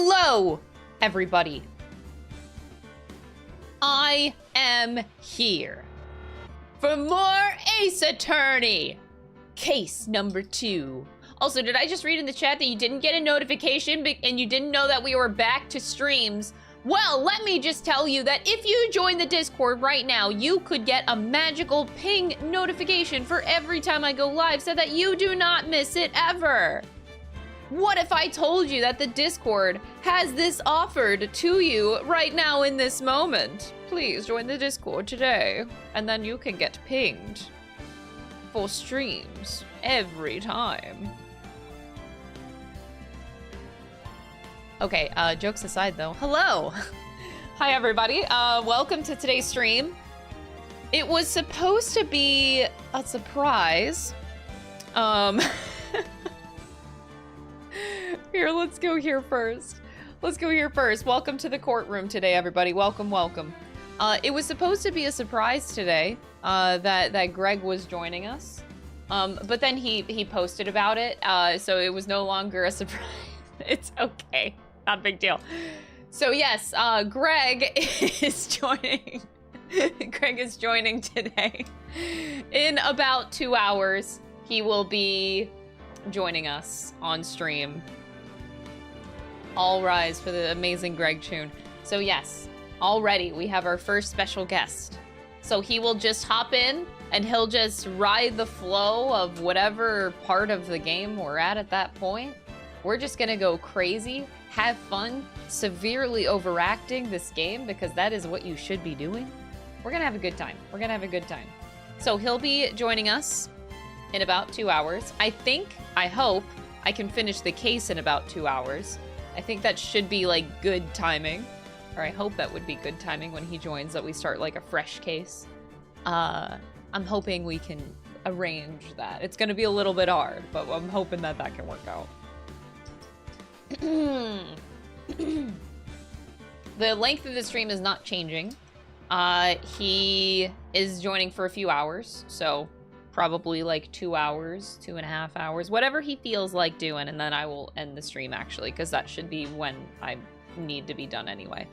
Hello, everybody. I am here for more Ace Attorney. Case number 2. Also, did I just read in the chat that you didn't get a notification and you didn't know that we were back to streams? Well, let me just tell you that if you join the Discord right now, you could get a magical ping notification for every time I go live so that you do not miss it ever. What if I told you that the Discord has this offered to you right now in this moment? Please join the Discord today, and then you can get pinged for streams every time. Okay, jokes aside though, hello! Hi everybody, welcome to today's stream. It was supposed to be a surprise. Here, let's go here first. Let's go here first. Welcome to the courtroom today, everybody. Welcome, welcome. It was supposed to be a surprise today, that Greg was joining us. But then he posted about it, so it was no longer a surprise. It's okay, not a big deal. So yes, Greg is joining. Greg is joining today. In about 2 hours, he will be joining us on stream. All rise for the amazing Greg Chun. So yes, already we have our first special guest. So he will just hop in and he'll just ride the flow of whatever part of the game we're at that point. We're just gonna go crazy, have fun, severely overacting this game because that is what you should be doing. We're gonna have a good time. We're gonna have a good time. So he'll be joining us in about 2 hours. I hope I can finish the case in about 2 hours. I think that should be like good timing, or I hope that would be good timing when he joins, that we start like a fresh case. I'm hoping we can arrange that. It's gonna be a little bit hard, but I'm hoping that that can work out. The length of the stream is not changing. He is joining for a few hours, so probably like 2 hours, 2.5 hours, whatever he feels like doing, and then I will end the stream actually, because that should be when I need to be done anyway.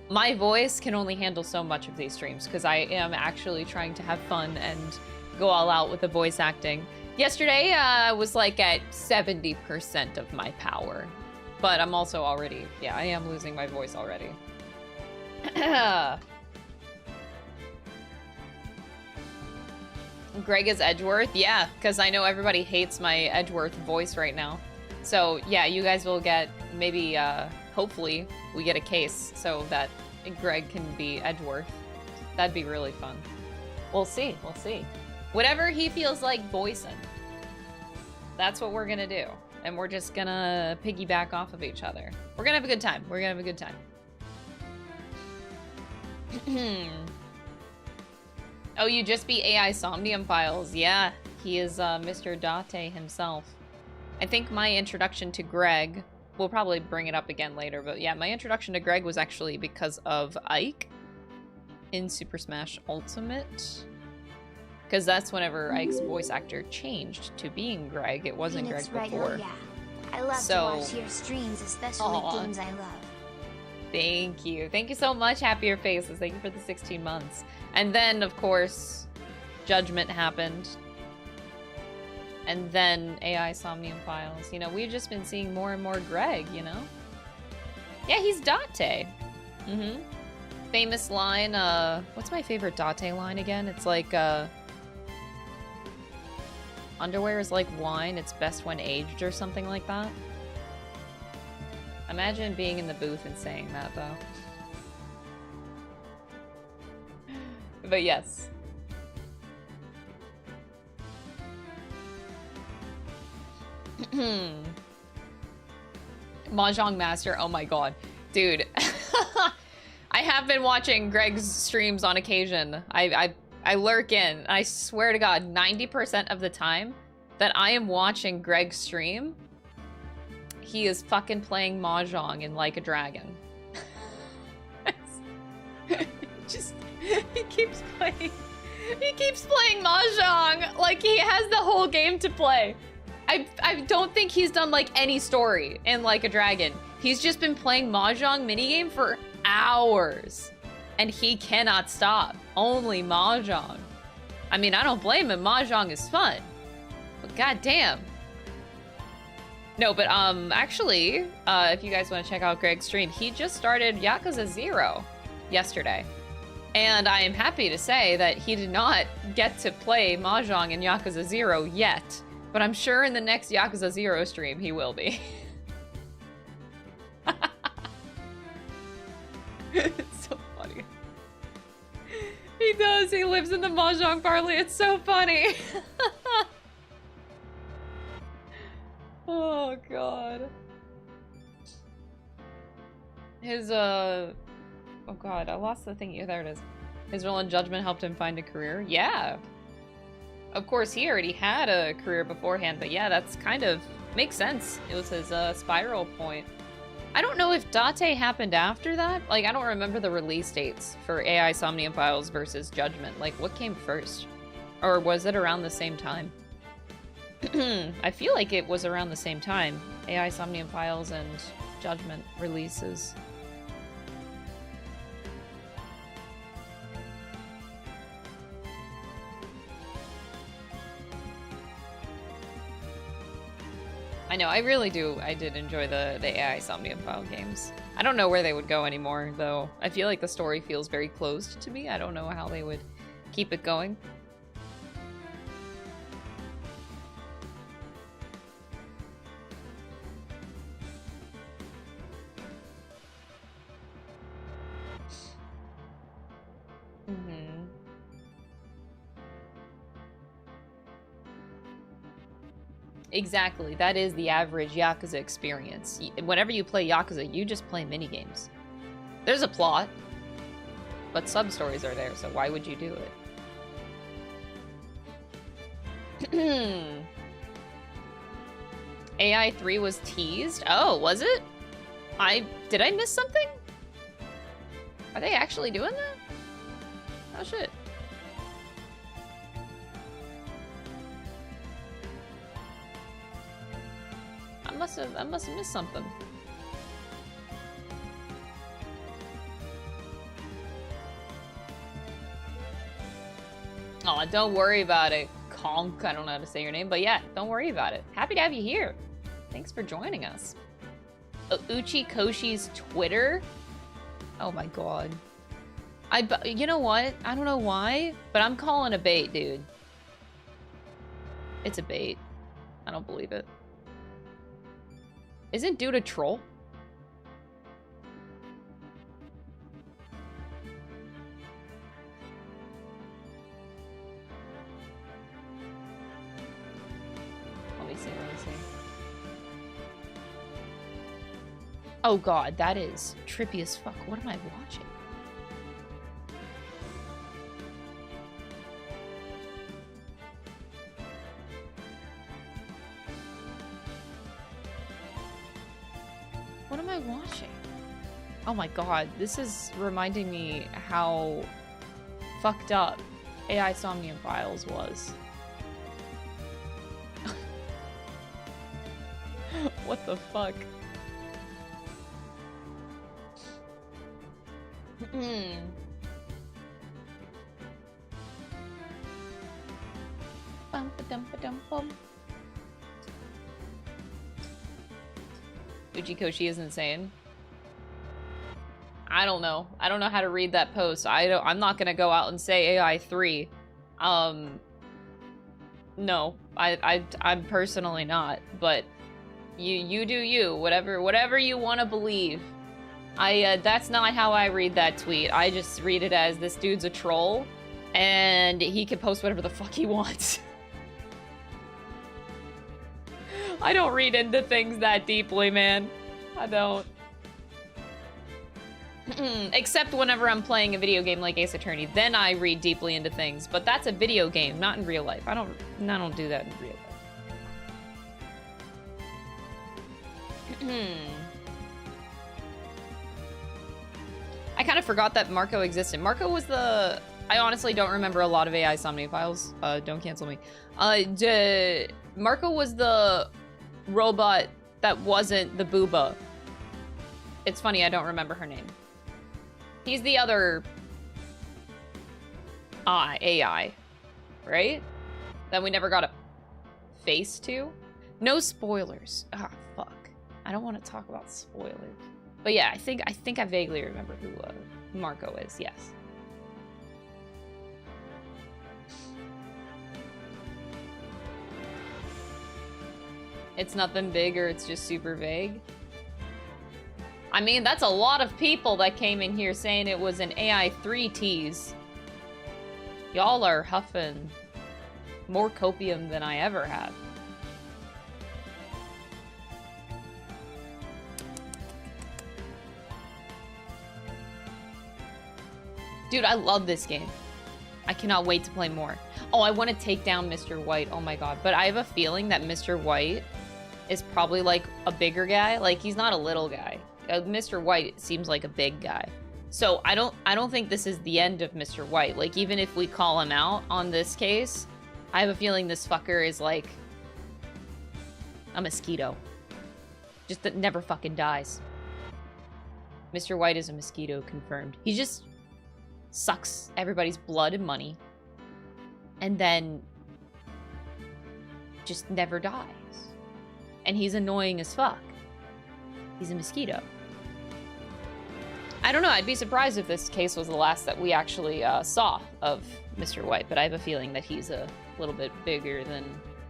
My voice can only handle so much of these streams because I am actually trying to have fun and go all out with the voice acting. Yesterday, I was like at 70% of my power, but I'm also already, yeah, I am losing my voice already. Greg is Edgeworth? Yeah, because I know everybody hates my Edgeworth voice right now. So yeah, you guys will get, maybe, hopefully, we get a case so that Greg can be Edgeworth. That'd be really fun. We'll see, we'll see. Whatever he feels like voicing, that's what we're gonna do. And we're just gonna piggyback off of each other. We're gonna have a good time. We're gonna have a good time. Oh, you just beat AI Somnium Files. Yeah, he is Mr. Date himself. I think my introduction to Greg, we'll probably bring it up again later, but yeah, my introduction to Greg was actually because of Ike in Super Smash Ultimate. Because that's whenever Ike's voice actor changed to being Greg. It wasn't Greg before. Yeah. I love to watch your streams, especially games I love. Thank you. Thank you so much, Happier Faces. Thank you for the 16 months. And then, of course, Judgment happened. And then AI Somnium Files. You know, we've just been seeing more and more Greg, you know? Yeah, he's Date. Famous line, what's my favorite Date line again? It's like, underwear is like wine, it's best when aged, or something like that. Imagine being in the booth and saying that, though. But yes. Mahjong Master, oh my god. Dude. I have been watching Greg's streams on occasion. I lurk in. I swear to god, 90% of the time that I am watching Greg's stream, he is fucking playing Mahjong in Like a Dragon. He keeps playing. He keeps playing Mahjong like he has the whole game to play. I don't think he's done like any story in Like a Dragon. He's just been playing Mahjong minigame for hours. And he cannot stop. Only Mahjong. I mean, I don't blame him. Mahjong is fun. But goddamn. No, but actually, if you guys want to check out Greg's stream, he just started Yakuza 0 yesterday. And I am happy to say that he did not get to play Mahjong in Yakuza 0 yet. But I'm sure in the next Yakuza 0 stream, he will be. It's so funny. He does. He lives in the Mahjong parlay. It's so funny. Oh, God. His, oh, God. I lost the thing. There it is. His role in Judgment helped him find a career. Yeah. Of course, he already had a career beforehand, but yeah, that's kind of makes sense. It was his spiral point. I don't know if Date happened after that. Like, I don't remember the release dates for AI Somnium Files versus Judgment. Like, what came first? Or was it around the same time? I feel like it was around the same time. AI Somnium Files and Judgment releases. I know, I really do. I did enjoy the AI Somnium File games. I don't know where they would go anymore, though. I feel like the story feels very closed to me. I don't know how they would keep it going. Exactly, that is the average Yakuza experience. Whenever you play Yakuza, you just play minigames. There's a plot, but sub-stories are there, so why would you do it? AI 3 was teased? Oh, was it? Did I miss something? Are they actually doing that? Oh shit. I must have missed something. Oh, don't worry about it, Conk. I don't know how to say your name, but yeah, don't worry about it. Happy to have you here. Thanks for joining us. Uchi Koshi's Twitter? Oh my god. You know what? I don't know why, but I'm calling a bait, dude. It's a bait. I don't believe it. Isn't dude a troll? Let me see. Oh god, that is trippy as fuck. What am I watching? What am I watching? Oh my god, this is reminding me how fucked up AI Somnium Files was. What the fuck? Bum-ba-dum-ba-dum-bum. Ujikoshi is insane. I don't know. I don't know how to read that post. I'm not gonna go out and say AI 3. No. I'm personally not. But you do you. Whatever you want to believe. That's not how I read that tweet. I just read it as this dude's a troll and he can post whatever the fuck he wants. I don't read into things that deeply, man. I don't. Except whenever I'm playing a video game like Ace Attorney, then I read deeply into things. But that's a video game, not in real life. I don't do that in real life. I kind of forgot that Marco existed. Marco was the... I honestly don't remember a lot of AI Somni files. Don't cancel me. Marco was the robot that wasn't the booba. It's funny, I don't remember her name. He's the other AI, right? That we never got a face to. No spoilers. Ah, fuck. I don't want to talk about spoilers. But yeah, I think I vaguely remember who Marco is. Yes. It's nothing big, or it's just super vague. I mean, that's a lot of people that came in here saying it was an AI 3 tease. Y'all are huffing more copium than I ever have. Dude, I love this game. I cannot wait to play more. Oh, I want to take down Mr. White. Oh my god. But I have a feeling that Mr. White is probably like a bigger guy. Like, he's not a little guy. Mr. White seems like a big guy. So I don't think this is the end of Mr. White. Like, even if we call him out on this case, I have a feeling this fucker is like a mosquito. Just that never fucking dies. Mr. White is a mosquito, confirmed. He just sucks everybody's blood and money, and then just never dies. And he's annoying as fuck. He's a mosquito. I don't know, I'd be surprised if this case was the last that we actually saw of Mr. White, but I have a feeling that he's a little bit bigger than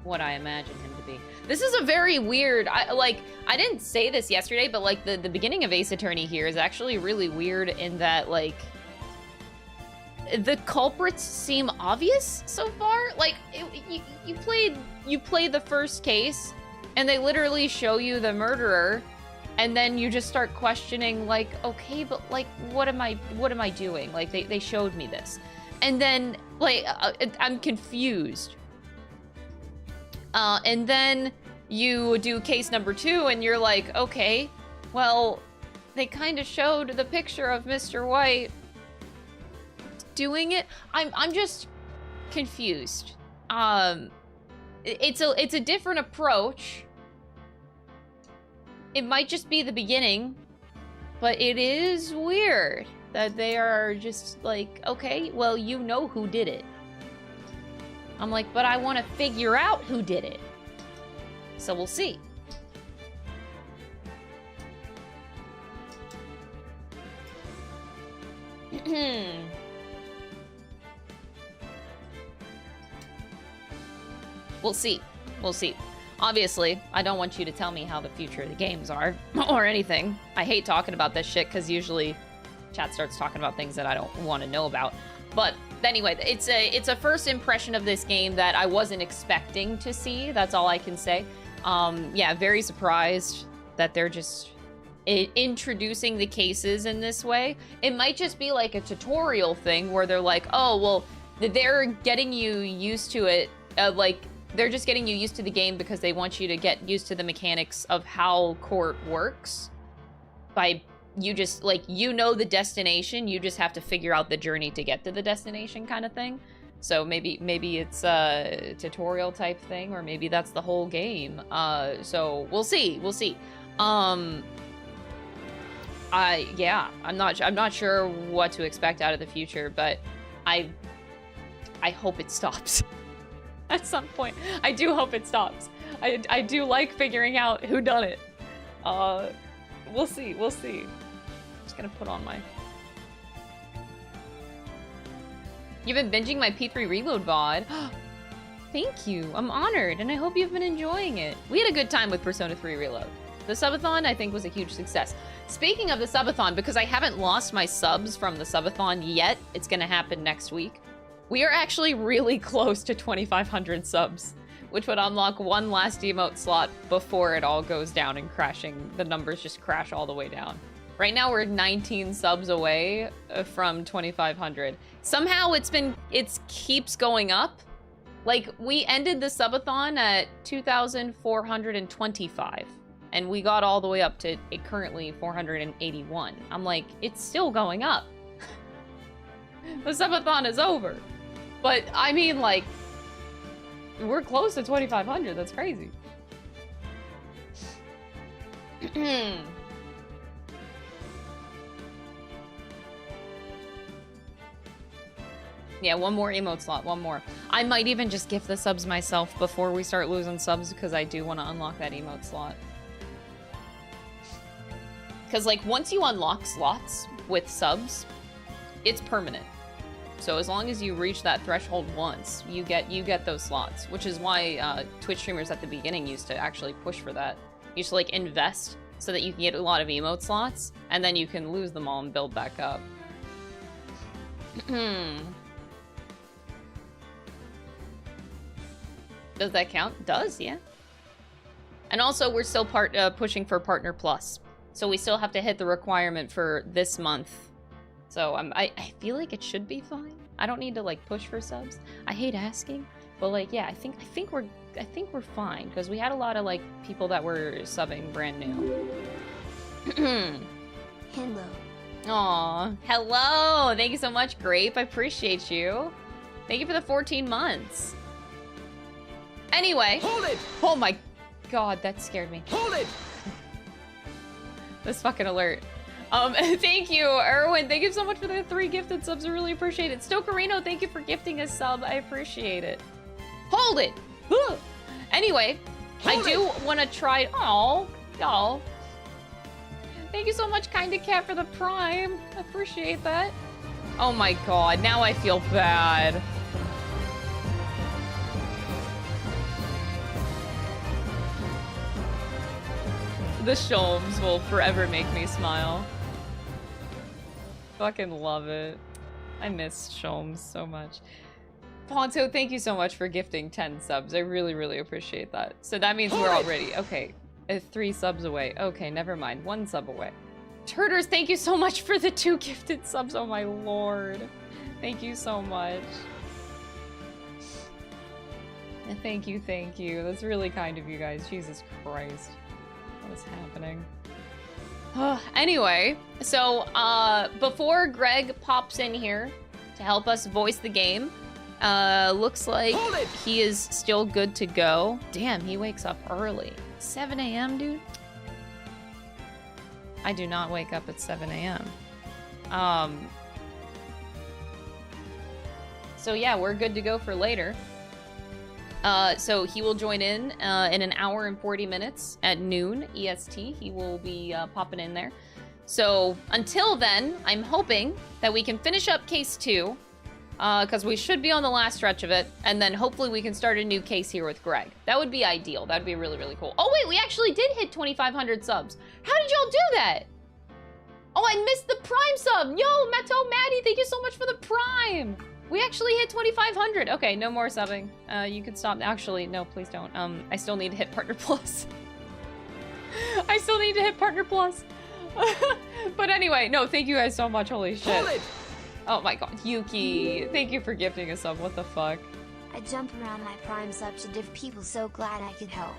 what I imagine him to be. This is a very weird, I didn't say this yesterday, but like the beginning of Ace Attorney here is actually really weird in that, like, the culprits seem obvious so far. Like, you play the first case, and they literally show you the murderer, and then you just start questioning, like, okay, but like, what am I doing? Like, they showed me this, and then like I'm confused. And then you do case number 2, and you're like, okay, well, they kind of showed the picture of Mr. White doing it. I'm just confused. It's a different approach. It might just be the beginning, but it is weird that they are just like, okay, well, you know who did it. I'm like, but I want to figure out who did it. So we'll see. We'll see. We'll see. Obviously, I don't want you to tell me how the future of the games are, or anything. I hate talking about this shit, because usually chat starts talking about things that I don't want to know about. But anyway, it's a first impression of this game that I wasn't expecting to see. That's all I can say. Yeah, very surprised that they're just introducing the cases in this way. It might just be like a tutorial thing where they're like, oh, well, they're getting you used to it, like, they're just getting you used to the game because they want you to get used to the mechanics of how court works. By you just, like, you know the destination, you just have to figure out the journey to get to the destination kind of thing. So maybe it's a tutorial type thing, or maybe that's the whole game. So we'll see. Yeah, I'm not sure what to expect out of the future, but I hope it stops. At some point. I do hope it stops. I do like figuring out who done it. We'll see. I'm just gonna put on my... You've been binging my P3 Reload VOD. Thank you. I'm honored, and I hope you've been enjoying it. We had a good time with Persona 3 Reload. The subathon, I think, was a huge success. Speaking of the subathon, because I haven't lost my subs from the subathon yet, it's gonna happen next week. We are actually really close to 2,500 subs, which would unlock one last emote slot before it all goes down and crashing. The numbers just crash all the way down. Right now we're 19 subs away from 2,500. Somehow it keeps going up. Like, we ended the subathon at 2,425, and we got all the way up to currently 481. I'm like, it's still going up. The subathon is over. But, I mean, like, we're close to 2,500. That's crazy. Yeah, one more emote slot, one more. I might even just gift the subs myself before we start losing subs because I do want to unlock that emote slot. Because, like, once you unlock slots with subs, it's permanent. So as long as you reach that threshold once, you get those slots, which is why Twitch streamers at the beginning used to actually push for that. You used to, like, invest so that you can get a lot of emote slots, and then you can lose them all and build back up. Does that count? Does, yeah. And also, we're still pushing for Partner Plus. So we still have to hit the requirement for this month. So I feel like it should be fine. I don't need to, like, push for subs. I hate asking, but, like, yeah, I think we're fine because we had a lot of, like, people that were subbing brand new. Hello. Aw, hello. Thank you so much, Grape. I appreciate you. Thank you for the 14 months. Anyway. Hold it! Oh my god, that scared me. Hold it! This fucking alert. Thank you, Erwin. Thank you so much for the 3 gifted subs. I really appreciate it. Stokerino, thank you for gifting a sub. I appreciate it. Hold it! Anyway, I do want to try... Oh, y'all. Thank you so much, Kinda Cat, for the Prime. I appreciate that. Oh my god, now I feel bad. The Shulms will forever make me smile. Fucking love it. I miss Shulms so much. Ponto, thank you so much for gifting 10 subs. I really, really appreciate that. So that means we're already... Okay, 3 subs away. Okay, never mind. 1 sub away. Turters, thank you so much for the 2 gifted subs. Oh my lord. Thank you so much. Thank you, thank you. That's really kind of you guys. Jesus Christ. What is happening? Anyway, so before Greg pops in here to help us voice the game, looks like he is still good to go. Damn, he wakes up early. 7 a.m., dude? I do not wake up at 7 a.m. So yeah, we're good to go for later. So he will join in an hour and 40 minutes at noon EST. He will be popping in there. So until then, I'm hoping that we can finish up case 2, because we should be on the last stretch of it, and then hopefully we can start a new case here with Greg. That would be ideal. That would be really, really cool. Oh wait, we actually did hit 2,500 subs. How did y'all do that? Oh, I missed the Prime sub. Yo, Matto, Maddie, thank you so much for the Prime. We actually hit 2,500. Okay, no more subbing. You can stop. Actually, no, please don't. I still need to hit Partner Plus. I still need to hit Partner Plus. But anyway, no, thank you guys so much. Holy shit. Oh my god, Yuki. Thank you for gifting a sub. What the fuck? I jump around my Prime sub to diff people. So glad I could help.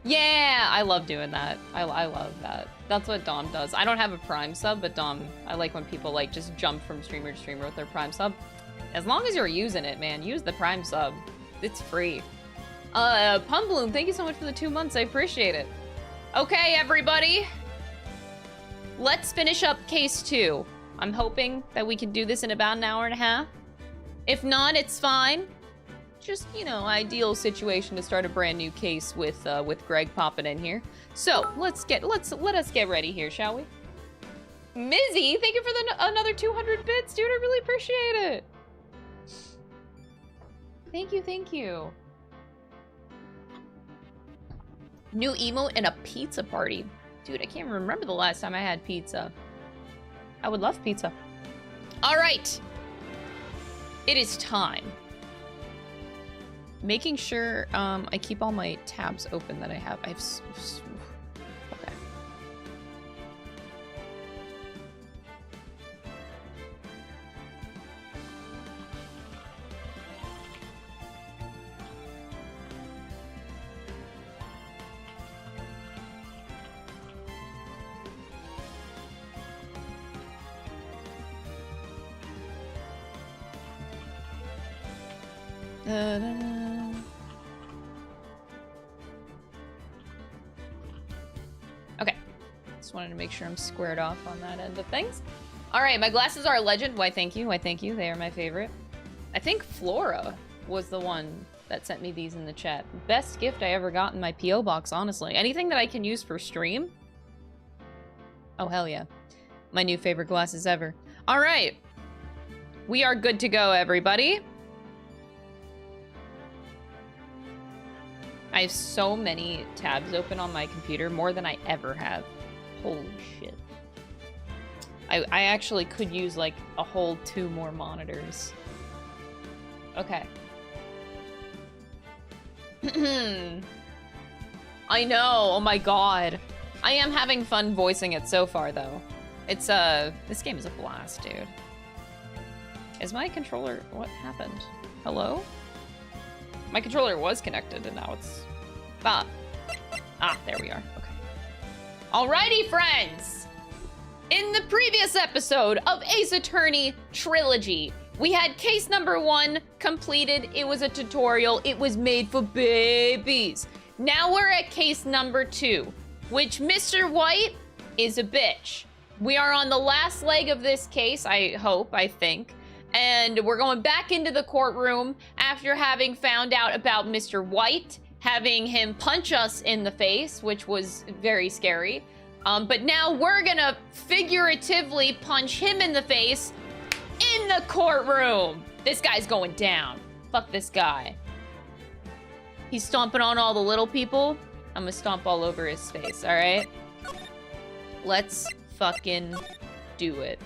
Yeah, I love doing that. I love that. That's what Dom does. I don't have a Prime sub, but Dom, I like when people like just jump from streamer to streamer with their Prime sub. As long as you're using it, man, use the Prime sub. It's free. Pumbloom, thank you so much for the 2 months. I appreciate it. Okay, everybody. Let's finish up case 2. I'm hoping that we can do this in about an hour and a half. If not, it's fine. Just, you know, ideal situation to start a brand new case with Greg popping in here. So let us get ready here, shall we? Mizzy, thank you for another 200 bits, dude. I really appreciate it. Thank you, thank you. New emote and a pizza party. Dude, I can't remember the last time I had pizza. I would love pizza. All right. It is time. Making sure I keep all my tabs open that I have. Okay. Da-da-da. Okay. Just wanted to make sure I'm squared off on that end of things. All right, my glasses are a legend. Why, thank you. Why, thank you. They are my favorite. I think Flora was the one that sent me these in the chat. Best gift I ever got in my P.O. box, honestly. Anything that I can use for stream? Oh, hell yeah. My new favorite glasses ever. All right. We are good to go, everybody. I have so many tabs open on my computer, more than I ever have. Holy shit. I actually could use, like, a whole 2 more monitors. Okay. I know, oh my god. I am having fun voicing it so far, though. It's, this game is a blast, dude. Is my controller... What happened? Hello? My controller was connected, and now it's... Ah. Ah, there we are. Okay. Alrighty, friends! In the previous episode of Ace Attorney Trilogy, we had case number 1 completed. It was a tutorial. It was made for babies. Now we're at case number 2, which Mr. White is a bitch. We are on the last leg of this case, I think. And we're going back into the courtroom after having found out about Mr. White, having him punch us in the face, which was very scary. But now we're gonna figuratively punch him in the face in the courtroom. This guy's going down. Fuck this guy. He's stomping on all the little people. I'm gonna stomp all over his face, all right? Let's fucking do it.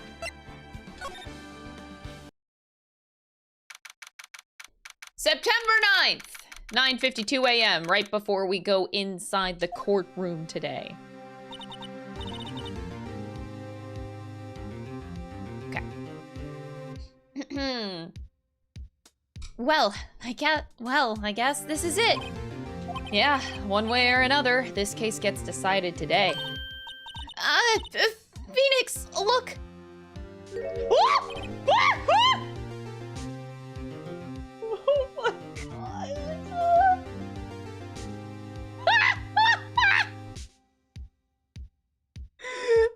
September 9th, 9:52 a.m., right before we go inside the courtroom today. Okay. Well, I guess this is it. Yeah, one way or another, this case gets decided today. Phoenix, look! Oh my god.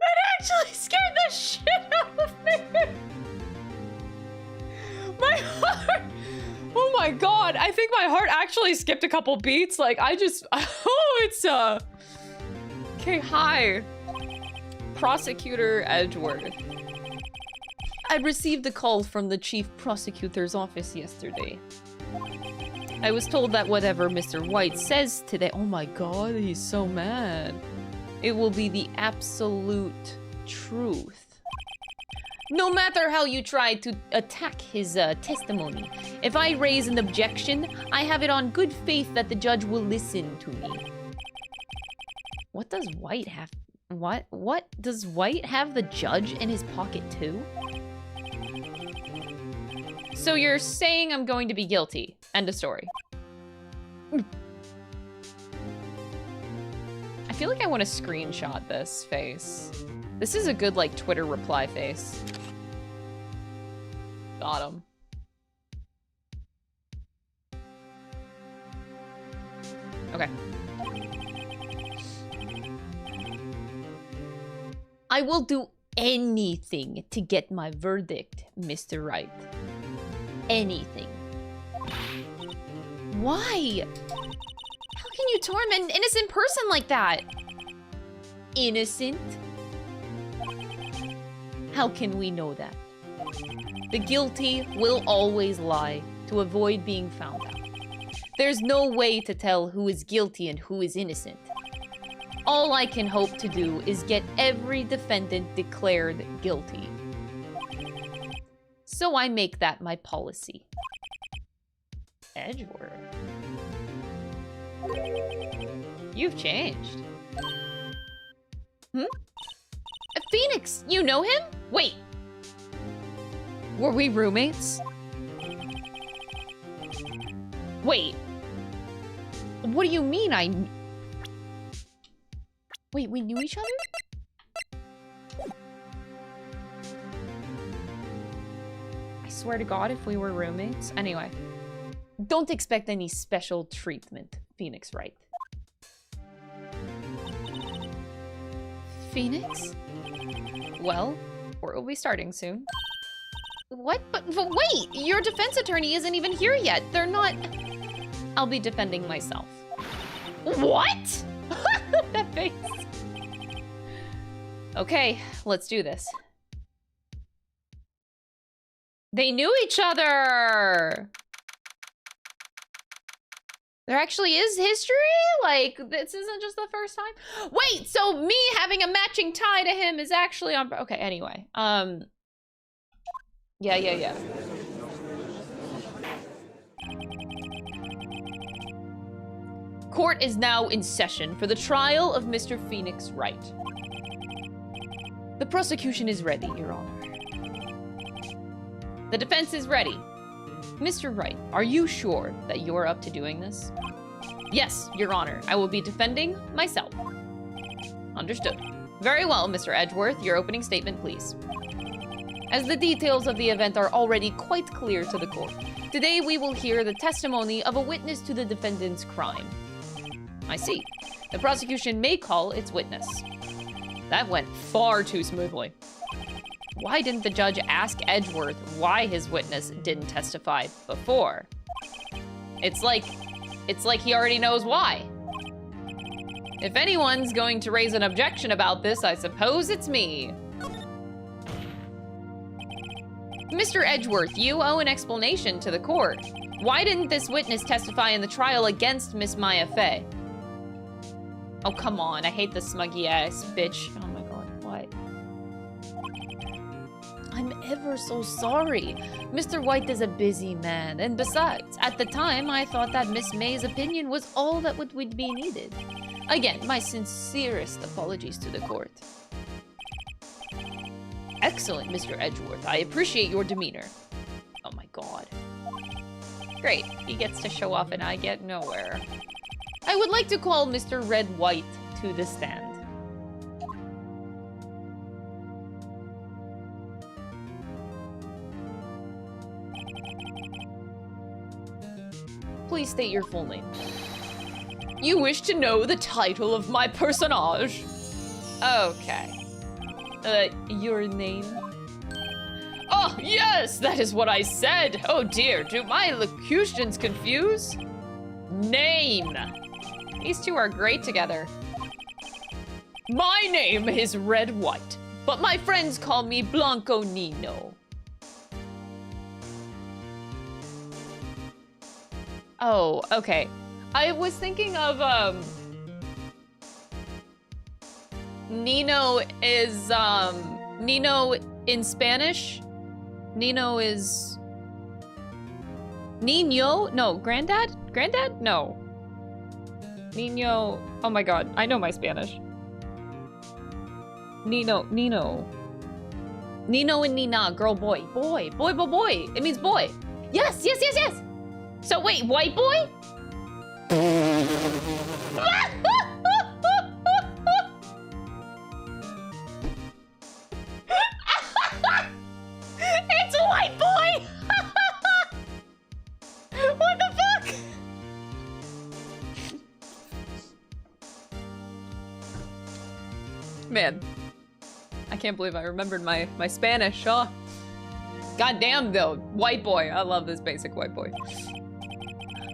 That actually scared the shit out of me. My heart. Oh my god. I think my heart actually skipped a couple beats. Like, I just. Oh, it's Okay, hi. Prosecutor Edgeworth. I received a call from the chief prosecutor's office yesterday. I was told that whatever Mr. White says today— oh my god, he's so mad. It will be the absolute truth. No matter how you try to attack his testimony, if I raise an objection, I have it on good faith that the judge will listen to me. What does White have? What? Does White have the judge in his pocket too? So you're saying I'm going to be guilty. End of story. I feel like I want to screenshot this face. This is a good, like, Twitter reply face. Got him. Okay. I will do anything to get my verdict, Mr. Wright. Anything. Why? How can you torment an innocent person like that? Innocent? How can we know that? The guilty will always lie to avoid being found out. There's no way to tell who is guilty and who is innocent. All I can hope to do is get every defendant declared guilty. So I make that my policy. Edgeworth. You've changed. Phoenix, you know him? Wait. Were we roommates? Wait. What do you mean Wait, we knew each other? I swear to God, if we were roommates. Anyway. Don't expect any special treatment, Phoenix Wright. Phoenix? Well, we'll be starting soon. What? But wait! Your defense attorney isn't even here yet. They're not... I'll be defending myself. What? That face. Okay, let's do this. They knew each other! There actually is history? Like, this isn't just the first time? Wait, so me having a matching tie to him is actually on... Okay, anyway. Yeah. Court is now in session for the trial of Mr. Phoenix Wright. The prosecution is ready, Your Honor. The defense is ready. Mr. Wright, are you sure that you're up to doing this? Yes, Your Honor. I will be defending myself. Understood. Very well, Mr. Edgeworth. Your opening statement, please. As the details of the event are already quite clear to the court, today we will hear the testimony of a witness to the defendant's crime. I see. The prosecution may call its witness. That went far too smoothly. Why didn't the judge ask Edgeworth why his witness didn't testify before? It's like he already knows why. If anyone's going to raise an objection about this, I suppose it's me. Mr. Edgeworth, you owe an explanation to the court. Why didn't this witness testify in the trial against Miss Maya Fey? Oh, come on. I hate the smuggy ass bitch. Oh my god, what? I'm ever so sorry. Mr. White is a busy man, and besides, at the time, I thought that Miss May's opinion was all that would be needed. Again, my sincerest apologies to the court. Excellent, Mr. Edgeworth. I appreciate your demeanor. Oh my god. Great. He gets to show off and I get nowhere. I would like to call Mr. Red White to the stand. Please state your full name. You wish to know the title of my personage? Okay. Your name? Oh, yes! That is what I said! Oh dear, do my locutions confuse? Name! These two are great together. My name is Red White, but my friends call me Blanco Nino. Oh, okay. I was thinking of, Nino is, Nino in Spanish. Nino is... Nino? No, Granddad? Granddad? No. Nino... Oh my god, I know my Spanish. Nino. Nino and Nina, girl, boy. Boy. Boy. It means boy. Yes! So wait, white boy? It's a white boy! What the fuck? Man, I can't believe I remembered my Spanish, huh? Goddamn though, white boy. I love this basic white boy.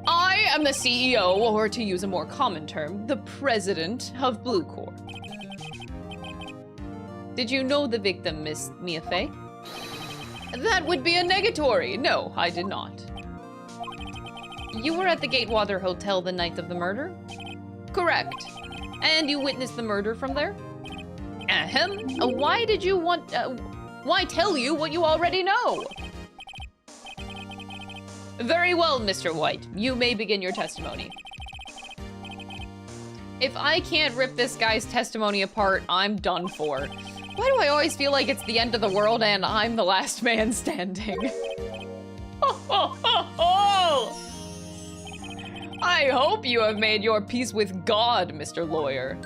I am the CEO, or to use a more common term, the president of Blue Corp. Did you know the victim, Miss Mia Fey? That would be a negatory. No, I did not. You were at the Gatewater Hotel the night of the murder? Correct. And you witnessed the murder from there? Ahem. Why did you want... why tell you what you already know? Very well, Mr. White. You may begin your testimony. If I can't rip this guy's testimony apart, I'm done for. Why do I always feel like it's the end of the world and I'm the last man standing? I hope you have made your peace with God, Mr. Lawyer.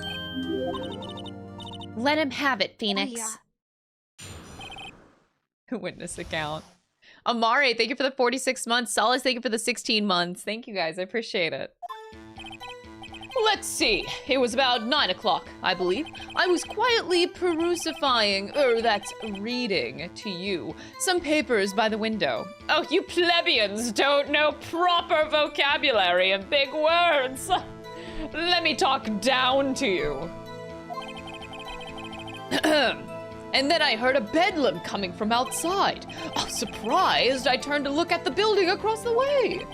Let him have it, Phoenix. Oh, yeah. Witness account. Amare, thank you for the 46 months. Solace, thank you for the 16 months. Thank you guys, I appreciate it. Let's see. It was about 9 o'clock, I believe. I was quietly that's reading to you some papers by the window. Oh, you plebeians don't know proper vocabulary and big words. Let me talk down to you. And then I heard a bedlam coming from outside. Surprised, I turned to look at the building across the way.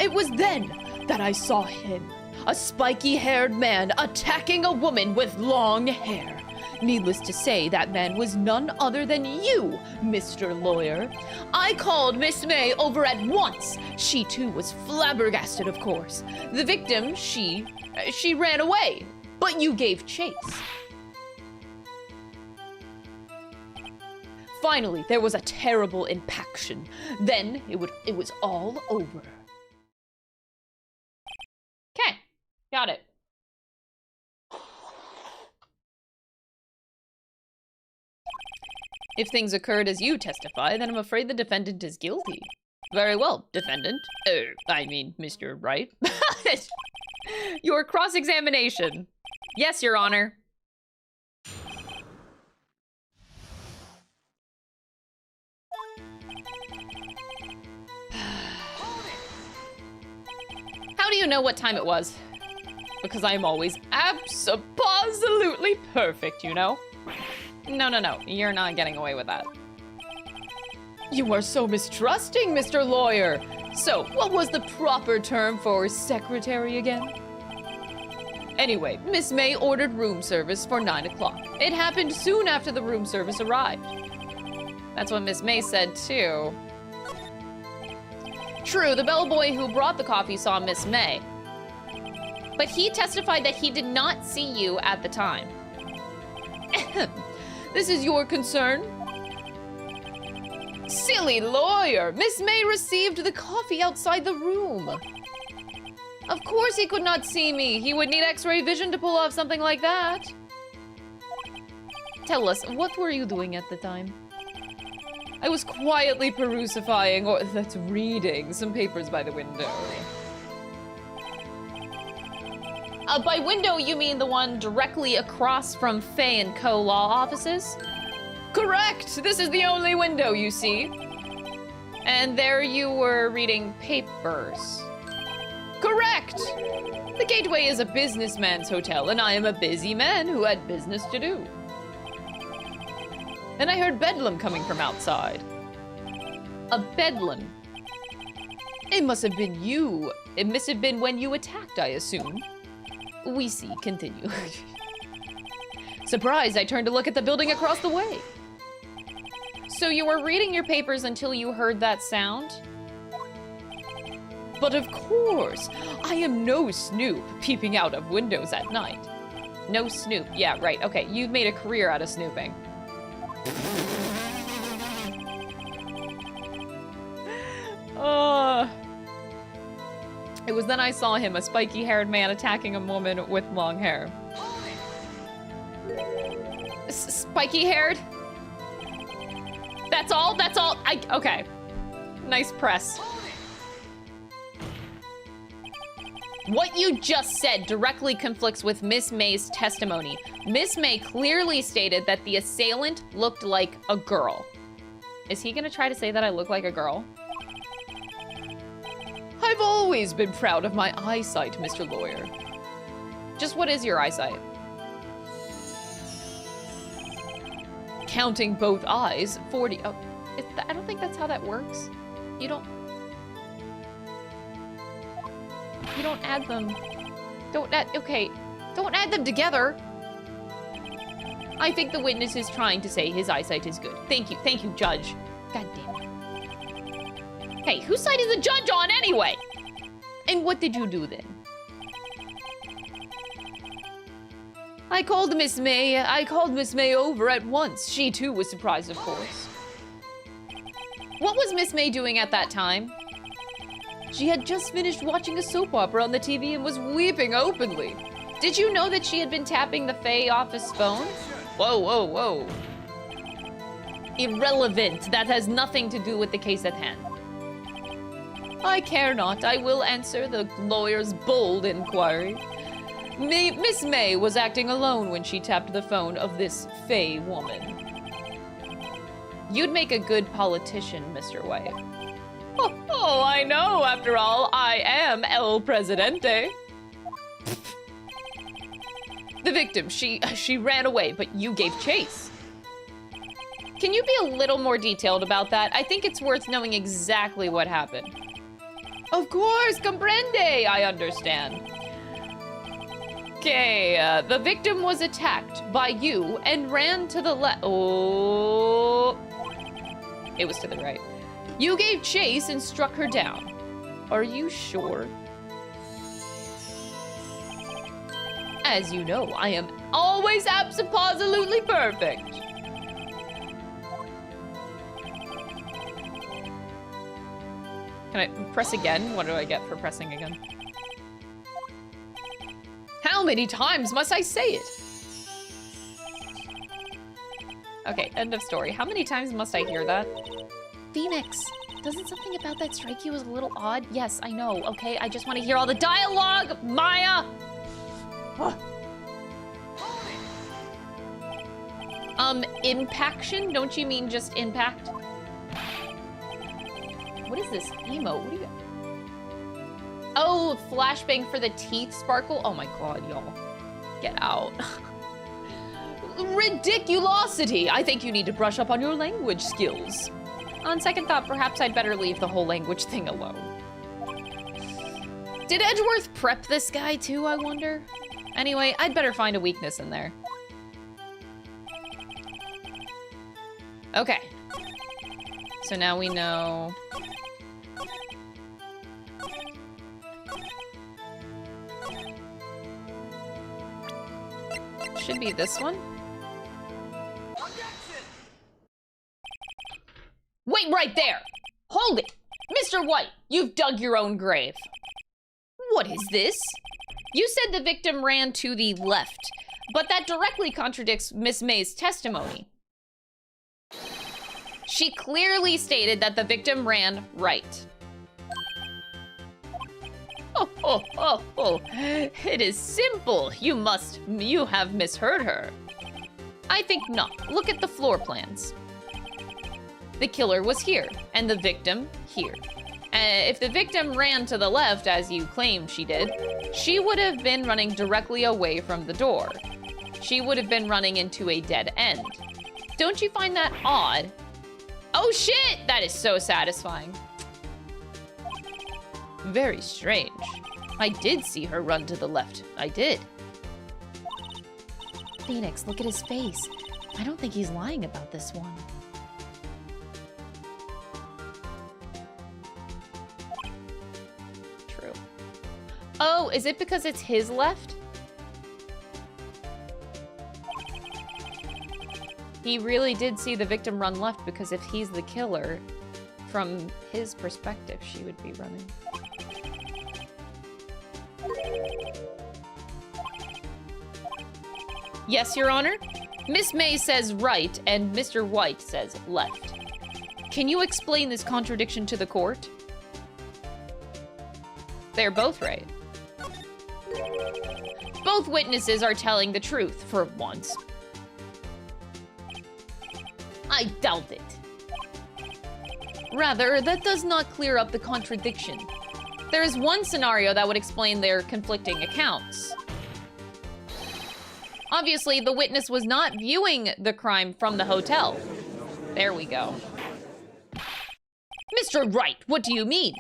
It was then that I saw him. A spiky-haired man attacking a woman with long hair. Needless to say, that man was none other than you, Mr. Lawyer. I called Miss May over at once. She too was flabbergasted, of course. The victim, she ran away, but you gave chase. Finally, there was a terrible impaction. Then it was all over. Okay. Got it. If things occurred as you testify, then I'm afraid the defendant is guilty. Very well, defendant. I mean, Mr. Wright. Your cross-examination. Yes, Your Honor. How do you know what time it was? Because I'm always absolutely perfect, you know? No. You're not getting away with that. You are so mistrusting, Mr. Lawyer. So, what was the proper term for secretary again? Anyway, Miss May ordered room service for 9 o'clock. It happened soon after the room service arrived. That's what Miss May said, too. True, the bellboy who brought the coffee saw Miss May. But he testified that he did not see you at the time. This is your concern? Silly lawyer! Miss May received the coffee outside the room. Of course he could not see me. He would need X-ray vision to pull off something like that. Tell us, what were you doing at the time? I was quietly reading some papers by the window. By window, you mean the one directly across from Fay & Co. law offices? Correct! This is the only window, you see. And there you were reading papers. Correct! The Gateway is a businessman's hotel, and I am a busy man who had business to do. Then I heard bedlam coming from outside. A bedlam? It must have been you. It must have been when you attacked, I assume. We see. Continue. Surprised, I turned to look at the building across the way. So you were reading your papers until you heard that sound? But of course, I am no snoop peeping out of windows at night. No snoop. Yeah, right. Okay, you've made a career out of snooping. It was then I saw him, a spiky-haired man attacking a woman with long hair. Spiky-haired? That's all? That's all? Okay. Nice press. What you just said directly conflicts with Miss May's testimony. Miss May clearly stated that the assailant looked like a girl. Is he gonna try to say that I look like a girl? I've always been proud of my eyesight, Mr. Lawyer. Just what is your eyesight? Counting both eyes, 40. Oh, I don't think that's how that works. You don't add them. Okay. Don't add them together. I think the witness is trying to say his eyesight is good. Thank you, Judge. God damn it. Hey, whose side is the judge on anyway? And what did you do then? I called Miss May over at once. She too was surprised, of course. What was Miss May doing at that time? She had just finished watching a soap opera on the TV and was weeping openly. Did you know that she had been tapping the Faye office phone? Whoa. Irrelevant. That has nothing to do with the case at hand. I care not. I will answer the lawyer's bold inquiry. Miss May was acting alone when she tapped the phone of this Fey woman. You'd make a good politician, Mr. White. Oh, I know. After all, I am El Presidente. The victim, she ran away, but you gave chase. Can you be a little more detailed about that? I think it's worth knowing exactly what happened. Of course, comprende, I understand. Okay, the victim was attacked by you and ran to the left. Oh, it was to the right. You gave chase and struck her down. Are you sure? As you know, I am always absolutely perfect. Can I press again? What do I get for pressing again? How many times must I say it? Okay, end of story. How many times must I hear that? Phoenix, doesn't something about that strike you as a little odd? Yes, I know, okay? I just want to hear all the dialogue, Maya! Impaction? Don't you mean just impact? What is this emote? What do you... Oh, flashbang for the teeth sparkle? Oh my god, y'all. Get out. Ridiculosity! I think you need to brush up on your language skills. On second thought, perhaps I'd better leave the whole language thing alone. Did Edgeworth prep this guy too, I wonder? Anyway, I'd better find a weakness in there. Okay. So now we know... Should be this one. Wait right there! Hold it! Mr. White, you've dug your own grave. What is this? You said the victim ran to the left, but that directly contradicts Miss May's testimony. She clearly stated that the victim ran right. Oh. It is simple. You have misheard her. I think not. Look at the floor plans. The killer was here, and the victim here. If the victim ran to the left, as you claimed she did, she would have been running directly away from the door. She would have been running into a dead end. Don't you find that odd? Oh shit! That is so satisfying. Very strange. I did see her run to the left. I did. Phoenix, look at his face. I don't think he's lying about this one. True. Oh, is it because it's his left? He really did see the victim run left because if he's the killer, from his perspective, she would be running. Yes, Your Honor. Miss May says right, and Mr. White says left. Can you explain this contradiction to the court? They're both right. Both witnesses are telling the truth, for once. I doubt it. Rather, that does not clear up the contradiction. There is one scenario that would explain their conflicting accounts. Obviously, the witness was not viewing the crime from the hotel. There we go. Mr. Wright, what do you mean?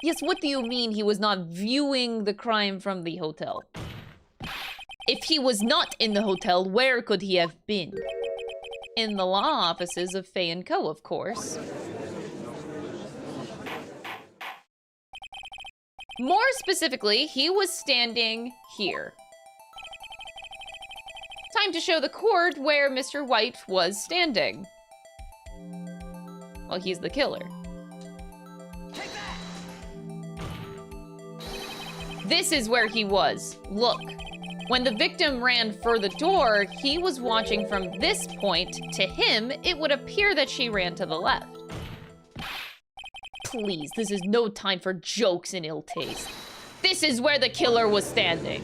Yes, what do you mean he was not viewing the crime from the hotel? If he was not in the hotel, where could he have been? In the law offices of Fay & Co., of course. More specifically, he was standing here. Time to show the court where Mr. White was standing. Well, he's the killer. This is where he was. Look. When the victim ran for the door, he was watching from this point. To him, it would appear that she ran to the left. Please, this is no time for jokes and ill taste. This is where the killer was standing.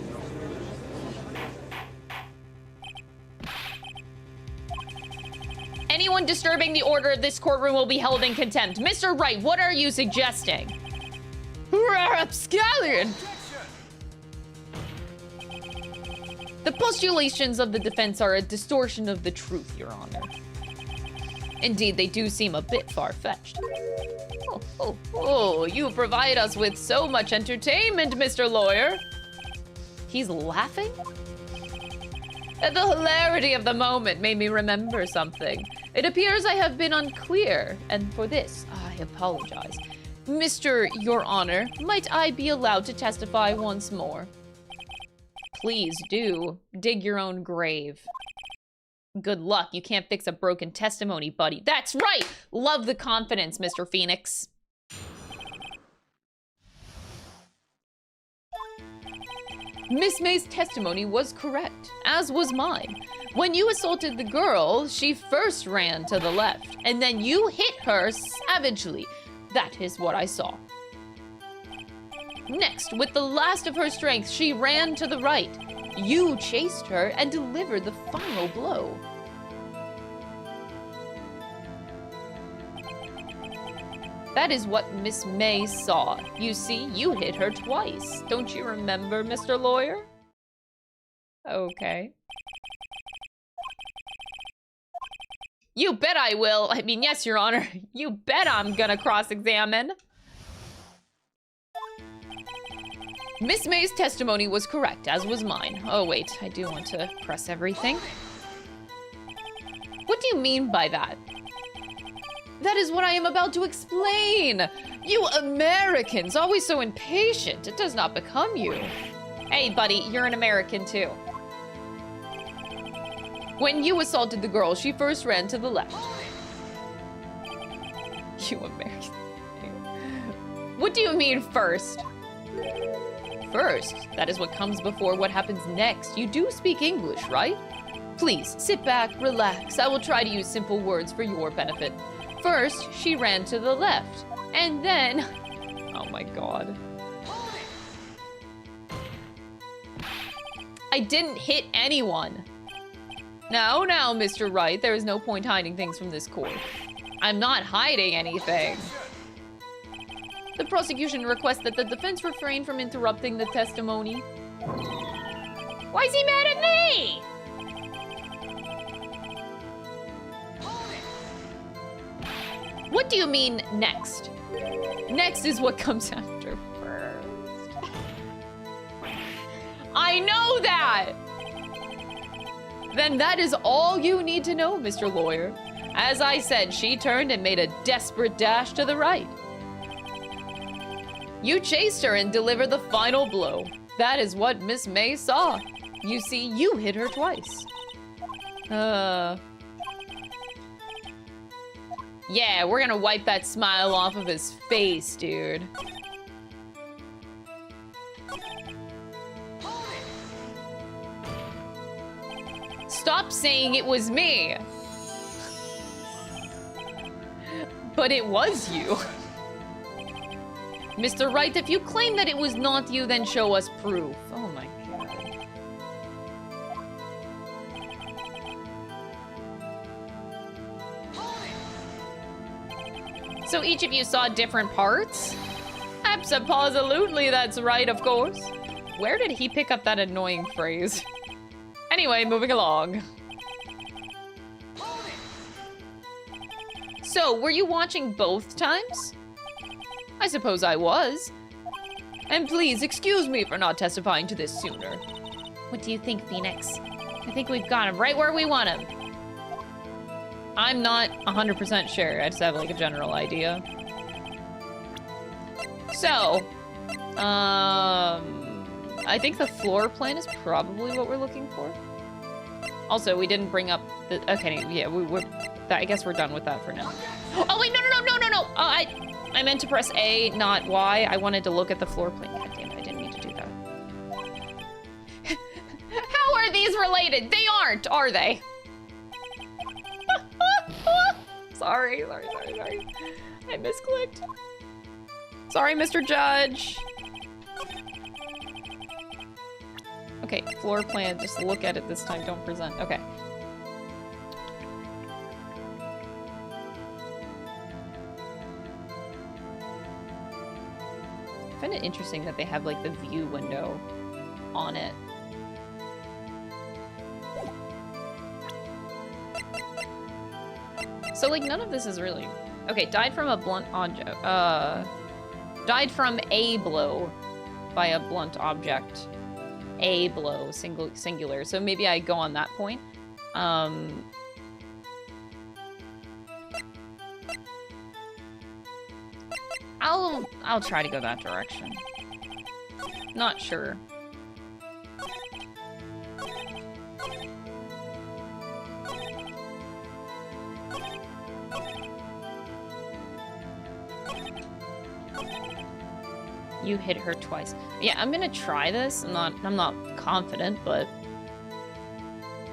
Anyone disturbing the order of this courtroom will be held in contempt. Mr. Wright, what are you suggesting? Rapscallion! The postulations of the defense are a distortion of the truth, Your Honor. Indeed, they do seem a bit far-fetched. Oh, you provide us with so much entertainment, Mr. Lawyer. He's laughing? The hilarity of the moment made me remember something. It appears I have been unclear, and for this, I apologize. Mr. Your Honor, might I be allowed to testify once more? Please do. Dig your own grave. Good luck. You can't fix a broken testimony, buddy. That's right! Love the confidence, Mr. Phoenix. Miss May's testimony was correct, as was mine. When you assaulted the girl, she first ran to the left, and then you hit her savagely. That is what I saw. Next, with the last of her strength, she ran to the right. You chased her and delivered the final blow. That is what Miss May saw. You see, you hit her twice. Don't you remember, Mr. Lawyer? Okay. You bet I will. I mean, yes, Your Honor. You bet I'm gonna cross-examine. Miss May's testimony was correct, as was mine. Oh, wait, I do want to press everything. What do you mean by that? That is what I am about to explain. You Americans, always so impatient. It does not become you. Hey, buddy, you're an American, too. When you assaulted the girl, she first ran to the left. You American. What do you mean, first? First, that is what comes before what happens next. You do speak English, right? Please, sit back, relax. I will try to use simple words for your benefit. First, she ran to the left, and then... Oh my god. I didn't hit anyone. Now, Mr. Wright, there is no point hiding things from this court. I'm not hiding anything. The prosecution requests that the defense refrain from interrupting the testimony. Why is he mad at me? What do you mean, next? Next is what comes after first. I know that! Then that is all you need to know, Mr. Lawyer. As I said, she turned and made a desperate dash to the right. You chased her and delivered the final blow. That is what Miss May saw. You see, you hit her twice. Yeah, we're gonna wipe that smile off of his face, dude. Stop saying it was me. But it was you. Mr. Wright, if you claim that it was not you, then show us proof. Oh my god. So each of you saw different parts? Absolutely, that's right, of course. Where did he pick up that annoying phrase? Anyway, moving along. So, were you watching both times? I suppose I was. And please, excuse me for not testifying to this sooner. What do you think, Phoenix? I think we've got him right where we want him. I'm not 100% sure. I just have, like, a general idea. So, I think the floor plan is probably what we're looking for. Also, we didn't bring up the... Okay, yeah, I guess we're done with that for now. Oh, wait, no. I meant to press A, not Y. I wanted to look at the floor plan. God damn it, I didn't mean to do that. related. They aren't, are they? Sorry. I misclicked. Sorry, Mr. Judge. Okay, floor plan. Just look at it this time. Don't present. Okay. I find it interesting that they have, like, the view window on it. So, like, none of this is really... Okay, died from a blunt object. Died from a blow by a blunt object. A blow, singular. So maybe I go on that point. I'll try to go that direction. Not sure. You hit her twice. Yeah, I'm gonna try this. I'm not confident, but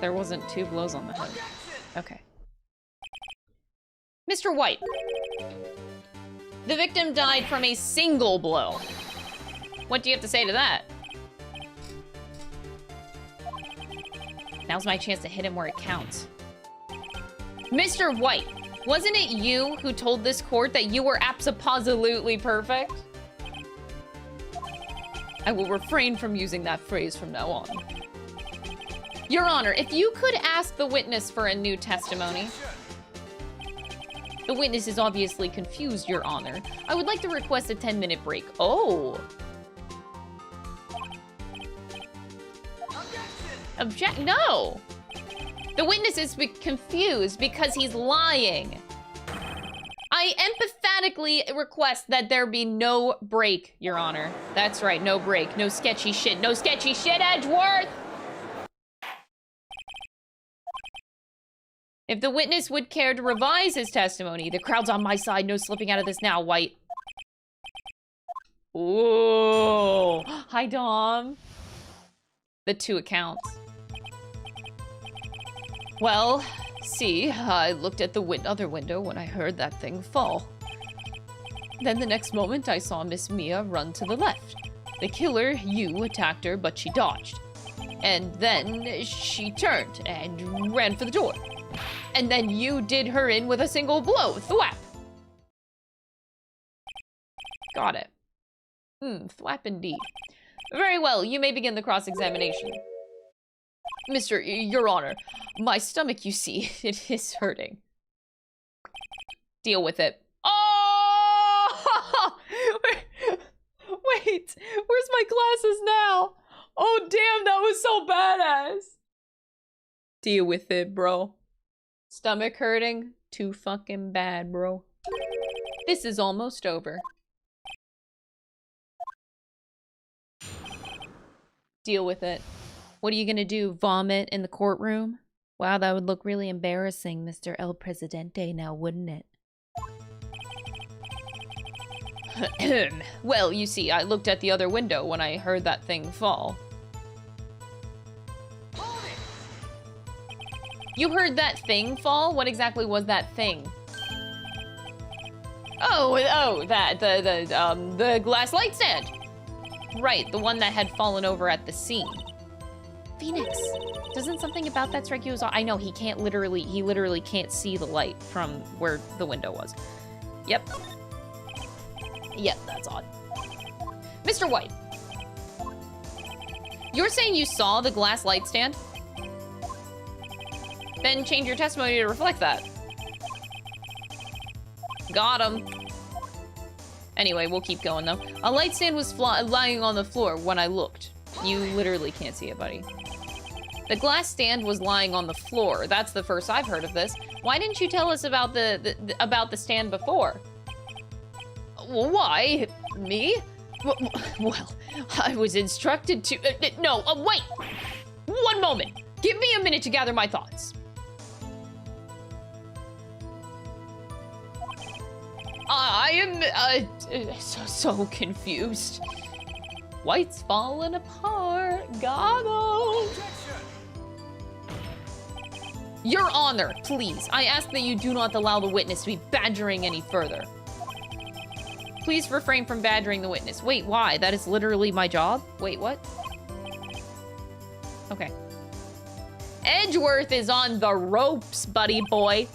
there wasn't 2 blows on the head. Okay. Mr. White. The victim died from a single blow. What do you have to say to that? Now's my chance to hit him where it counts. Mr. White, wasn't it you who told this court that you were abso-positively perfect? I will refrain from using that phrase from now on. Your Honor, if you could ask the witness for a new testimony. The witness is obviously confused, Your Honor. I would like to request a 10-minute break. Oh. Object? No. The witness is confused because he's lying. I empathetically request that there be no break, Your Honor. That's right, no break. No sketchy shit. No sketchy shit, Edgeworth! If the witness would care to revise his testimony, the crowd's on my side. No slipping out of this now, White. Ooh. Hi, Dom. The 2 accounts. Well, see, I looked at the other window when I heard that thing fall. Then the next moment, I saw Miss Mia run to the left. The killer, you, attacked her, but she dodged. And then she turned and ran for the door. And then you did her in with a single blow. Thwap. Got it. Thwap indeed. Very well, you may begin the cross-examination. Your Honor, my stomach, you see, it is hurting. Deal with it. Oh! Wait, where's my glasses now? Oh, damn, that was so badass. Deal with it, bro. Stomach hurting? Too fucking bad, bro. This is almost over. Deal with it. What are you gonna do, vomit in the courtroom? Wow, that would look really embarrassing, Mr. El Presidente, now wouldn't it? Well, you see, I looked at the other window when I heard that thing fall. You heard that thing fall? What exactly was that thing? Oh, the glass light stand. Right, the one that had fallen over at the scene. Phoenix, doesn't something about that strike you as odd? I know, he literally can't see the light from where the window was. Yep. Yep, that's odd. Mr. White, you're saying you saw the glass light stand? Then change your testimony to reflect that. Got him. Anyway, we'll keep going though. A light stand was lying on the floor when I looked. You literally can't see it, buddy. The glass stand was lying on the floor. That's the first I've heard of this. Why didn't you tell us about the stand before? Why? Me? Well, I was instructed to... no, wait! One moment! Give me a minute to gather my thoughts. I am so confused. White's falling apart. Goggle. Your Honor, please. I ask that you do not allow the witness to be badgering any further. Please refrain from badgering the witness. Wait, why? That is literally my job? Wait, what? Okay. Edgeworth is on the ropes, buddy boy.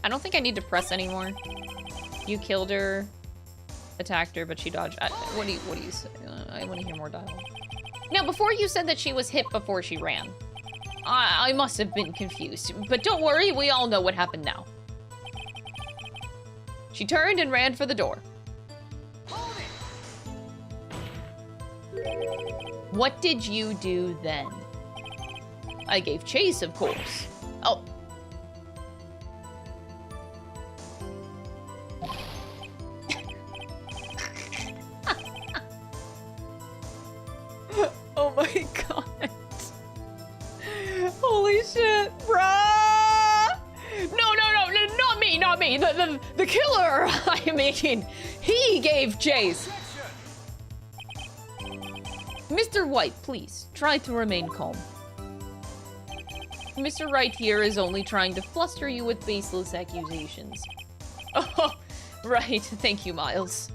I don't think I need to press anymore. You killed her, attacked her, but she dodged. What do you say? I want to hear more dialogue. Now, before you said that she was hit before she ran. I must have been confused, but don't worry, we all know what happened now. She turned and ran for the door. What did you do then? I gave chase, of course. Oh. Oh my god. Holy shit, bruh! No, not me. The killer, I mean, he gave chase. Mr. White, please, try to remain calm. Mr. Wright here is only trying to fluster you with baseless accusations. Oh, right, thank you, Miles.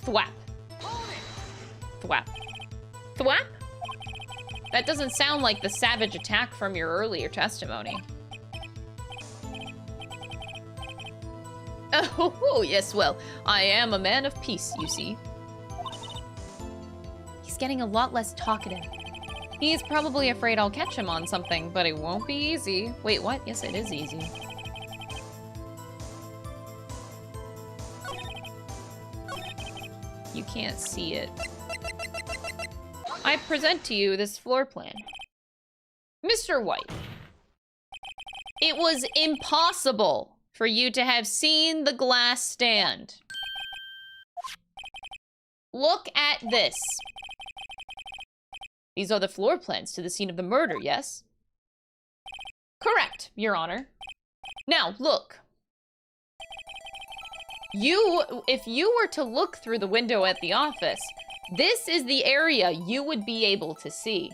Thwap. Thwap. Thwap? That doesn't sound like the savage attack from your earlier testimony. Oh, yes, well, I am a man of peace, you see. He's getting a lot less talkative. He's probably afraid I'll catch him on something, but it won't be easy. Wait, what? Yes, it is easy. You can't see it. I present to you this floor plan. Mr. White, it was impossible for you to have seen the glass stand. Look at this. These are the floor plans to the scene of the murder, yes? Correct, Your Honor. Now, look. If you were to look through the window at the office, this is the area you would be able to see.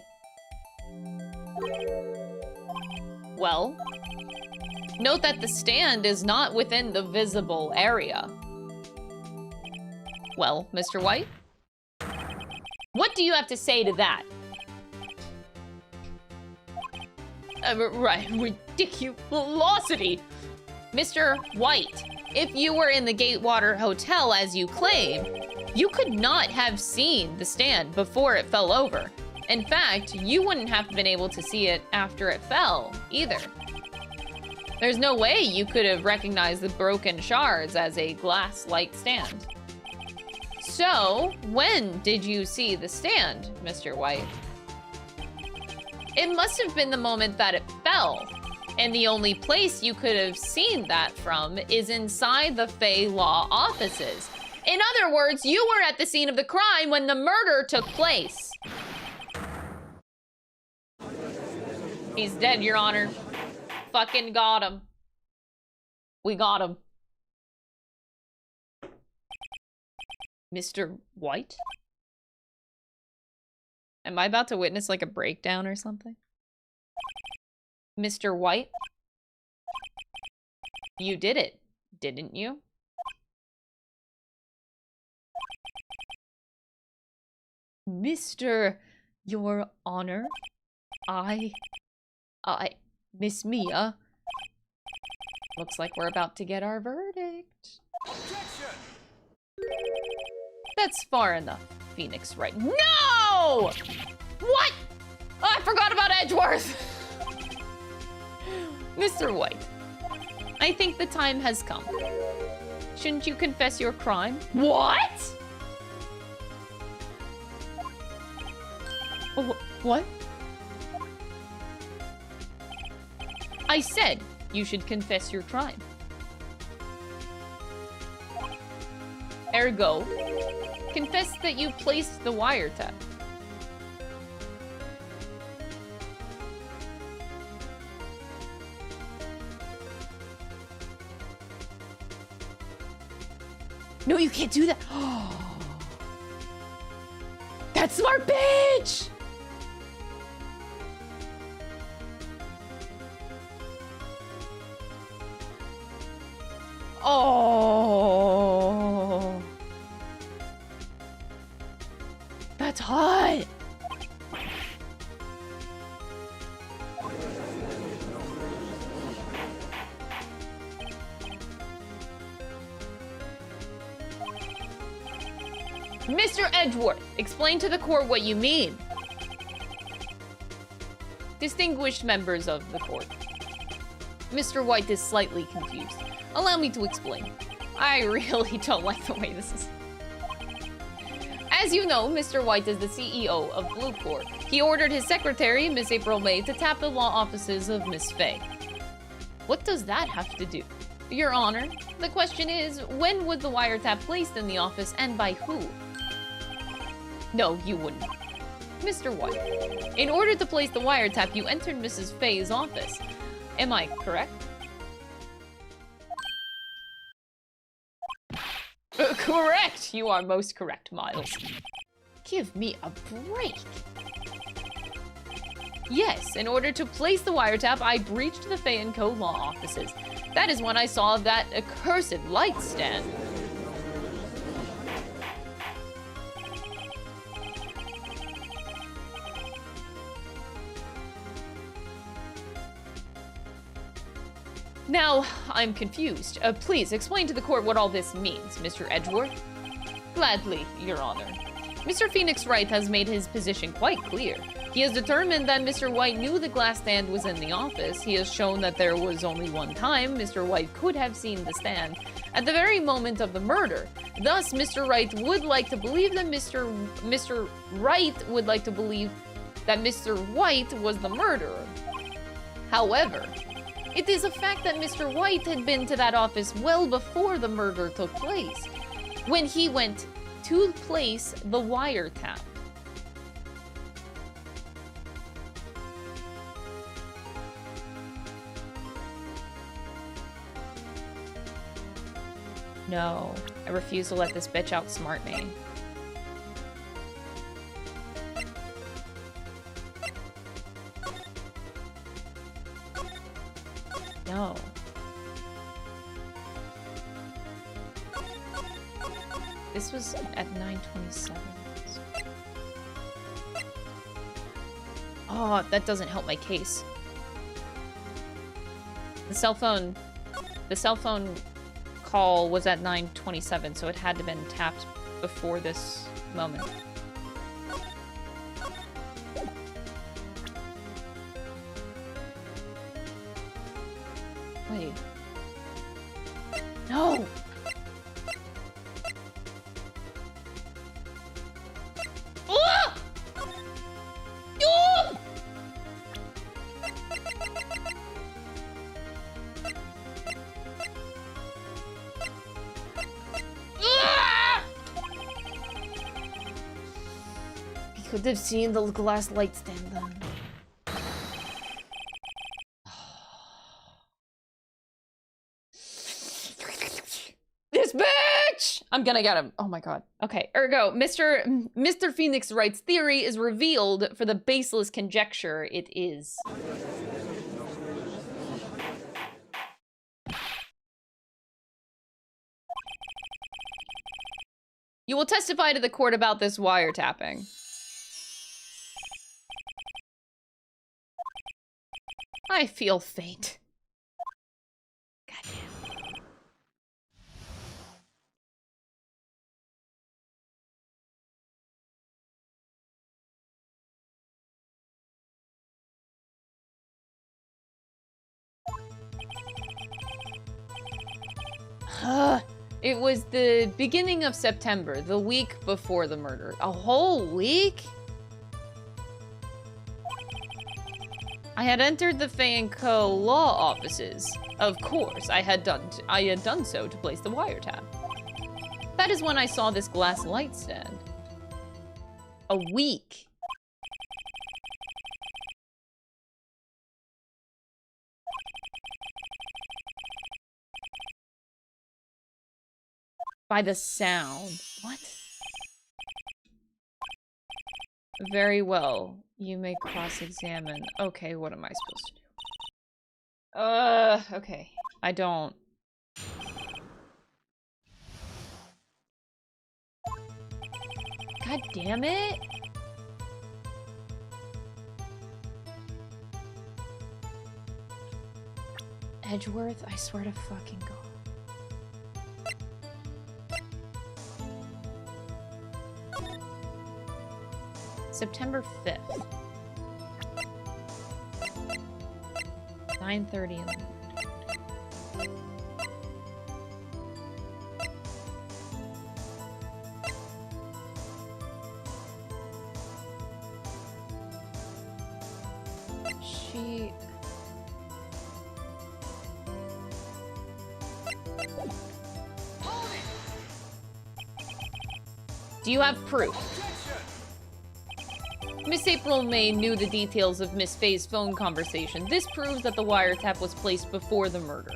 Well, note that the stand is not within the visible area. Well, Mr. White? What do you have to say to that? Right, ridiculosity. Mr. White, if you were in the Gatewater Hotel as you claim, you could not have seen the stand before it fell over. In fact, you wouldn't have been able to see it after it fell, either. There's no way you could have recognized the broken shards as a glass-like stand. So, when did you see the stand, Mr. White? It must have been the moment that it fell. And the only place you could have seen that from is inside the Fey Law offices. In other words, you were at the scene of the crime when the murder took place. He's dead, Your Honor. Fucking got him. We got him. Mr. White? Am I about to witness like a breakdown or something? Mr. White? You did it, didn't you? Mr. Your Honor, Miss Mia. Looks like we're about to get our verdict. Objection! That's far enough, Phoenix Wright. No! What? Oh, I forgot about Edgeworth. Mr. White, I think the time has come. Shouldn't you confess your crime? What? What? I said you should confess your crime. Ergo, confess that you placed the wiretap. No, you can't do that. That's smart, bitch! Oh. That's hot. Mr. Edgeworth, explain to the court what you mean. Distinguished members of the court. Mr. White is slightly confused. Allow me to explain. I really don't like the way this is. As you know, Mr. White is the CEO of Blue Corp. He ordered his secretary, Miss April May, to tap the law offices of Miss Faye. What does that have to do? Your Honor, the question is, when was the wiretap placed in the office and by who? No, you wouldn't. Mr. White, in order to place the wiretap, you entered Mrs. Faye's office. Am I correct? Correct! You are most correct, Miles. Give me a break. Yes, in order to place the wiretap, I breached the Faye & Co. law offices. That is when I saw that accursed light stand. Now, I'm confused. Please explain to the court what all this means, Mr. Edgeworth. Gladly, Your Honor. Mr. Phoenix Wright has made his position quite clear. He has determined that Mr. White knew the glass stand was in the office. He has shown that there was only one time Mr. White could have seen the stand, at the very moment of the murder. Thus, Mr. Wright would like to believe that Mr. Wright would like to believe that Mr. White was the murderer. However, it is a fact that Mr. White had been to that office well before the murder took place, when he went to place the wiretap. No, I refuse to let this bitch outsmart me. No. This was at 9:27. Oh, that doesn't help my case. The cell phone call was at 9:27, so it had to have been tapped before this moment. Wait. No! Ah! Oh! Ah! We could have seen the glass light stand then. I'm gonna get him. Oh my god. Okay, ergo, Mr. Phoenix Wright's theory is revealed for the baseless conjecture it is. You will testify to the court about this wiretapping. I feel faint. Goddamn. It was the beginning of September, the week before the murder. A whole week? I had entered the Faye & Co. law offices. Of course, I had done so to place the wiretap. That is when I saw this glass light stand. A week. By the sound. What? Very well. You may cross-examine. Okay, what am I supposed to do? Okay. I don't... God damn it! Edgeworth, I swear to fucking God. September 5th. 9:30 in the morning. She... Do you have proof? Miss April May knew the details of Miss Faye's phone conversation. This proves that the wiretap was placed before the murder.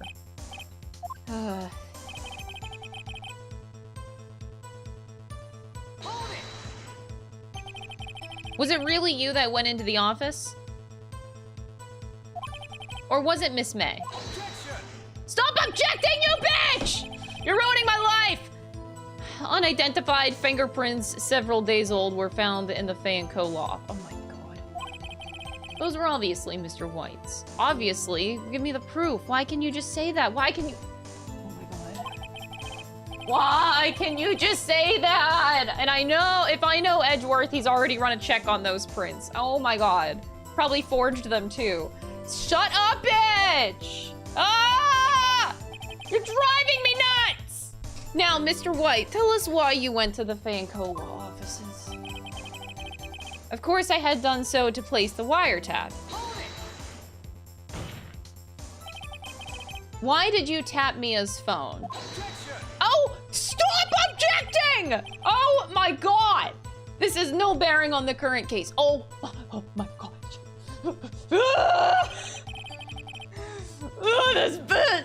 Was it really you that went into the office? Or was it Miss May? Stop objecting, you bitch! You're ruining my life! Unidentified fingerprints, several days old, were found in the Fay & Co. loft. Oh my God. Those were obviously Mr. White's. Obviously? Give me the proof. Why can you just say that? Why can you... Oh my God. Why can you just say that? And I know, if I know Edgeworth, he's already run a check on those prints. Oh my God. Probably forged them too. Shut up, bitch! Ah! You're driving me nuts! Now, Mr. White, tell us why you went to the Fay & Co. law offices. Of course, I had done so to place the wiretap. Why did you tap Mia's phone? Oh, stop objecting! Oh my God! This has no bearing on the current case. Oh my God. Oh, this bitch!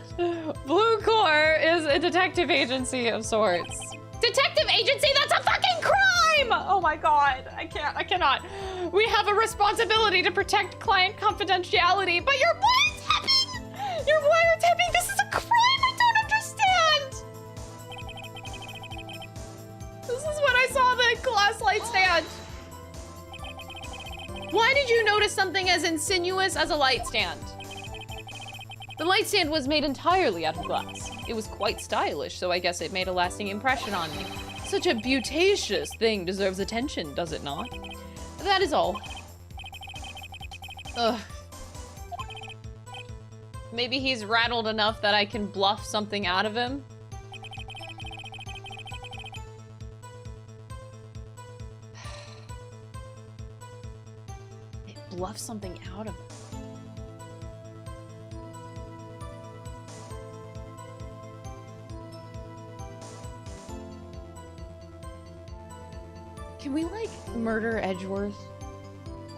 Blue Corps is a detective agency of sorts. Detective agency? That's a fucking crime! Oh my God, I cannot. We have a responsibility to protect client confidentiality, but you're wiretapping! You're wiretapping! This is a crime! I don't understand! This is when I saw the glass light stand. Why did you notice something as insinuous as a light stand? The light stand was made entirely out of glass. It was quite stylish, so I guess it made a lasting impression on me. Such a beauteous thing deserves attention, does it not? That is all. Ugh. Maybe he's rattled enough that I can bluff something out of him. Bluff something out of him. Can we, like, murder Edgeworth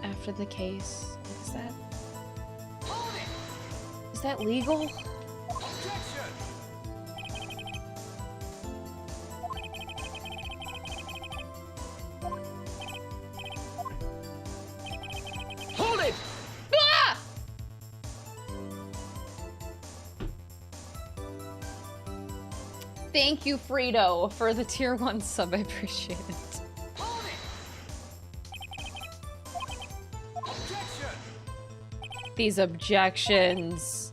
after the case? Is that legal? Hold it! Ah! Thank you, Frito, for the tier 1 sub. I appreciate it. These objections.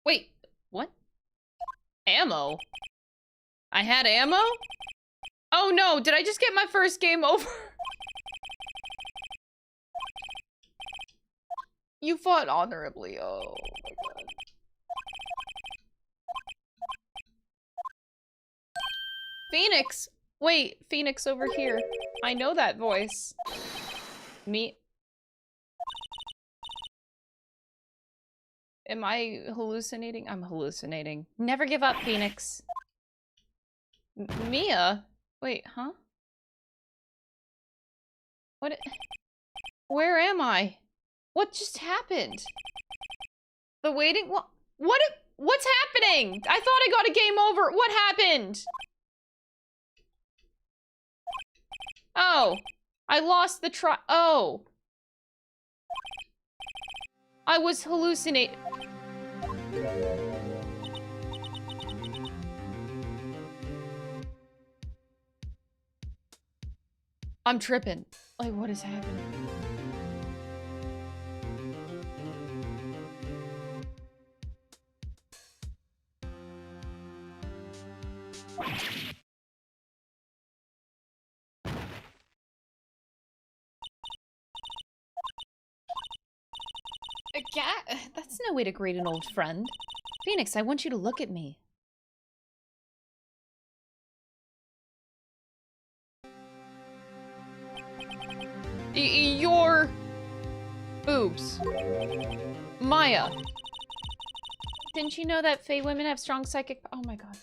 Wait, what? Ammo? I had ammo? Oh no, did I just get my first game over? You fought honorably, oh my God. Phoenix! Wait, Phoenix over here. I know that voice. Me? Am I hallucinating? I'm hallucinating. Never give up, Phoenix. Mia? Wait, huh? What? Where am I? What just happened? The waiting? What? What's happening? I thought I got a game over. What happened? Oh, I lost the try. Oh. I was hallucinating. I'm tripping. Like, what is happening? That's no way to greet an old friend. Phoenix, I want you to look at me. Your boobs. Maya. Didn't you know that Fae women have strong psychic... Oh my god.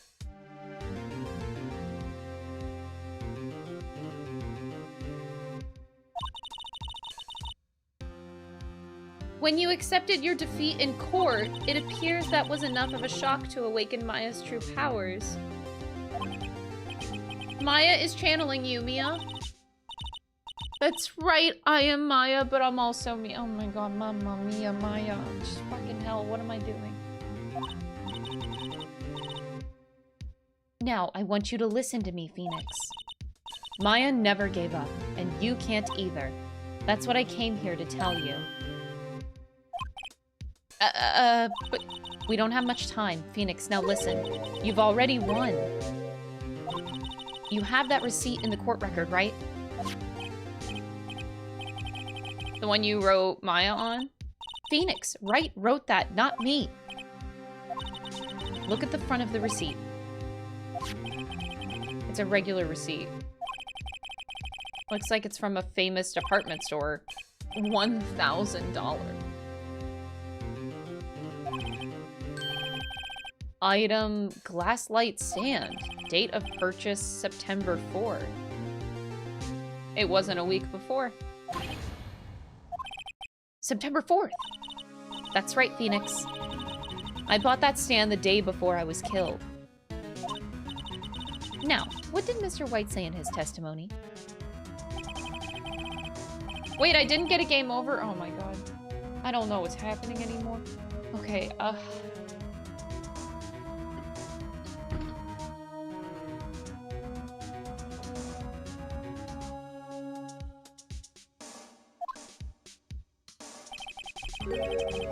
When you accepted your defeat in court, it appears that was enough of a shock to awaken Maya's true powers. Maya is channeling you, Mia. That's right, I am Maya, but I'm also me. Oh my god, Mamma Mia, Maya. Just fucking hell, what am I doing? Now, I want you to listen to me, Phoenix. Maya never gave up, and you can't either. That's what I came here to tell you. But we don't have much time. Phoenix, now listen. You've already won. You have that receipt in the court record, right? The one you wrote Maya on? Phoenix, right, wrote that, not me. Look at the front of the receipt. It's a regular receipt. Looks like it's from a famous department store. $1,000. Item, glass light stand. Date of purchase, September 4th. It wasn't a week before. September 4th. That's right, Phoenix. I bought that stand the day before I was killed. Now, what did Mr. White say in his testimony? Wait, I didn't get a game over? Oh my god. I don't know what's happening anymore. Okay,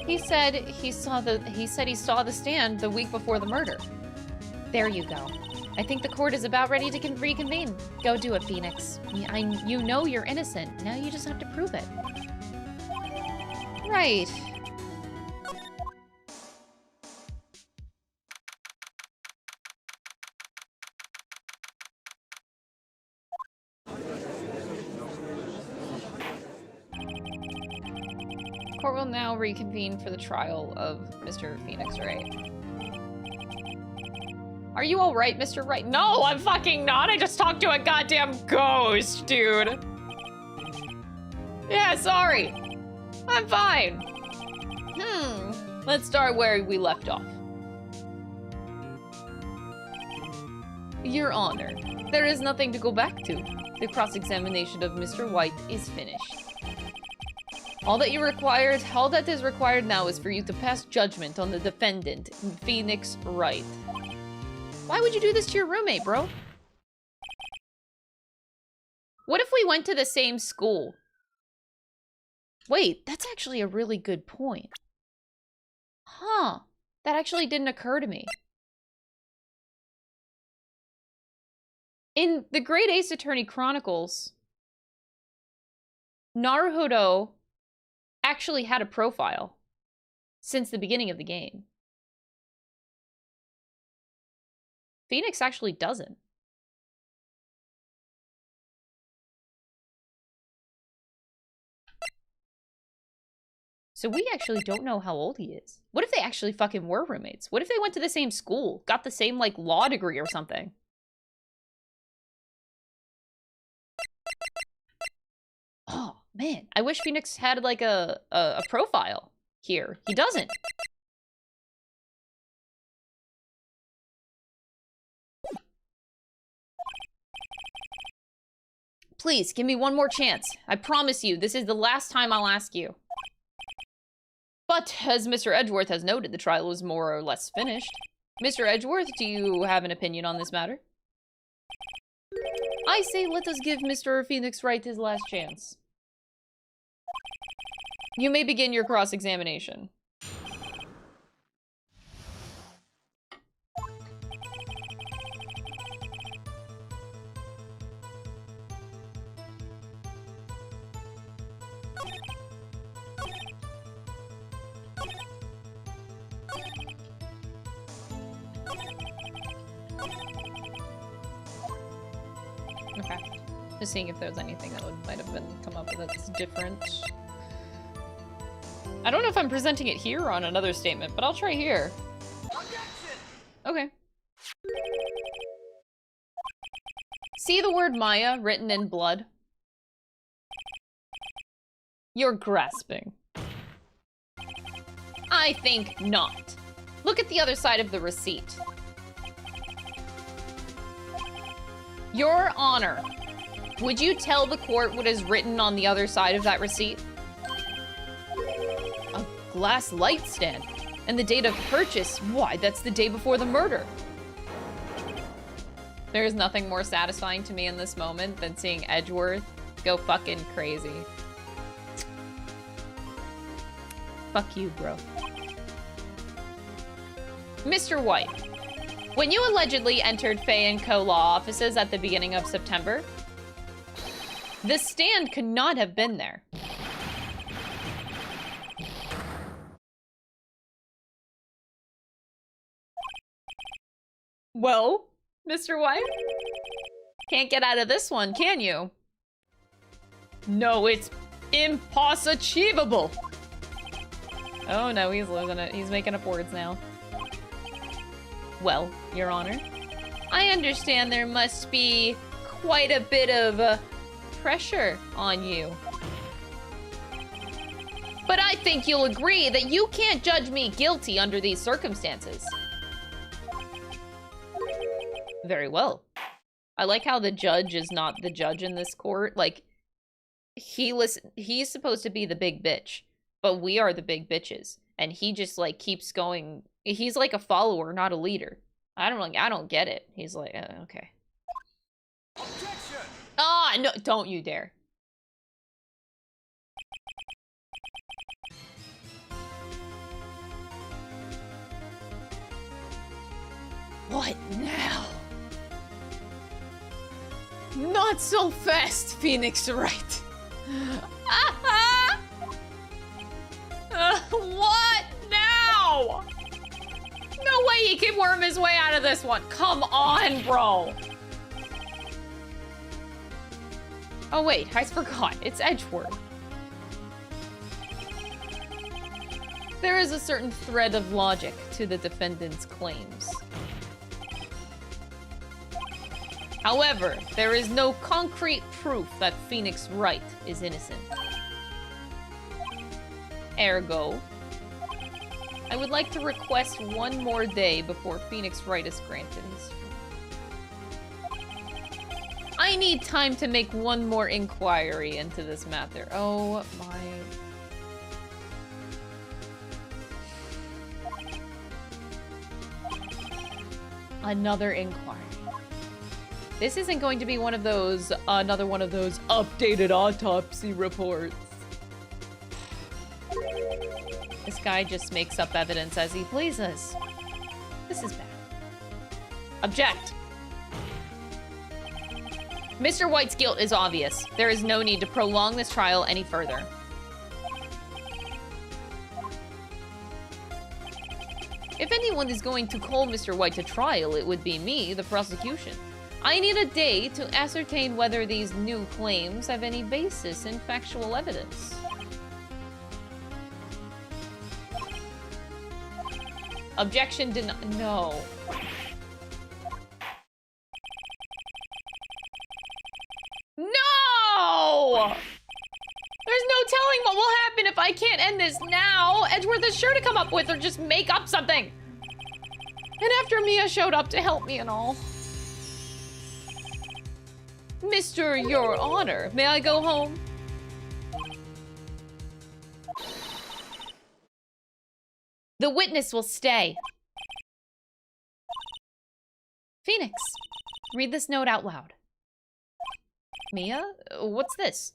He said he saw the stand the week before the murder. There you go. I think the court is about ready to reconvene. Go do it, Phoenix. You know you're innocent. Now you just have to prove it. Right. Court will now reconvene for the trial of Mr. Phoenix Wright. Are you alright, Mr. Wright? No, I'm fucking not. I just talked to a goddamn ghost, dude. Yeah, sorry. I'm fine. Let's start where we left off. Your Honor, there is nothing to go back to. The cross-examination of Mr. White is finished. All that is required now is for you to pass judgment on the defendant, Phoenix Wright. Why would you do this to your roommate, bro? What if we went to the same school? Wait, that's actually a really good point. Huh. That actually didn't occur to me. In the Great Ace Attorney Chronicles, Naruhodo actually had a profile since the beginning of the game. Phoenix actually doesn't. So we actually don't know how old he is. What if they actually fucking were roommates? What if they went to the same school, got the same, like, law degree or something? Oh, man. I wish Phoenix had, like, a profile here. He doesn't. Please, give me one more chance. I promise you, this is the last time I'll ask you. But, as Mr. Edgeworth has noted, the trial is more or less finished. Mr. Edgeworth, do you have an opinion on this matter? I say let us give Mr. Phoenix Wright his last chance. You may begin your cross-examination. Okay. Just seeing if there's anything that might have been come up that's different. I don't know if I'm presenting it here or on another statement, but I'll try here. Okay. See the word Maya written in blood? You're grasping. I think not. Look at the other side of the receipt. Your Honor, would you tell the court what is written on the other side of that receipt? A glass light stand. And the date of purchase, why, that's the day before the murder. There is nothing more satisfying to me in this moment than seeing Edgeworth go fucking crazy. Fuck you, bro. Mr. White, when you allegedly entered Fay & Co. law offices at the beginning of September, the stand could not have been there. Well, Mr. White? Can't get out of this one, can you? No, it's impossible. Oh no, he's losing it. He's making up words now. Well, Your Honor, I understand there must be quite a bit of pressure on you. But I think you'll agree that you can't judge me guilty under these circumstances. Very well. I like how the judge is not the judge in this court. Like, he's supposed to be the big bitch, but we are the big bitches. And he just, like, keeps going. He's like a follower, not a leader. I don't get it. He's like, okay. Objection! Ah, no, don't you dare. What now? Not so fast, Phoenix Wright. What now? No way he can worm his way out of this one. Come on, bro. Oh, wait, I forgot. It's Edgeworth. There is a certain thread of logic to the defendant's claims. However, there is no concrete proof that Phoenix Wright is innocent. Ergo, I would like to request one more day before Phoenix Wright is granted his freedom. I need time to make one more inquiry into this matter. Oh my... Another inquiry. This isn't going to be one of those, another one of those updated autopsy reports. This guy just makes up evidence as he pleases. This is bad. Object. Mr. White's guilt is obvious. There is no need to prolong this trial any further. If anyone is going to call Mr. White to trial, it would be me, the prosecution. I need a day to ascertain whether these new claims have any basis in factual evidence. Objection denied. No. No! There's no telling what will happen if I can't end this now. Edgeworth is sure to come up with or just make up something. And after Mia showed up to help me and all. Mr. Your Honor, may I go home? The witness will stay. Phoenix, read this note out loud. Mia, what's this?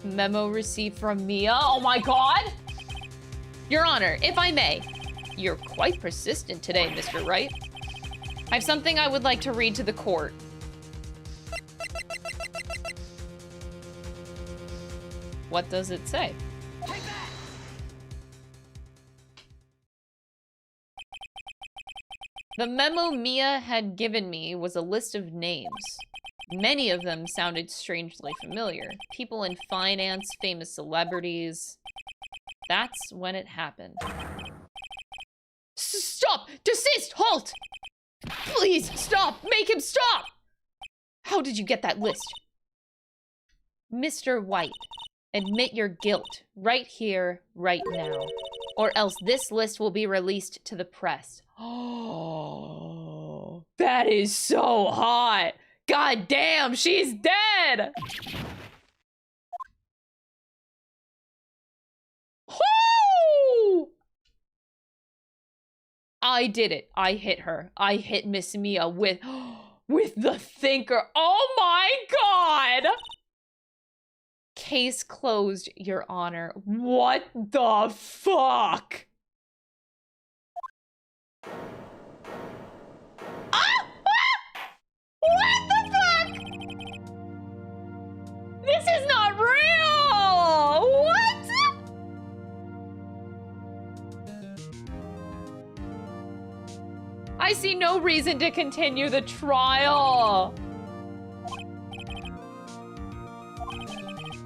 Memo received from Mia. Oh my god! Your Honor, if I may. You're quite persistent today, Mr. Wright. I have something I would like to read to the court. What does it say? The memo Mia had given me was a list of names. Many of them sounded strangely familiar. People in finance, famous celebrities. That's when it happened. Stop! Desist! Halt! Please, stop! Make him stop! How did you get that list? Mr. White, admit your guilt right here, right now. Or else this list will be released to the press. Oh, that is so hot! God damn, she's dead! Woo! I did it. I hit her. I hit Miss Mia with the thinker. Oh my god! Case closed, Your Honor. What the fuck? What the fuck? This is not real! What? I see no reason to continue the trial.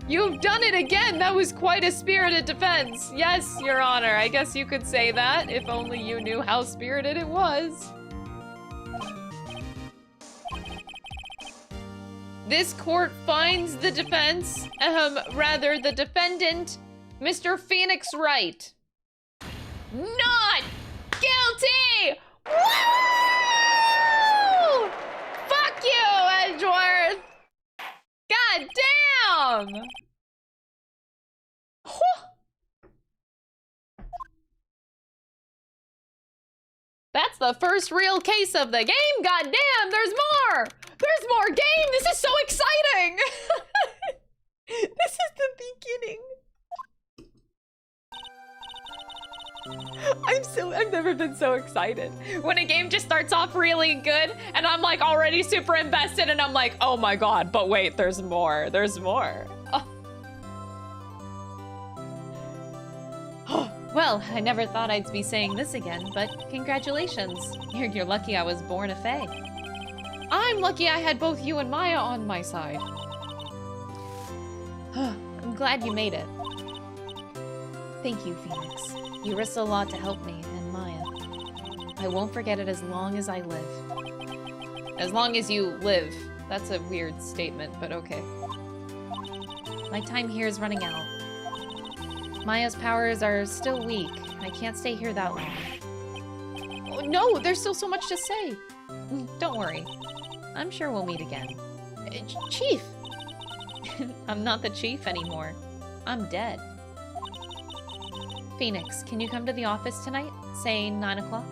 You've done it again! That was quite a spirited defense. Yes, Your Honor, I guess you could say that, if only you knew how spirited it was. This court finds the defense, rather the defendant, Mr. Phoenix Wright, not guilty! Woo! Fuck you, Edgeworth! God damn! That's the first real case of the game. God damn, there's more! There's more game! This is so exciting! This is the beginning. I've never been so excited. When a game just starts off really good and I'm like already super invested and I'm like, oh my god, but wait, there's more. There's more. Oh. Well, I never thought I'd be saying this again, but congratulations. You're lucky I was born a fae. I'm lucky I had both you and Maya on my side. I'm glad you made it. Thank you, Phoenix. You risked a lot to help me and Maya. I won't forget it as long as I live. As long as you live. That's a weird statement, but okay. My time here is running out. Maya's powers are still weak. I can't stay here that long. Oh, no, there's still so much to say. Don't worry. I'm sure we'll meet again. Chief! I'm not the chief anymore. I'm dead. Phoenix, can you come to the office tonight? Say 9 o'clock?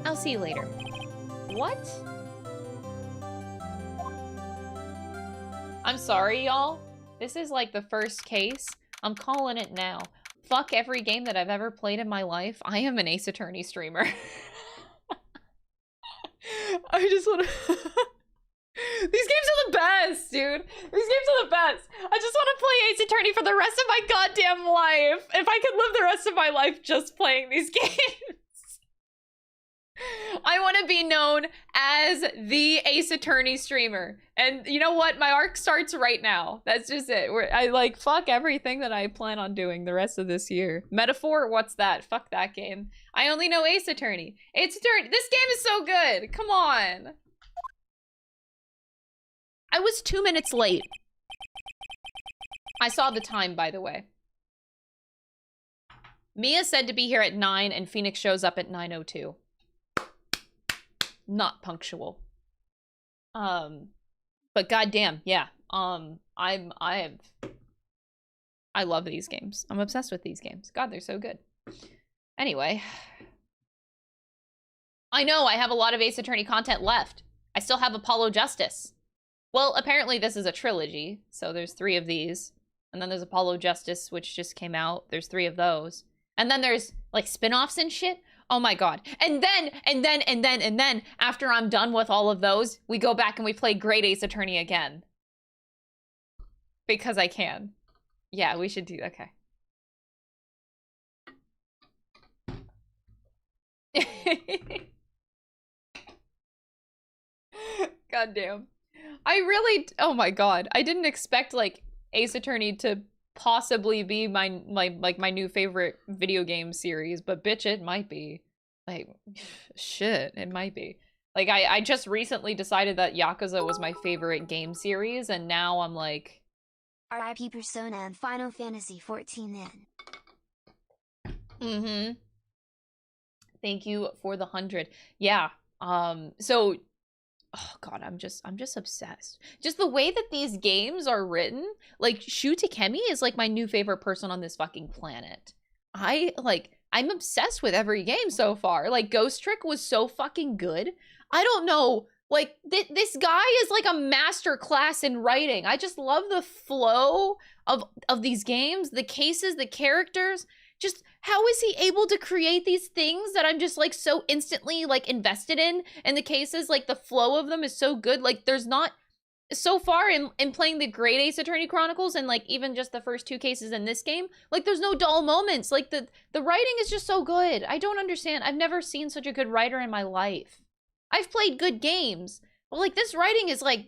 I'll see you later. What? I'm sorry, y'all. This is like the first case. I'm calling it now. Fuck every game that I've ever played in my life. I am an Ace Attorney streamer. I just want to... These games are the best, dude. These games are the best. I just want to play Ace Attorney for the rest of my goddamn life. If I could live the rest of my life just playing these games. I want to be known as the Ace Attorney streamer. And you know what? My arc starts right now. That's just it. I like fuck everything that I plan on doing the rest of this year. Metaphor? What's that? Fuck that game. I only know Ace Attorney. Ace Attorney. This game is so good. Come on. I was 2 minutes late. I saw the time, by the way. Mia said to be here at 9 and Phoenix shows up at 9:02. Not punctual. But goddamn, yeah. I love these games. I'm obsessed with these games. God, they're so good. Anyway. I know I have a lot of Ace Attorney content left. I still have Apollo Justice. Well, apparently this is a trilogy, so there's 3 of these. And then there's Apollo Justice, which just came out. There's 3 of those. And then there's, like, spin-offs and shit. Oh my god. And then, after I'm done with all of those, we go back and we play Great Ace Attorney again. Because I can. Yeah, we should do, okay. God damn. I really, oh my god. I didn't expect, like, Ace Attorney to possibly be my new favorite video game series, but bitch, it might be. Like, shit, it might be. Like, I just recently decided that Yakuza was my favorite game series, and now I'm like... RIP Persona and Final Fantasy 14 then. Mm-hmm. Thank you for the 100. Yeah, so... Oh god, I'm just obsessed. Just the way that these games are written, like Shu Takemi is like my new favorite person on this fucking planet. I'm obsessed with every game so far. Like Ghost Trick was so fucking good. I don't know, like this guy is like a master class in writing. I just love the flow of these games, the cases, the characters. Just how is he able to create these things that I'm just like so instantly like invested in? And the cases, like the flow of them is so good. Like there's not, so far in playing the Great Ace Attorney Chronicles and like even just the first 2 cases in this game, like there's no dull moments. Like the writing is just so good. I don't understand. I've never seen such a good writer in my life. I've played good games, but like this writing is like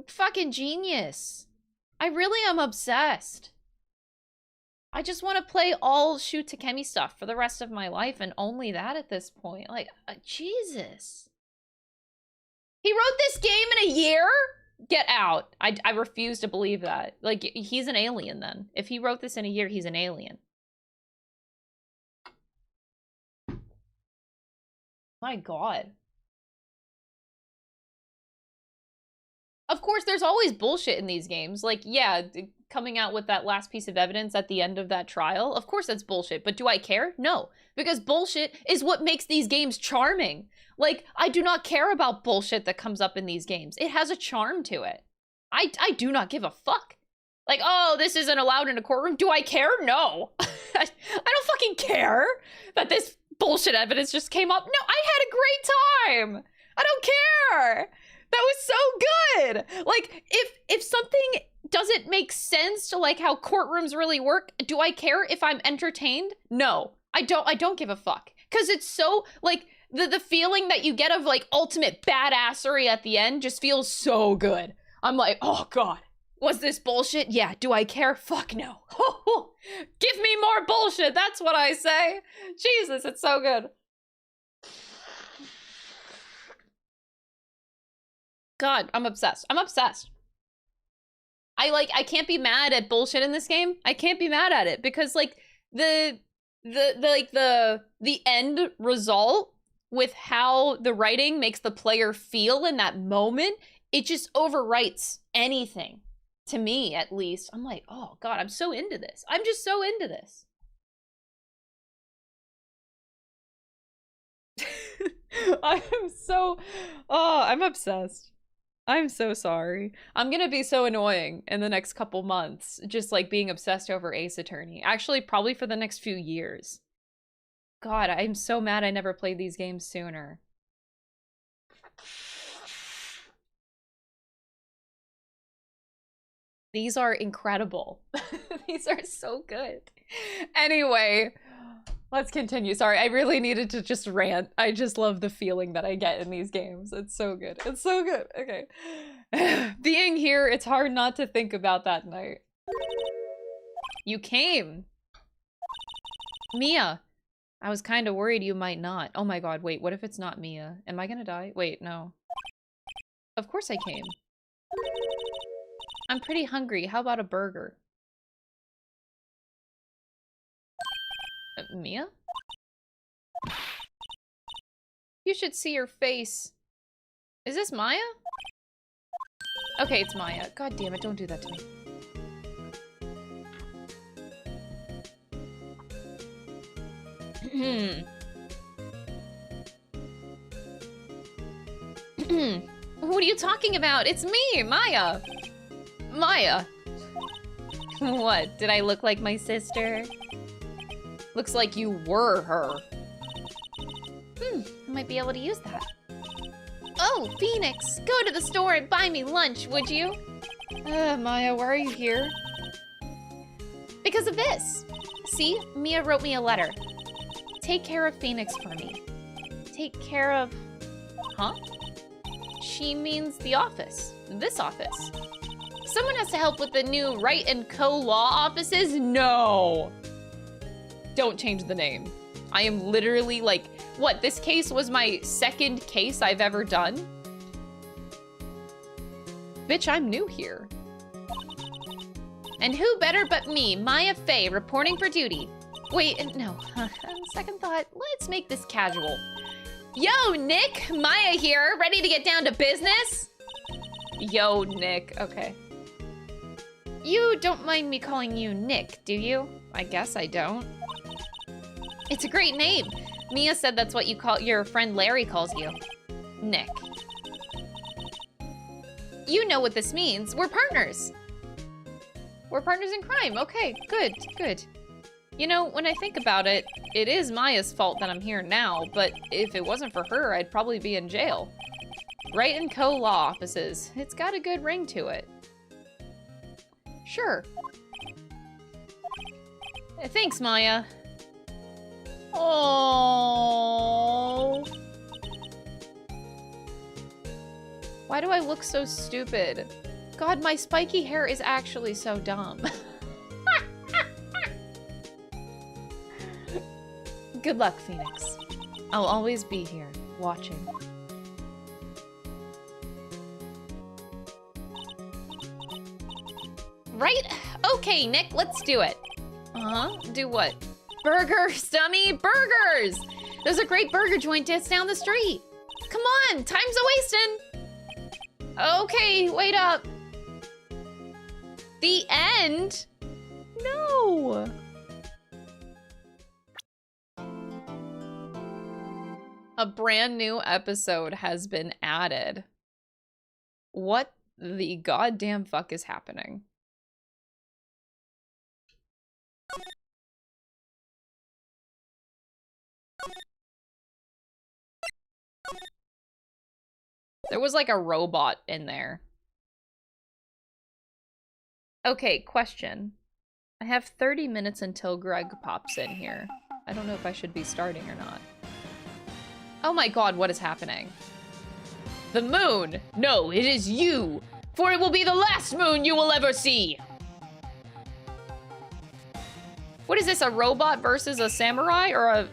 fucking genius. I really am obsessed. I just want to play all Shu Takemi stuff for the rest of my life and only that at this point. Like, Jesus. He wrote this game in a year? Get out. I refuse to believe that. Like, he's an alien then. If he wrote this in a year, he's an alien. My god. Of course, there's always bullshit in these games. Like, yeah, coming out with that last piece of evidence at the end of that trial, of course that's bullshit. But do I care? No. Because bullshit is what makes these games charming. Like, I do not care about bullshit that comes up in these games. It has a charm to it. I do not give a fuck. Like, oh, this isn't allowed in a courtroom. Do I care? No. I don't fucking care that this bullshit evidence just came up. No, I had a great time. I don't care. That was so good. Like, if something doesn't make sense to like how courtrooms really work, do I care if I'm entertained? No, I don't give a fuck. Cause it's so like the feeling that you get of like ultimate badassery at the end just feels so good. I'm like, oh god, was this bullshit? Yeah, do I care? Fuck no. Give me more bullshit, that's what I say. Jesus, it's so good. God, I'm obsessed. I'm obsessed. I can't be mad at bullshit in this game. I can't be mad at it because like the end result with how the writing makes the player feel in that moment, it just overwrites anything. To me, at least. I'm like, oh god, I'm so into this. I'm just so into this. I'm obsessed. I'm so sorry. I'm gonna be so annoying in the next couple months, just like being obsessed over Ace Attorney. Actually, probably for the next few years. God, I'm so mad I never played these games sooner. These are incredible. These are so good. Anyway, Let's continue. Sorry, I really needed to just rant. I just love the feeling that I get in these games. It's so good. It's so good. Okay. Being here, it's hard not to think about that night. You came. Mia. I was kind of worried you might not. Oh my god, wait, what if it's not Mia? Am I gonna die? Wait, no. Of course I came. I'm pretty hungry. How about a burger? Mia? You should see your face. Is this Maya? Okay, it's Maya. God damn it, don't do that to me. What are you talking about? It's me, Maya. Maya. What? Did I look like my sister? Looks like you were her. I might be able to use that. Oh, Phoenix, go to the store and buy me lunch, would you? Maya, why are you here? Because of this. See, Mia wrote me a letter. Take care of Phoenix for me. Take care of... Huh? She means the office. This office. Someone has to help with the new Wright & Co. law offices? No! Don't change the name. I am literally like, what, this case was my second case I've ever done? Bitch, I'm new here. And who better but me, Maya Fey, reporting for duty. Wait, no. On second thought, let's make this casual. Yo, Nick! Maya here, ready to get down to business? Yo, Nick. Okay. You don't mind me calling you Nick, do you? I guess I don't. It's a great name. Mia said that's what you call your friend Larry calls you. Nick. You know what this means. We're partners. We're partners in crime. Okay, good, good. You know, when I think about it, it is Maya's fault that I'm here now, but if it wasn't for her, I'd probably be in jail. Wright & Co. law offices. It's got a good ring to it. Sure. Thanks, Maya. Oh. Why do I look so stupid? God, my spiky hair is actually so dumb. Good luck, Phoenix. I'll always be here, watching. Right? Okay, Nick, let's do it. Uh-huh, do what? Burgers, dummy, burgers! There's a great burger joint just down the street. Come on, time's a-wasting. Okay, wait up. The end? No. A brand new episode has been added. What the goddamn fuck is happening? There was like a robot in there. Okay, question. I have 30 minutes until Greg pops in here. I don't know if I should be starting or not. Oh my god, what is happening? The moon! No, it is you! For it will be the last moon you will ever see! What is this, a robot versus a samurai or a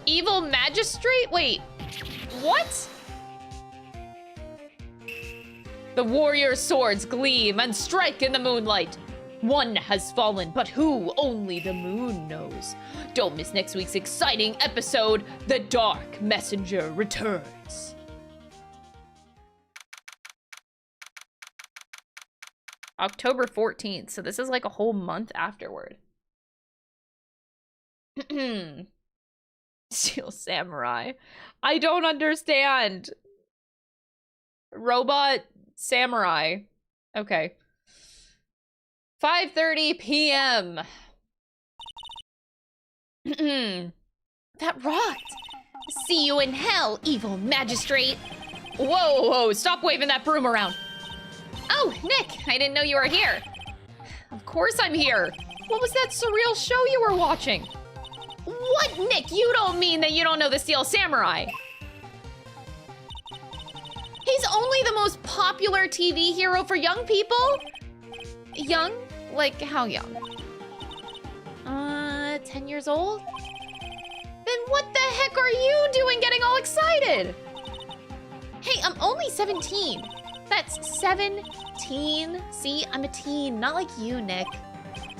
evil magistrate? Wait, what? The warrior's swords gleam and strike in the moonlight. One has fallen, but who? Only the moon knows. Don't miss next week's exciting episode, The Dark Messenger Returns. October 14th, so this is like a whole month afterward. Steel Samurai. I don't understand. Robot Samurai. Okay. 5:30 p.m. That rocked. See you in hell, evil magistrate. Whoa, whoa, stop waving that broom around. Oh, Nick, I didn't know you were here. Of course I'm here. What was that surreal show you were watching? What, Nick? You don't mean that you don't know the Steel Samurai? He's only the most popular TV hero for young people? Young? Like, how young? 10 years old? Then what the heck are you doing getting all excited? Hey, I'm only 17. That's 17. See, I'm a teen, not like you, Nick.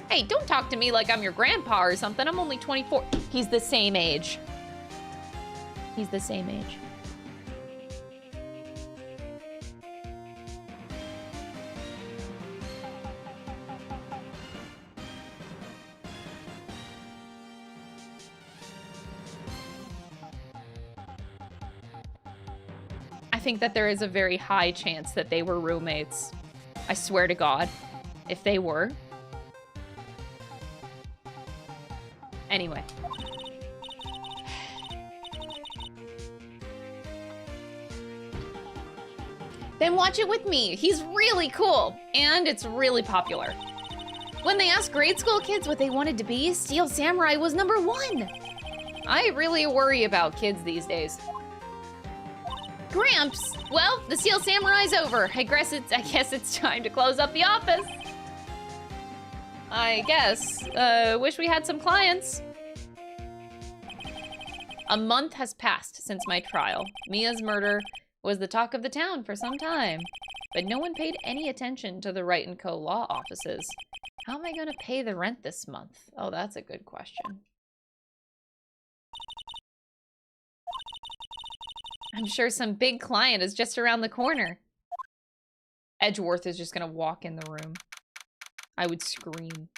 Hey, don't talk to me like I'm your grandpa or something. I'm only 24. He's the same age. He's the same age. I think that there is a very high chance that they were roommates. I swear to God, if they were. Anyway. Then watch it with me. He's really cool, and it's really popular. When they asked grade school kids what they wanted to be, Steel Samurai was #1. I really worry about kids these days. Gramps, well, the Steel Samurai's over. I guess it's time to close up the office. I guess. Wish we had some clients. A month has passed since my trial. Mia's murder was the talk of the town for some time, but no one paid any attention to the Wright & Co. law offices. How am I going to pay the rent this month? Oh, that's a good question. I'm sure some big client is just around the corner. Edgeworth is just going to walk in the room. I would scream.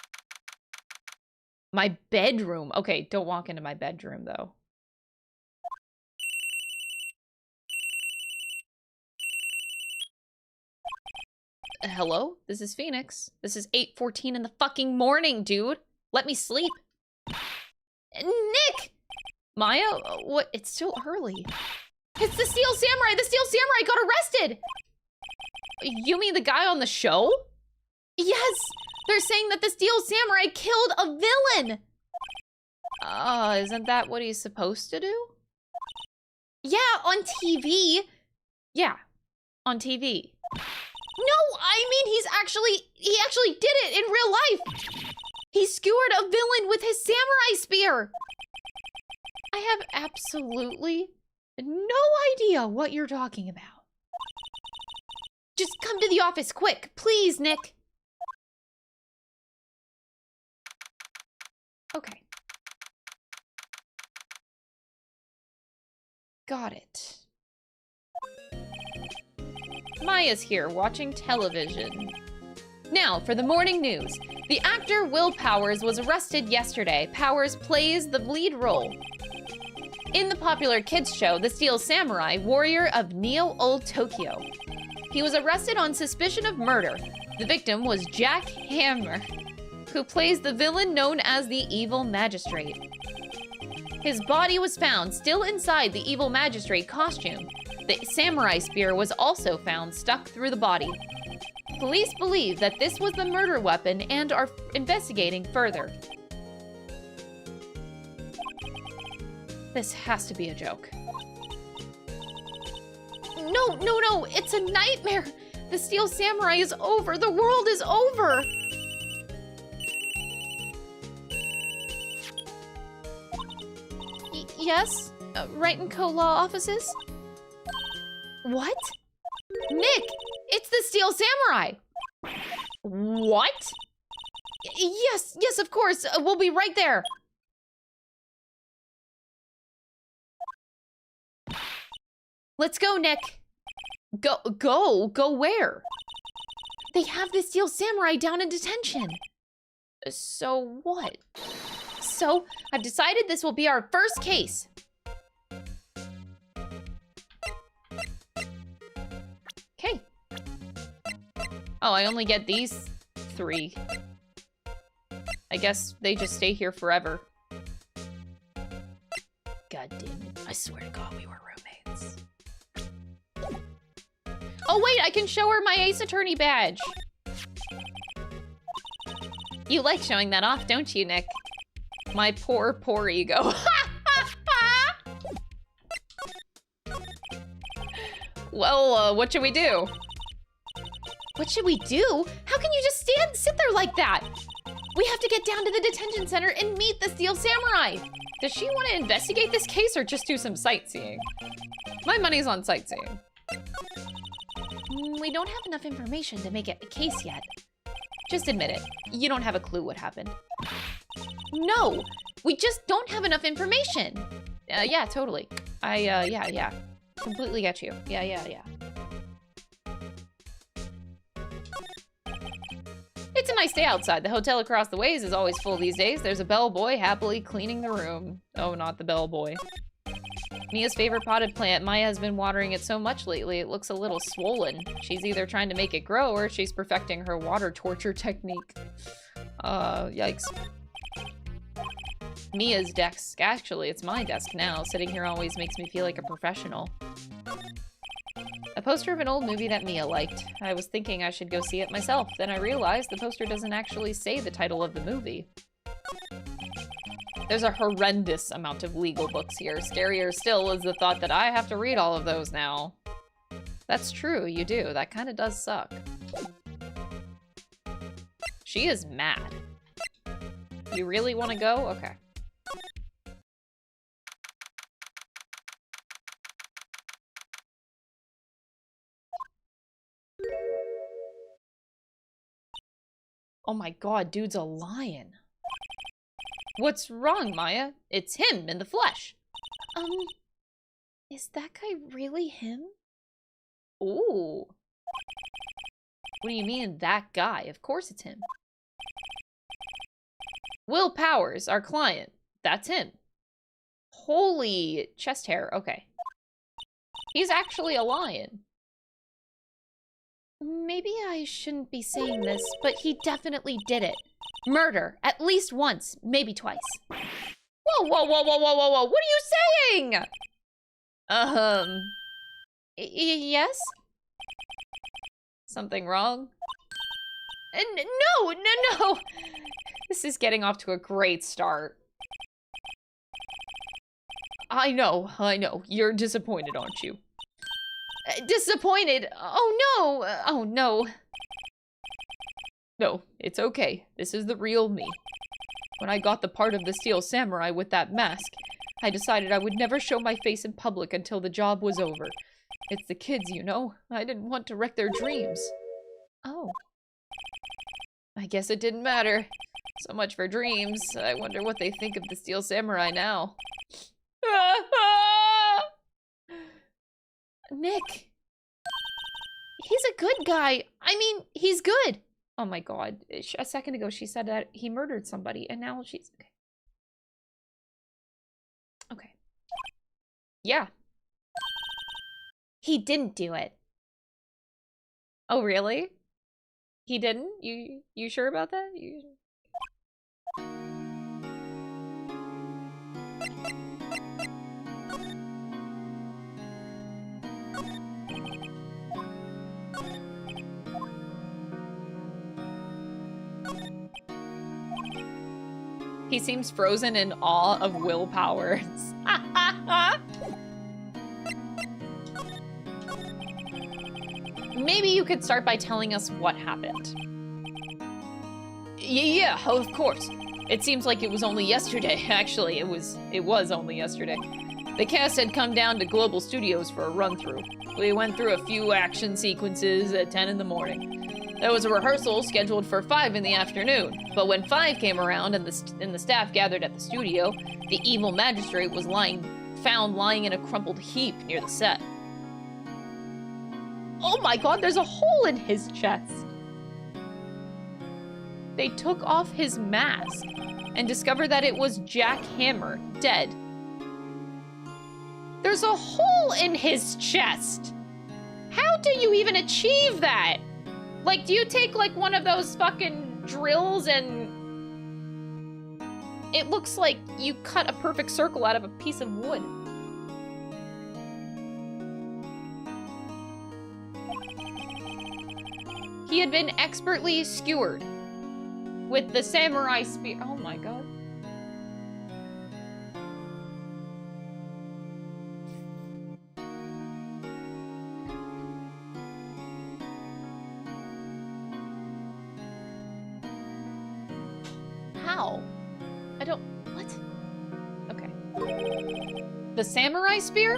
My bedroom. Okay, don't walk into my bedroom, though. Hello? This is Phoenix. This is 8:14 in the fucking morning, dude. Let me sleep. Nick! Maya? What? It's still early. It's the Steel Samurai! The Steel Samurai got arrested! You mean the guy on the show? Yes! They're saying that the Steel Samurai killed a villain! Isn't that what he's supposed to do? Yeah, on TV. Yeah, on TV. No, I mean he actually did it in real life! He skewered a villain with his samurai spear! I have absolutely no idea what you're talking about. Just come to the office quick, please, Nick. Okay. Got it. Maya's here watching television. Now for the morning news. The actor Will Powers was arrested yesterday. Powers plays the lead role in the popular kids show, The Steel Samurai, Warrior of Neo-Old Tokyo. He was arrested on suspicion of murder. The victim was Jack Hammer, who plays the villain known as the Evil Magistrate. His body was found still inside the Evil Magistrate costume. The samurai spear was also found stuck through the body. Police believe that this was the murder weapon and are investigating further. This has to be a joke. No, it's a nightmare. The Steel Samurai is over. The world is over. Yes? Wright & Co. law offices? What? Nick, it's the Steel Samurai. What? Yes, of course. We'll be right there. Let's go, Nick. Go where? They have the Steel Samurai down in detention. So what? So, I've decided this will be our first case. Okay. Oh, I only get these 3. I guess they just stay here forever. God damn it. I swear to God we were roommates. Oh wait, I can show her my Ace Attorney badge. You like showing that off, don't you, Nick? My poor, poor ego. Well, what should we do? What should we do? How can you just sit there like that? We have to get down to the detention center and meet the Steel Samurai. Does she want to investigate this case or just do some sightseeing? My money's on sightseeing. We don't have enough information to make it a case yet. Just admit it. You don't have a clue what happened. No, we just don't have enough information. Yeah, totally. Yeah. Completely get you. Yeah. It's a nice day outside. The hotel across the ways is always full these days. There's a bellboy happily cleaning the room. Oh, not the bellboy. Mia's favorite potted plant. Maya has been watering it so much lately, it looks a little swollen. She's either trying to make it grow or she's perfecting her water torture technique. Yikes. Mia's desk. Actually, it's my desk now. Sitting here always makes me feel like a professional. A poster of an old movie that Mia liked. I was thinking I should go see it myself. Then I realized the poster doesn't actually say the title of the movie. There's a horrendous amount of legal books here. Scarier still is the thought that I have to read all of those now. That's true, you do. That kind of does suck. She is mad. You really want to go? Okay. Oh my god, dude's a lion. What's wrong, Maya? It's him in the flesh. Is that guy really him? Ooh. What do you mean, that guy? Of course it's him. Will Powers, our client. That's him. Holy chest hair. Okay. He's actually a lion. Maybe I shouldn't be saying this, but he definitely did it. Murder. At least once. Maybe twice. Whoa. What are you saying? Yes? Something wrong? No. This is getting off to a great start. I know. You're disappointed, aren't you? Disappointed? Oh no. No, it's okay. This is the real me. When I got the part of the Steel Samurai with that mask, I decided I would never show my face in public until the job was over. It's the kids, you know. I didn't want to wreck their dreams. Oh. I guess it didn't matter. So much for dreams. I wonder what they think of the Steel Samurai now. Nick. He's a good guy. I mean, he's good. Oh my god. A second ago she said that he murdered somebody and now she's... Okay. Yeah. He didn't do it. Oh, really? He didn't? You sure about that? He seems frozen in awe of Will Powers. Maybe you could start by telling us what happened. Yeah, of course. It seems like it was only yesterday. Actually, it was only yesterday. The cast had come down to Global Studios for a run-through. We went through a few action sequences at 10 in the morning. There was a rehearsal scheduled for 5 in the afternoon, but when 5 came around and the staff gathered at the studio, the evil magistrate was found lying in a crumpled heap near the set. Oh my god, there's a hole in his chest! They took off his mask and discovered that it was Jack Hammer, dead. There's a hole in his chest! How do you even achieve that? Like, do you take, like, one of those fucking drills and... It looks like you cut a perfect circle out of a piece of wood. He had been expertly skewered with the samurai spear. Oh my god. I don't... What? Okay. The samurai spear?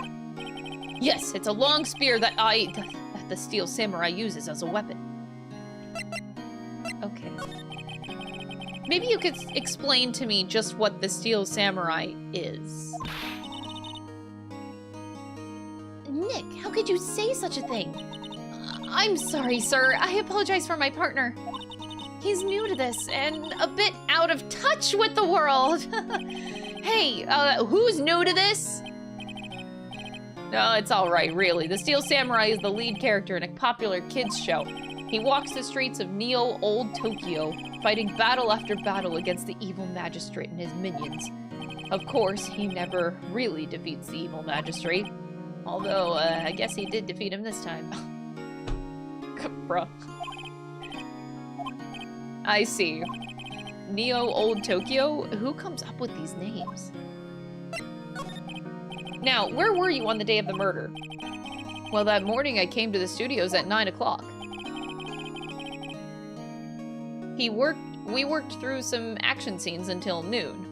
Yes, it's a long spear that the steel samurai uses as a weapon. Okay. Maybe you could explain to me just what the steel samurai is. Nick, how could you say such a thing? I'm sorry, sir. I apologize for my partner. He's new to this and a bit out of touch with the world. Hey, who's new to this? No, it's all right, really. The Steel Samurai is the lead character in a popular kids show. He walks the streets of Neo Old Tokyo, fighting battle after battle against the evil magistrate and his minions. Of course, he never really defeats the evil magistrate. Although, I guess he did defeat him this time. Bruh. I see. Neo Old Tokyo? Who comes up with these names? Now, where were you on the day of the murder? Well, that morning I came to the studios at 9 o'clock. We worked through some action scenes until noon.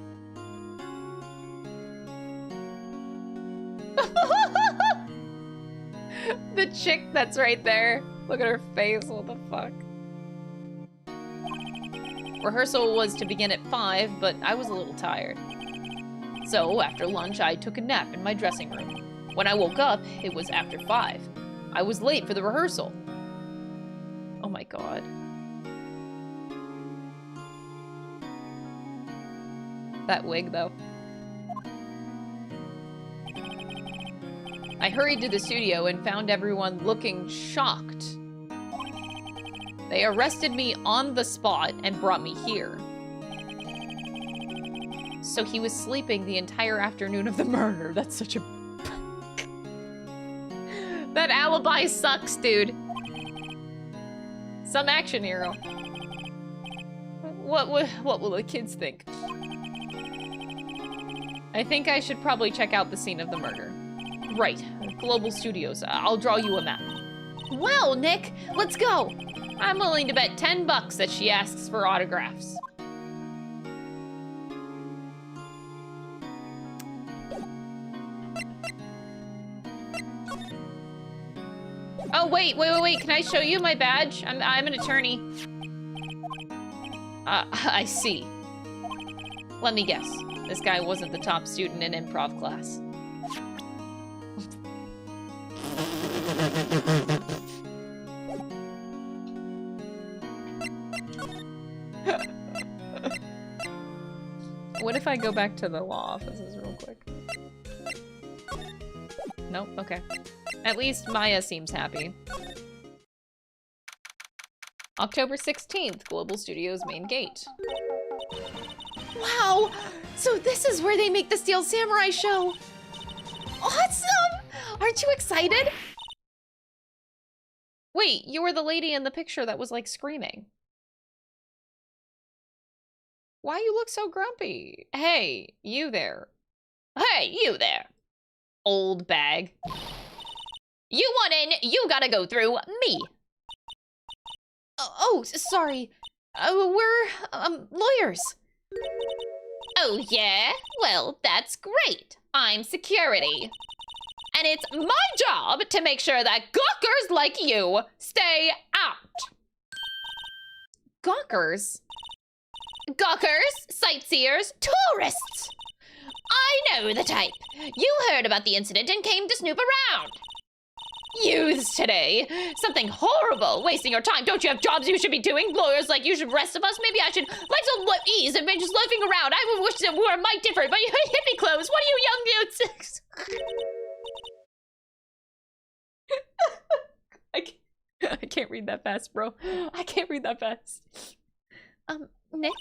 The chick that's right there. Look at her face, what the fuck? Rehearsal was to begin at 5, but I was a little tired. So, after lunch, I took a nap in my dressing room. When I woke up, it was after 5. I was late for the rehearsal. Oh my god. That wig, though. I hurried to the studio and found everyone looking shocked. They arrested me on the spot and brought me here. So he was sleeping the entire afternoon of the murder. That's such a... That alibi sucks, dude. Some action hero. What will the kids think? I think I should probably check out the scene of the murder. Right, Global Studios. I'll draw you a map. Wow, Nick, let's go. I'm willing to bet $10 that she asks for autographs. Oh, wait, can I show you my badge? I'm an attorney. I see. Let me guess. This guy wasn't the top student in improv class. What if I go back to the law offices real quick? Nope, okay. At least Maya seems happy. October 16th, Global Studios main gate. Wow! So this is where they make the Steel Samurai show! Awesome! Aren't you excited? Wait, you were the lady in the picture that was like screaming. Why you look so grumpy? Hey, you there. Hey, you there. Old bag. You want in, you gotta go through me. Oh, sorry. We're, lawyers. Oh, yeah? Well, that's great. I'm security. And it's my job to make sure that gawkers like you stay out. Gawkers? Gawkers, sightseers, tourists. I know the type. You heard about the incident and came to snoop around. Youths today. Something horrible. Wasting your time. Don't you have jobs you should be doing? Lawyers like you should rest of us. Maybe I should life's a ease and been just loafing around. I would wish that we were might different, but you hippie clothes. What are you young youths? I can't read that fast, bro. I can't read that fast. Nick?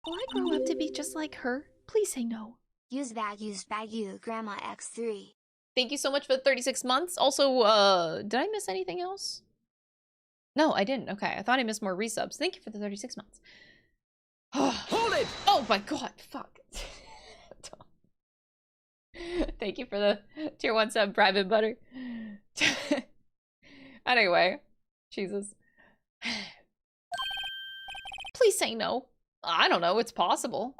Will I grow up to be just like her? Please say no. Use bag, you, Grandma X3. Thank you so much for the 36 months. Also, did I miss anything else? No, I didn't. Okay, I thought I missed more resubs. Thank you for the 36 months. Hold it! Oh my god, fuck. Thank you for the tier 1 sub, Private Butter. Anyway, Jesus. Please say no. I don't know, it's possible.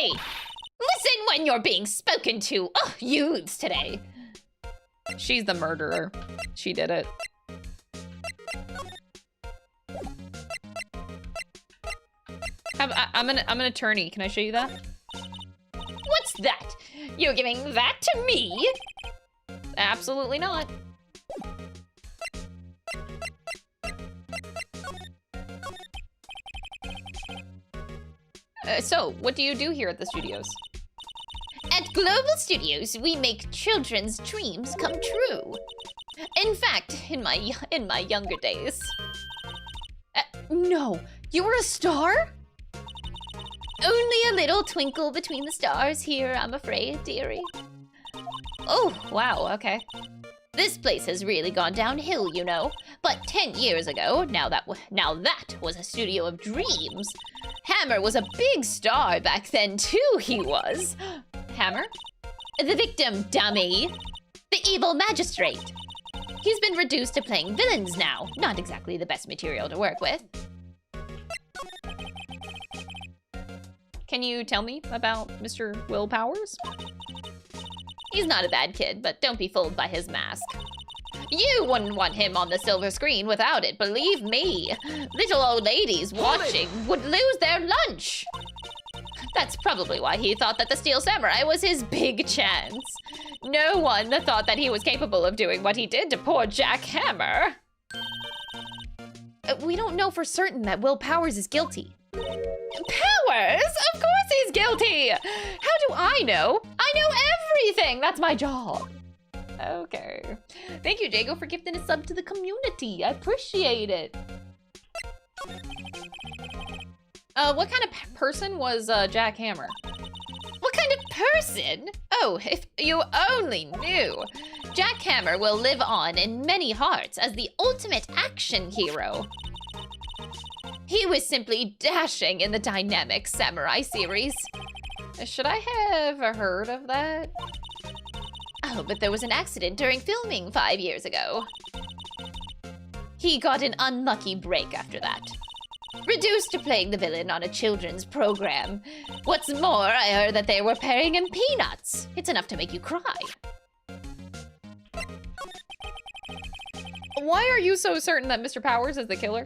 Hey! Listen when you're being spoken to. Oh, youths today. She's the murderer. She did it. I'm an attorney. Can I show you that? What's that? You're giving that to me? Absolutely not. So, what do you do here at the studios? At Global Studios, we make children's dreams come true. In fact, in my younger days. No, you were a star? Only a little twinkle between the stars here, I'm afraid, dearie. Oh, wow, okay. This place has really gone downhill, you know. But 10 years ago, now that was a studio of dreams. Hammer was a big star back then too, he was. Hammer? The victim, dummy. The evil magistrate. He's been reduced to playing villains now. Not exactly the best material to work with. Can you tell me about Mr. Will Powers? He's not a bad kid, but don't be fooled by his mask. You wouldn't want him on the silver screen without it, believe me. Little old ladies watching would lose their lunch. That's probably why he thought that the Steel Samurai was his big chance. No one thought that he was capable of doing what he did to poor Jack Hammer. We don't know for certain that Will Powers is guilty. Powers? Of course he's guilty! How do I know? I know everything! That's my job. Okay. Thank you, Jago, for gifting a sub to the community. I appreciate it. What kind of person was Jack Hammer? What kind of person? Oh, if you only knew. Jack Hammer will live on in many hearts as the ultimate action hero. He was simply dashing in the dynamic samurai series. Should I have heard of that? Oh, but there was an accident during filming 5 years ago. He got an unlucky break after that. Reduced to playing the villain on a children's program. What's more, I heard that they were paying him peanuts. It's enough to make you cry. Why are you so certain that Mr. Powers is the killer?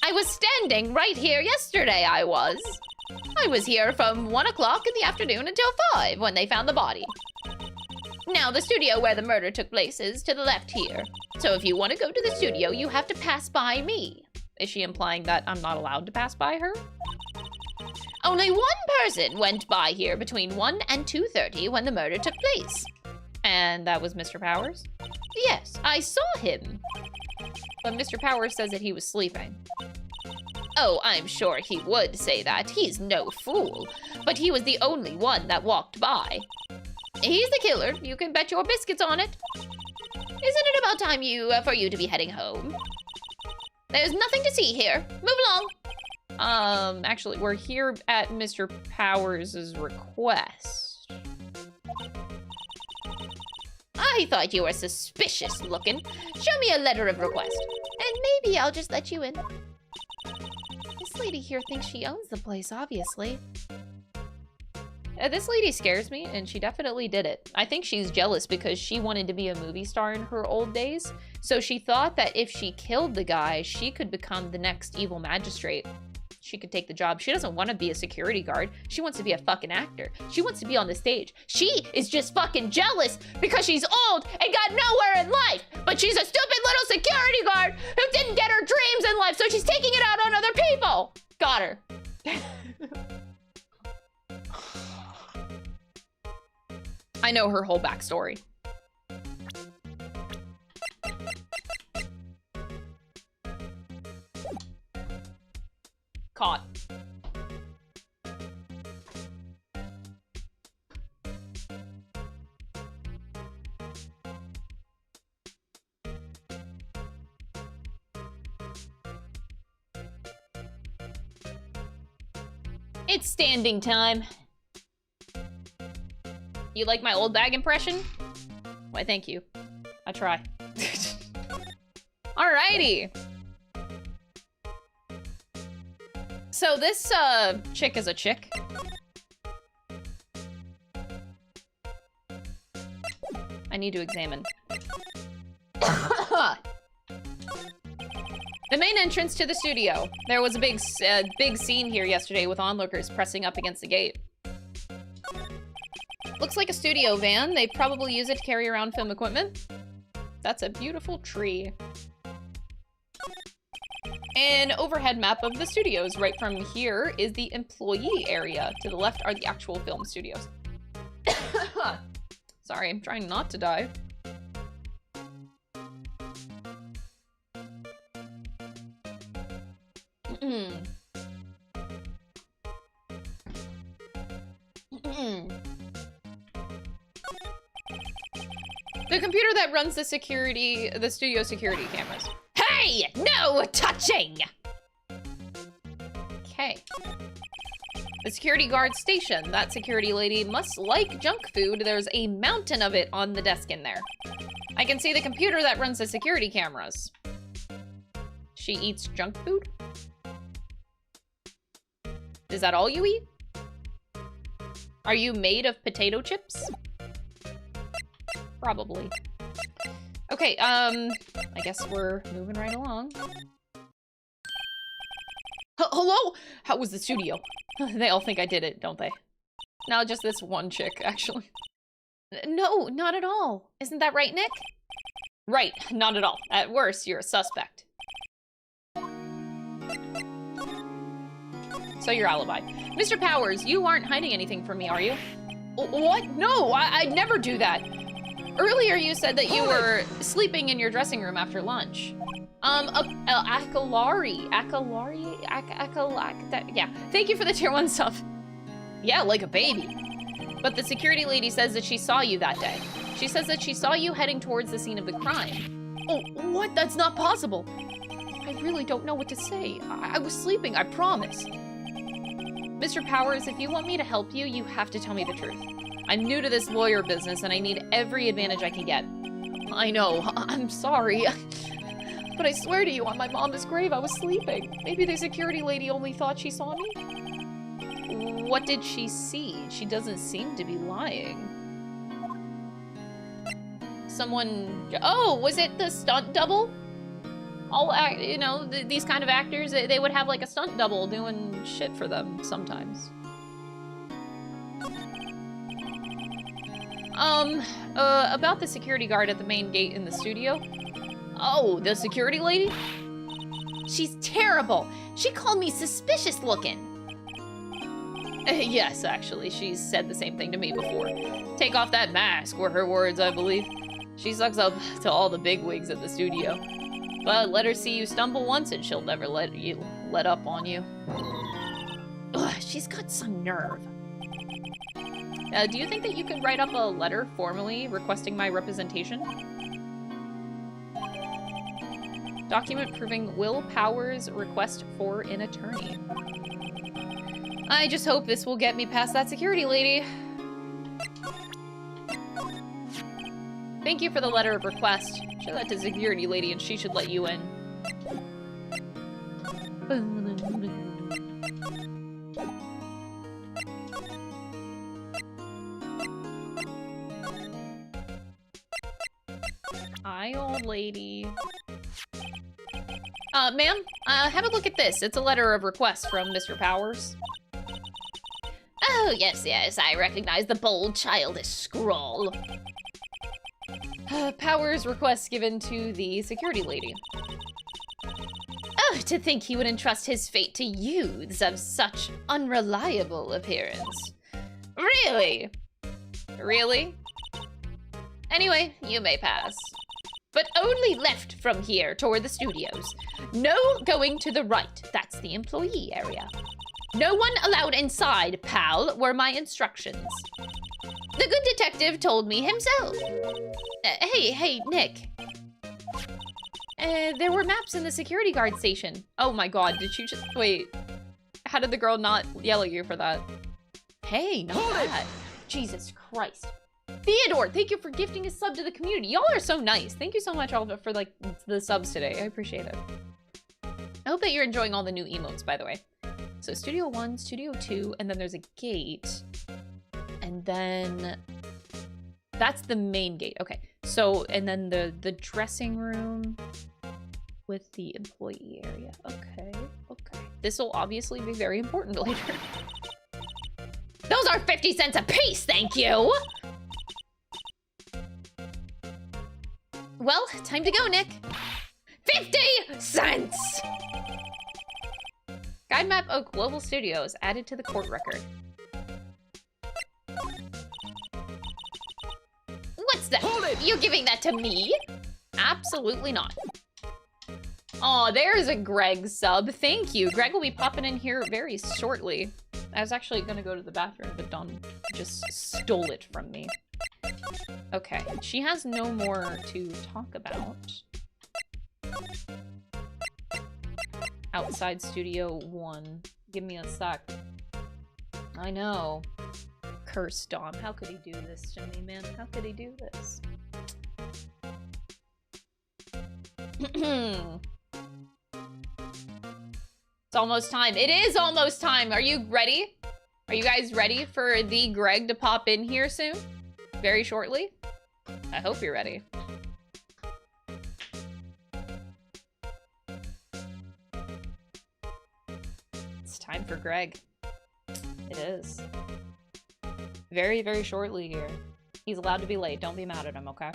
I was standing right here yesterday, I was. I was here from 1 o'clock in the afternoon until 5 when they found the body. Now, the studio where the murder took place is to the left here. So if you want to go to the studio, you have to pass by me. Is she implying that I'm not allowed to pass by her? Only one person went by here between 1 and 2:30 when the murder took place. And that was Mr. Powers? Yes, I saw him. But Mr. Powers says that he was sleeping. Oh, I'm sure he would say that. He's no fool. But he was the only one that walked by. He's the killer. You can bet your biscuits on it. Isn't it about time for you to be heading home? There's nothing to see here. Move along. Actually, we're here at Mr. Powers' request. I thought you were suspicious looking. Show me a letter of request, and maybe I'll just let you in. This lady here thinks she owns the place, obviously. This lady scares me, and she definitely did it. I think she's jealous because she wanted to be a movie star in her old days, so she thought that if she killed the guy, she could become the next evil magistrate. She could take the job. She doesn't want to be a security guard. She wants to be a fucking actor. She wants to be on the stage. She is just fucking jealous because she's old and got nowhere in life. But she's a stupid little security guard who didn't get her dreams in life, so she's taking it out on other people. Got her. I know her whole backstory. Caught. It's standing time. You like my old bag impression? Why, thank you. I try. Alrighty. So this chick is a chick. need to examine. The main entrance to the studio. There was a big scene here yesterday with onlookers pressing up against the gate. Looks like a studio van. They probably use it to carry around film equipment. That's a beautiful tree. An overhead map of the studios. Right from here is the employee area. To the left are the actual film studios. Sorry, I'm trying not to die. The computer that runs the studio security cameras. Hey, no touching! Okay. The security guard station. That security lady must like junk food. There's a mountain of it on the desk in there. I can see the computer that runs the security cameras. She eats junk food? Is that all you eat? Are you made of potato chips? Probably. Okay, I guess we're moving right along. Hello? How was the studio? They all think I did it, don't they? No, just this one chick, actually. No, not at all. Isn't that right, Nick? Right, not at all. At worst, you're a suspect. So your alibi. Mr. Powers, you aren't hiding anything from me, are you? What? No, I'd never do that. Earlier you said that you were sleeping in your dressing room after lunch. Yeah, thank you for the tier 1 stuff. Yeah, like a baby. But the security lady says that she saw you that day. She says that she saw you heading towards the scene of the crime. Oh, what? That's not possible. I really don't know what to say. I was sleeping, I promise. Mr. Powers, if you want me to help you, you have to tell me the truth. I'm new to this lawyer business and I need every advantage I can get. I know, I'm sorry. But I swear to you, on my mom's grave, I was sleeping. Maybe the security lady only thought she saw me? What did she see? She doesn't seem to be lying. Someone... Oh, was it the stunt double? You know, these kind of actors, they would have like a stunt double doing shit for them sometimes. About the security guard at the main gate in the studio. Oh, the security lady? She's terrible. She called me suspicious looking. Yes, actually, she's said the same thing to me before. Take off that mask, were her words, I believe. She sucks up to all the bigwigs at the studio. But let her see you stumble once and she'll never let up on you. Ugh, she's got some nerve. Do you think that you could write up a letter formally requesting my representation? Document proving Will Powers' request for an attorney. I just hope this will get me past that security lady. Thank you for the letter of request. Show that to the security lady and she should let you in. Hi, old lady. Ma'am, have a look at this. It's a letter of request from Mr. Powers. Oh, yes, yes, I recognize the bold, childish scrawl. Powers request given to the security lady. Oh, to think he would entrust his fate to youths of such unreliable appearance. Really? Really? Anyway, you may pass. But only left from here toward the studios. No going to the right, that's the employee area. No one allowed inside, pal, were my instructions. The good detective told me himself. Hey, Nick. There were maps in the security guard station. Oh my god, did you just... Wait. How did the girl not yell at you for that? Hey, not that. Jesus Christ. Theodore, thank you for gifting a sub to the community. Y'all are so nice. Thank you so much all for, like, the subs today. I appreciate it. I hope that you're enjoying all the new emotes, by the way. So Studio 1, Studio 2, and then there's a gate. And then... That's the main gate. Okay. So, and then the dressing room with the employee area. Okay, okay. This will obviously be very important later. Those are 50 cents a piece, thank you! Well, time to go, Nick. 50 cents! Guide map of Global Studios added to the court record. What's that? You're giving that to me? Absolutely not. Oh, there's a Greg sub. Thank you. Greg will be popping in here very shortly. I was actually gonna go to the bathroom, but Dawn just stole it from me. Okay, she has no more to talk about. Outside Studio 1. Give me a sec. I know. Curse Dom. How could he do this to me, man? How could he do this? It's almost time. It is almost time. Are you ready? Are you guys ready for the Greg to pop in here soon? Very shortly? I hope you're ready. It's time for Greg. It is. Very, very shortly here. He's allowed to be late. Don't be mad at him, okay?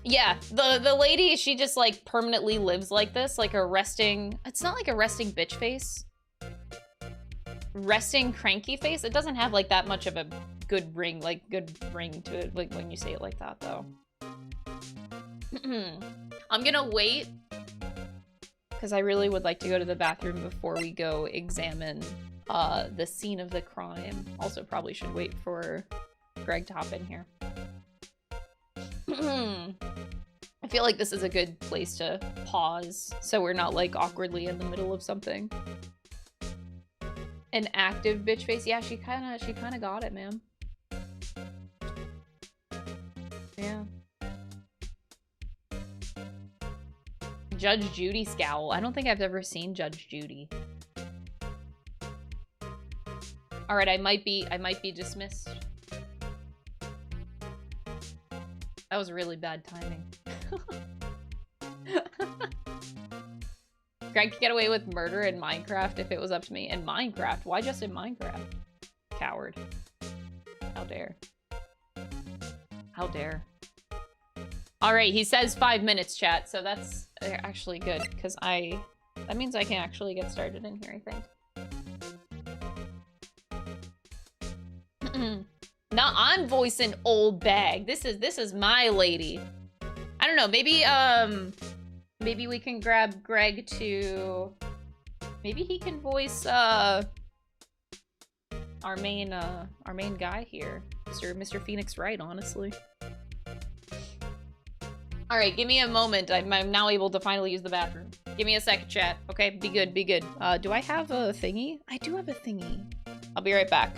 Yeah, the lady, she just like permanently lives like this, like a resting, it's not like a resting bitch face. Resting cranky face. It doesn't have like that much of a good ring to it, like when you say it like that though. I'm gonna wait because I really would like to go to the bathroom before we go examine the scene of the crime. Also probably should wait for Greg to hop in here. I feel like this is a good place to pause so we're not like awkwardly in the middle of something. An active bitch face. Yeah, she kind of got it, man. Yeah. Judge Judy scowl. I don't think I've ever seen Judge Judy. All right, I might be dismissed. That was really bad timing. Greg could get away with murder in Minecraft if it was up to me. In Minecraft? Why just in Minecraft? Coward. How dare. How dare. Alright, he says 5 minutes, chat, so that's actually good, because that means I can actually get started in here, I think. Now I'm voicing old bag. This is my lady. I don't know, maybe we can grab Greg to... Maybe he can voice, our main guy here. Mr. Phoenix Wright, honestly. Alright, give me a moment. I'm now able to finally use the bathroom. Give me a second, chat. Okay, be good, be good. Do I have a thingy? I do have a thingy. I'll be right back.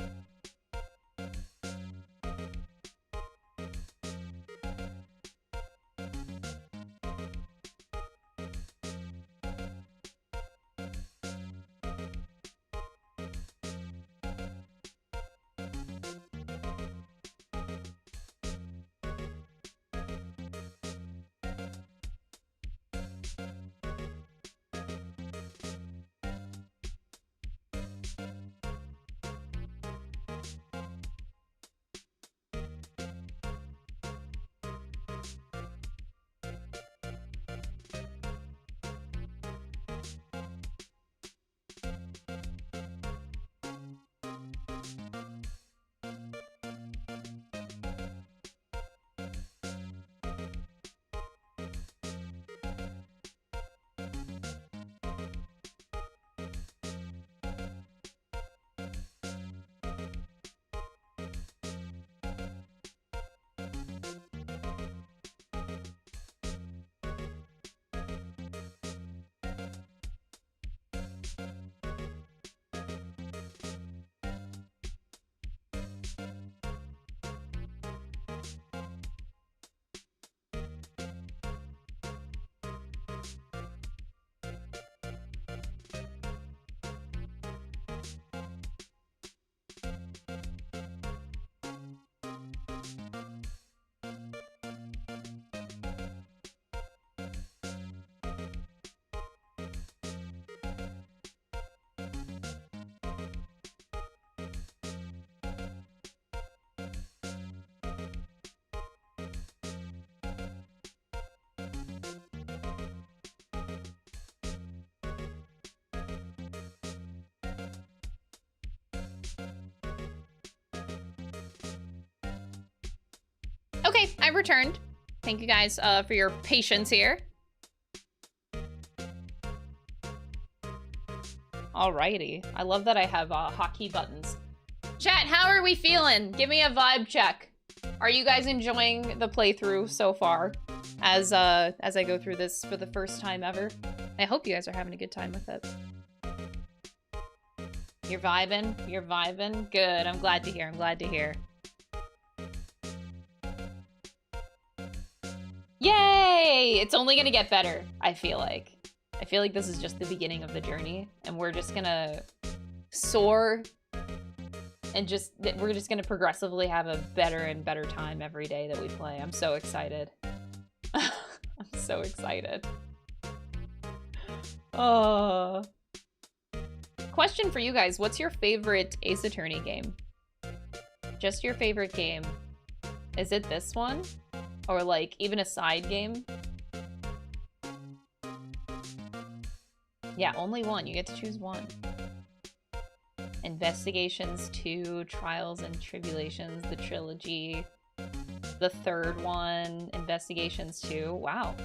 Okay, I returned. Thank you guys for your patience here. Alrighty. I love that I have hotkey buttons. Chat, how are we feeling? Give me a vibe check. Are you guys enjoying the playthrough so far? As I go through this for the first time ever. I hope you guys are having a good time with it. You're vibing? You're vibing? Good. I'm glad to hear. I'm glad to hear. Yay! It's only gonna get better, I feel like. I feel like this is just the beginning of the journey, and we're just gonna soar, and we're just gonna progressively have a better and better time every day that we play. I'm so excited. I'm so excited. Oh. Question for you guys, what's your favorite Ace Attorney game? Just your favorite game. Is it this one? Or like even a side game? Yeah, only one. You get to choose one. Investigations 2, Trials and Tribulations, the Trilogy. The third one, Investigations 2. Wow.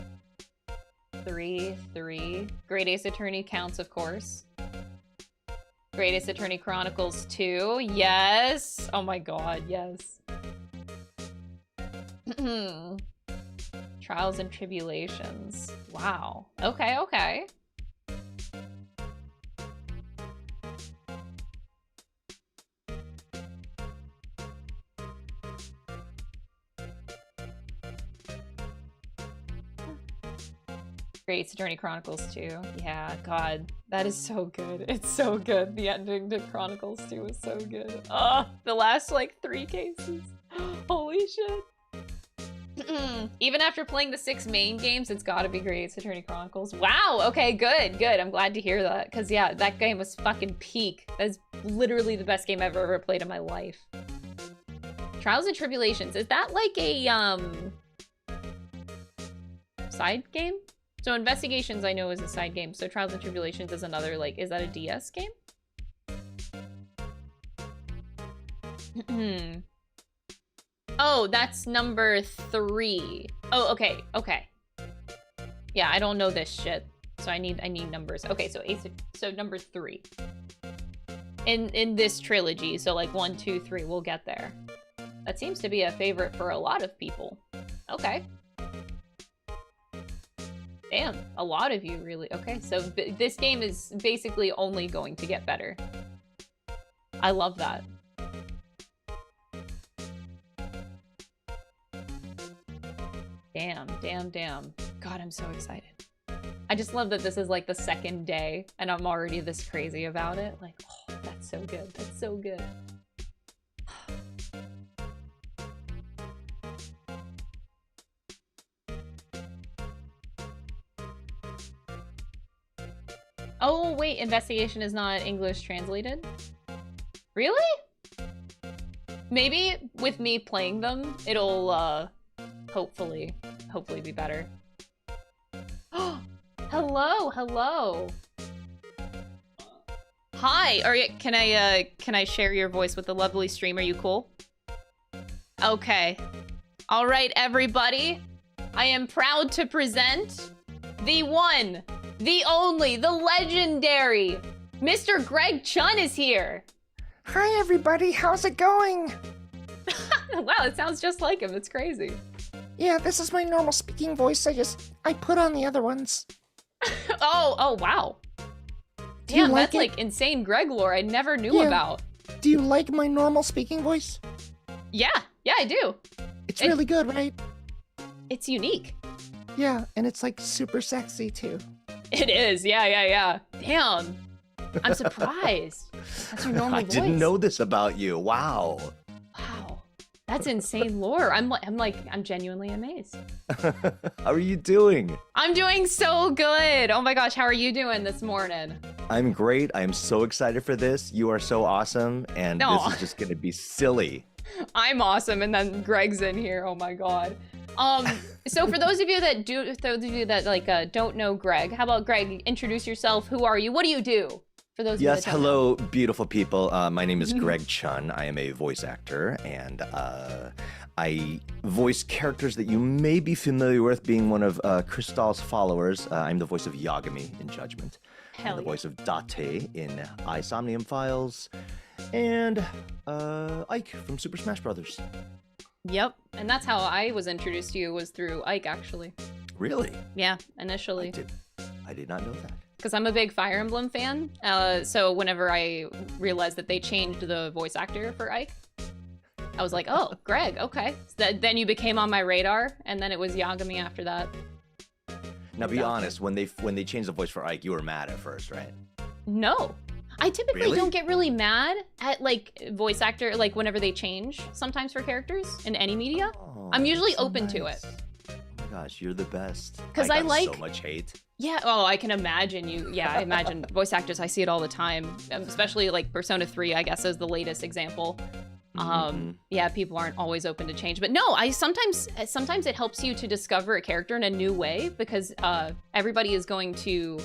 3. Great Ace Attorney counts, of course. Great Ace Attorney Chronicles 2. Yes! Oh my god, yes. Trials and Tribulations. Wow. Okay, okay. Great Ace Attorney Chronicles 2. Yeah, god. That is so good. It's so good. The ending to Chronicles 2 is so good. The last, like, 3 cases. Holy shit. Even after playing the 6 main games, it's gotta be Great Ace Attorney Chronicles. Wow, okay, good, good. I'm glad to hear that. Because, yeah, that game was fucking peak. That's literally the best game I've ever played in my life. Trials and Tribulations. Is that like a, side game? So Investigations I know is a side game. So Trials and Tribulations is another, like, is that a DS game? Oh, that's number 3. Oh, okay, okay. Yeah, I don't know this shit. So I need numbers. Okay, so number 3. In this trilogy, so like 1, 2, 3, we'll get there. That seems to be a favorite for a lot of people. Okay. Damn, a lot of you really. Okay, so this game is basically only going to get better. I love that. Damn, damn, damn. God, I'm so excited. I just love that this is like the 2nd day and I'm already this crazy about it. Like, oh, that's so good. That's so good. Oh, wait, Investigation is not English translated? Really? Maybe with me playing them, it'll, hopefully be better. Hello, hello. Hi, can I share your voice with the lovely stream? Are you cool? Okay. All right, everybody. I am proud to present the one, the only, the legendary Mr. Greg Chun is here. Hi, everybody. How's it going? Wow, it sounds just like him. It's crazy. Yeah, this is my normal speaking voice. I put on the other ones. Oh, wow. Damn, that's like insane Greg lore I never knew about. Do you like my normal speaking voice? Yeah, I do. It's really good, right? It's unique. Yeah, and it's like super sexy too. It is, yeah. Damn, I'm surprised. That's your normal voice. I didn't know this about you. Wow. Wow, that's insane lore. I'm genuinely amazed. How are you doing? I'm doing so good. Oh my gosh, how are you doing this morning? I'm great. I am so excited for this. You are so awesome, and this is just gonna be silly. I'm awesome, and then Greg's in here. Oh my god. So for those of you that don't know Greg, how about Greg, introduce yourself. Who are you? What do you do? For those Yes, of you that don't know. hello, beautiful people. My name is Greg Chun. I am a voice actor, and I voice characters that you may be familiar with, being one of Krystal's followers. I'm the voice of Yagami in Judgment, Hell and the yeah. voice of Date in Isomnium Files, and Ike from Super Smash Brothers. Yep, and that's how I was introduced to you, was through Ike, actually. Really? Yeah, initially. I did not know that. Because I'm a big Fire Emblem fan, so whenever I realized that they changed the voice actor for Ike, I was like, oh, Greg, okay. So then you became on my radar, and then it was Yagami after that. Now, be honest. When they changed the voice for Ike, you were mad at first, right? No. I typically Really? don't get really mad at, like, voice actor, like, whenever they change, sometimes for characters in any media. Oh, I'm usually that's so open to nice. it. Oh my gosh, you're the best. 'Cause I got like- so much hate. Yeah, oh, I can imagine you. Yeah, I imagine voice actors, I see it all the time, especially, like, Persona 3, I guess, is the latest example. Yeah, people aren't always open to change, but no, sometimes it helps you to discover a character in a new way, because everybody is going to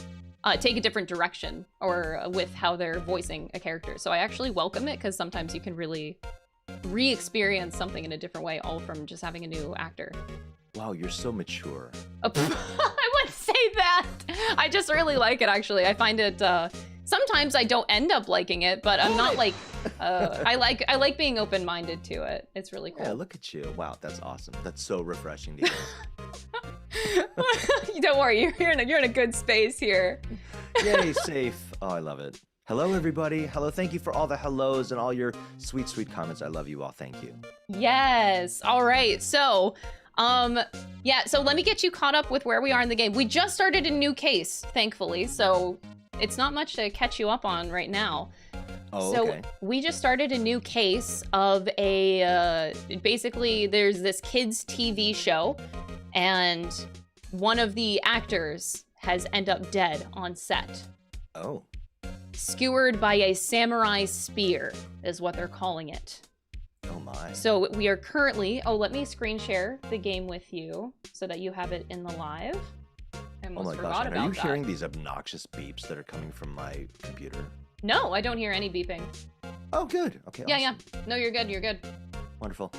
take a different direction or with how they're voicing a character. So I actually welcome it, because sometimes you can really re-experience something in a different way, all from just having a new actor. Wow, you're so mature. I wouldn't say that. I just really like it, actually. I find it, sometimes I don't end up liking it, but I'm not like, I like being open-minded to it. It's really cool. Yeah, look at you. Wow, that's awesome. That's so refreshing to hear. Don't worry, you're in a good space here. Yay, safe. Oh, I love it. Hello, everybody. Hello, thank you for all the hellos and all your sweet, sweet comments. I love you all. Thank you. Yes. All right. So, yeah, so let me get you caught up with where we are in the game. We just started a new case, thankfully, so it's not much to catch you up on right now. Oh, So okay. we just started a new case of basically there's this kids TV show, and one of the actors has ended up dead on set. Oh. Skewered by a samurai spear is what they're calling it. Oh, my. So we are currently, let me screen share the game with you so that you have it in the live. I Oh, almost my forgot gosh. about Are you that. hearing these obnoxious beeps that are coming from my computer? No, I don't hear any beeping. Oh, good. Okay, Yeah, awesome. yeah. No, you're good, you're good. Wonderful.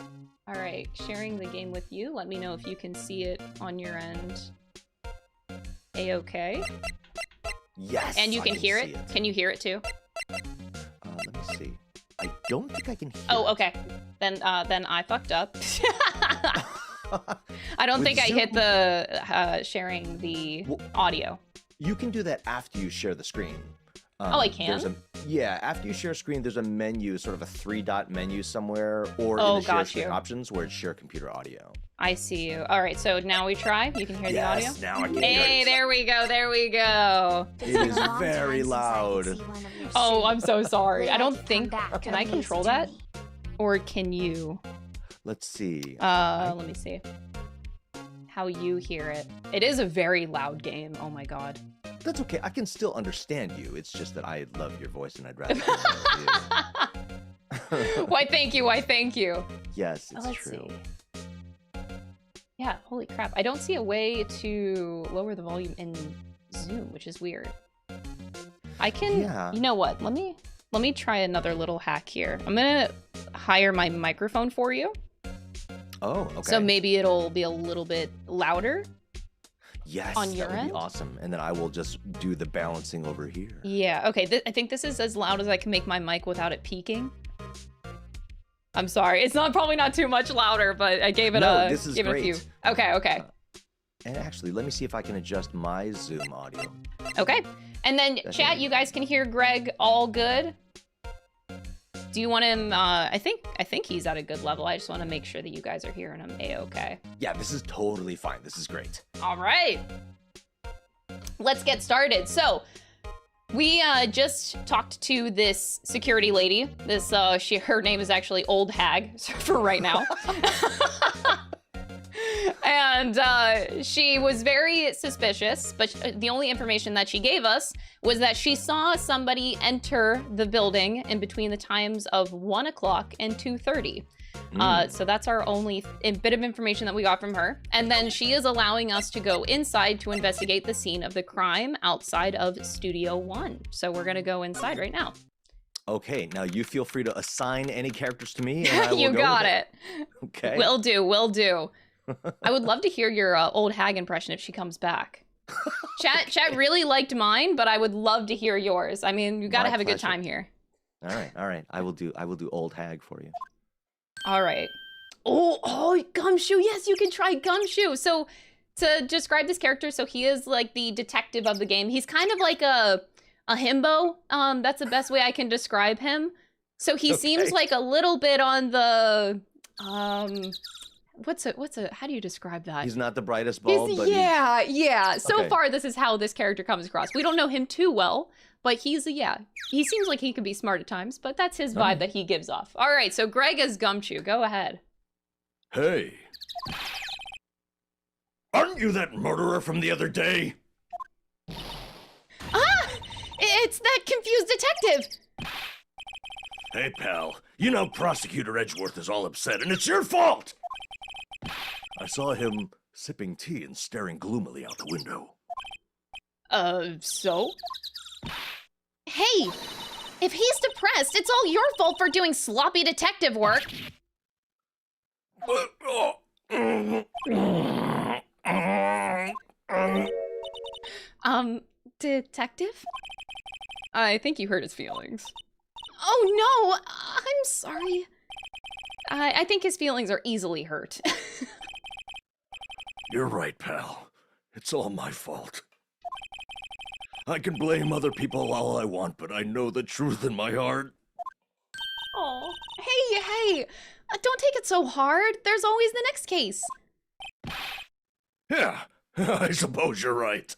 All right, sharing the game with you. Let me know if you can see it on your end. A-okay. Yes. And you I can hear see it? Can you hear it too? Let me see. I don't think I can hear Oh, it. okay. Then I fucked up. I don't With think I Zoom- hit the sharing the Well, audio. You can do that after you share the screen. Oh, I can? Yeah, after you share a screen, there's a menu, sort of a 3-dot menu somewhere, or Oh, in the share got screen you. options where it's share computer audio. I see you. All right, so now we try. You can hear the audio? Yes, now I can Hey, hear it. there we go, there we go. It's It been is a long very time since I loud. could see one of your Oh, streams. I'm so sorry. I don't Would like to think, come back can and I listen control to that? me. Or can you? Let's see. Let me see. How you hear it. It is a very loud game. Oh my god. That's okay. I can still understand you. It's just that I love your voice and I'd rather hear you. Why, thank you. Why, thank you. Yes, it's Let's true. see. Yeah, holy crap. I don't see a way to lower the volume in Zoom, which is weird. I can, Yeah. you know what? Let me try another little hack here. I'm gonna hire my microphone for you. Oh, okay. So maybe it'll be a little bit louder. yes, on your that would end? be awesome. And then I will just do the balancing over here. Yeah, okay. I think this is as loud as I can make my mic without it peaking. I'm sorry. It's probably not too much louder, but I gave it No, this is give it a few. great. Okay. And actually, let me see if I can adjust my Zoom audio. Okay. And then That's chat, it. you guys can hear Greg all good. Do you want him I think he's at a good level. I just want to make sure that you guys are hearing him A-okay. Yeah, this is totally fine. This is great. All right. Let's get started. So, we just talked to this security lady. Her name is actually Old Hag for right now. And she was very suspicious, but the only information that she gave us was that she saw somebody enter the building in between the times of 1 o'clock and 2:30. So that's our only bit of information that we got from her. And then she is allowing us to go inside to investigate the scene of the crime outside of Studio 1. So we're gonna go inside right now. Okay, now you feel free to assign any characters to me. And I will You go got with it. Okay. Will do, will do. I would love to hear your old hag impression if she comes back. Chat really liked mine, but I would love to hear yours. I mean, you gotta My have a good pleasure. time here. All right. I will do old hag for you. All right. Oh, Gumshoe. Yes, you can try Gumshoe. So to describe this character, so he is like the detective of the game. He's kind of like a himbo. That's the best way I can describe him. So he seems like a little bit on the how do you describe that? He's not the brightest bulb, but yeah. So Okay. far, this is how this character comes across. We don't know him too well, but he seems like he can be smart at times, but that's his vibe that he gives off. All right, so Greg as Gumshoe. Go ahead. Hey. Aren't you that murderer from the other day? It's that confused detective. Hey, pal. You know Prosecutor Edgeworth is all upset, and it's your fault! I saw him sipping tea and staring gloomily out the window. So? Hey, if he's depressed, it's all your fault for doing sloppy detective work. Detective? I think you hurt his feelings. Oh no, I'm sorry. I think his feelings are easily hurt. You're right, pal. It's all my fault. I can blame other people all I want, but I know the truth in my heart. Oh, hey, don't take it so hard. There's always the next case. Yeah, I suppose you're right.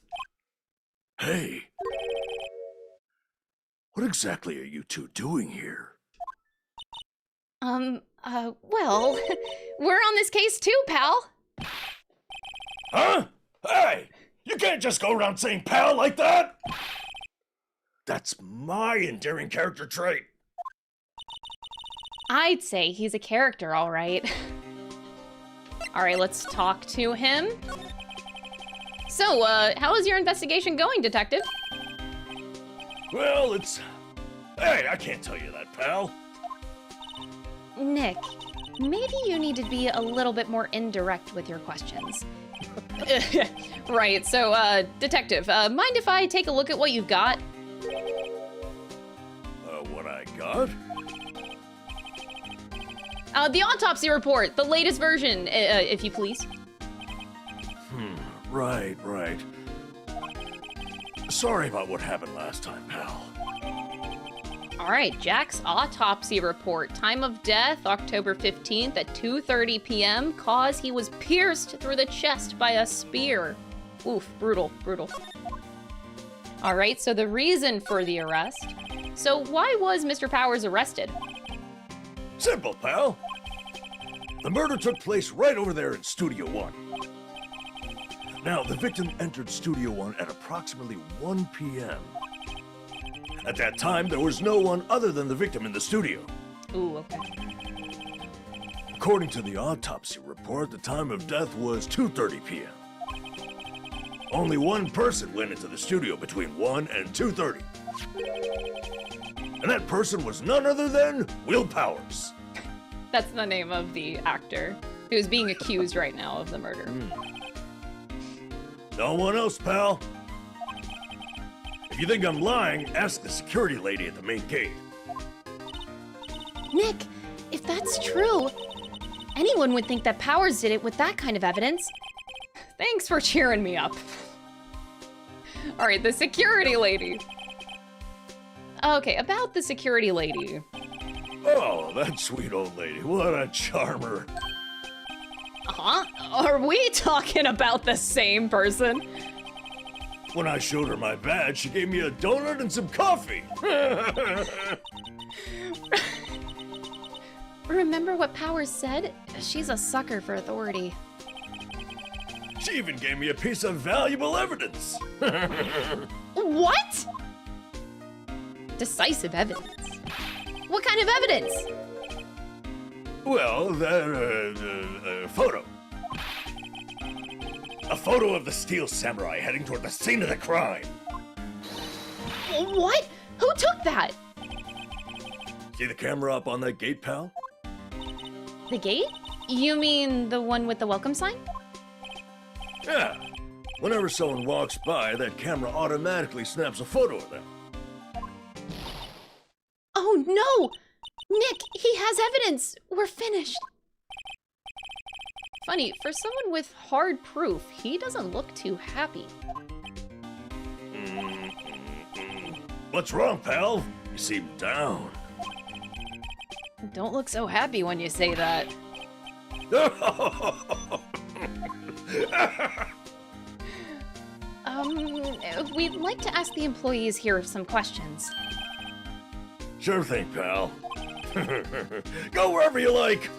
Hey. What exactly are you two doing here? Well, we're on this case too, pal. Huh? Hey! You can't just go around saying pal like that! That's my endearing character trait. I'd say he's a character, all right. All right, let's talk to him. So, how is your investigation going, detective? Well, it's... Hey, I can't tell you that, pal. Nick, maybe you need to be a little bit more indirect with your questions. Right, so, detective, mind if I take a look at what you've got? What I got? The autopsy report, the latest version, if you please. Right. Sorry about what happened last time, pal. All right, Jack's autopsy report. Time of death, October 15th at 2:30 p.m. Cause, he was pierced through the chest by a spear. Oof, brutal. All right, so the reason for the arrest. So why was Mr. Powers arrested? Simple, pal. The murder took place right over there in Studio 1. Now, the victim entered Studio 1 at approximately 1 p.m. At that time, there was no one other than the victim in the studio. Ooh, okay. According to the autopsy report, the time of death was 2:30 p.m. Only one person went into the studio between 1 and 2:30. And that person was none other than Will Powers. That's the name of the actor who is being accused right now of the murder. No one else, pal. If you think I'm lying, ask the security lady at the main gate. Nick, if that's true, anyone would think that Powers did it with that kind of evidence. Thanks for cheering me up. All right, the security lady. Okay, about the security lady. Oh, that sweet old lady. What a charmer. Huh? Are we talking about the same person? When I showed her my badge, she gave me a donut and some coffee. Remember what Powers said? She's a sucker for authority. She even gave me a piece of valuable evidence. What? Decisive evidence. What kind of evidence? Well, photo. A photo of the steel samurai heading toward the scene of the crime. What? Who took that? See the camera up on that gate, pal? The gate? You mean the one with the welcome sign? Yeah. Whenever someone walks by, that camera automatically snaps a photo of them. Oh no! Nick, he has evidence! We're finished! Funny, for someone with hard proof, he doesn't look too happy. What's wrong, pal? You seem down. Don't look so happy when you say that. We'd like to ask the employees here some questions. Sure thing, pal. Go wherever you like.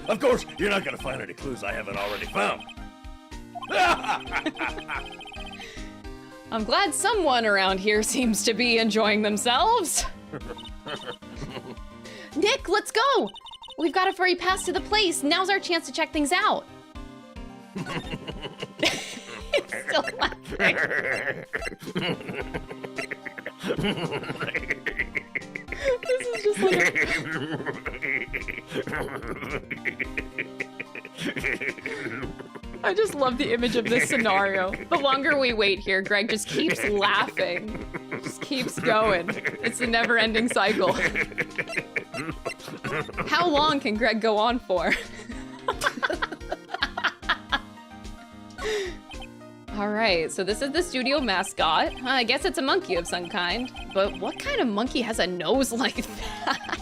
Of course, you're not gonna find any clues I haven't already found. I'm glad someone around here seems to be enjoying themselves. Nick, let's go! We've got a free pass to the place. Now's our chance to check things out. Still laughing. This is just like I just love the image of this scenario. The longer we wait here, Greg just keeps laughing. Just keeps going. It's a never-ending cycle. How long can Greg go on for? All right, so this is the studio mascot. I guess it's a monkey of some kind, but what kind of monkey has a nose like that?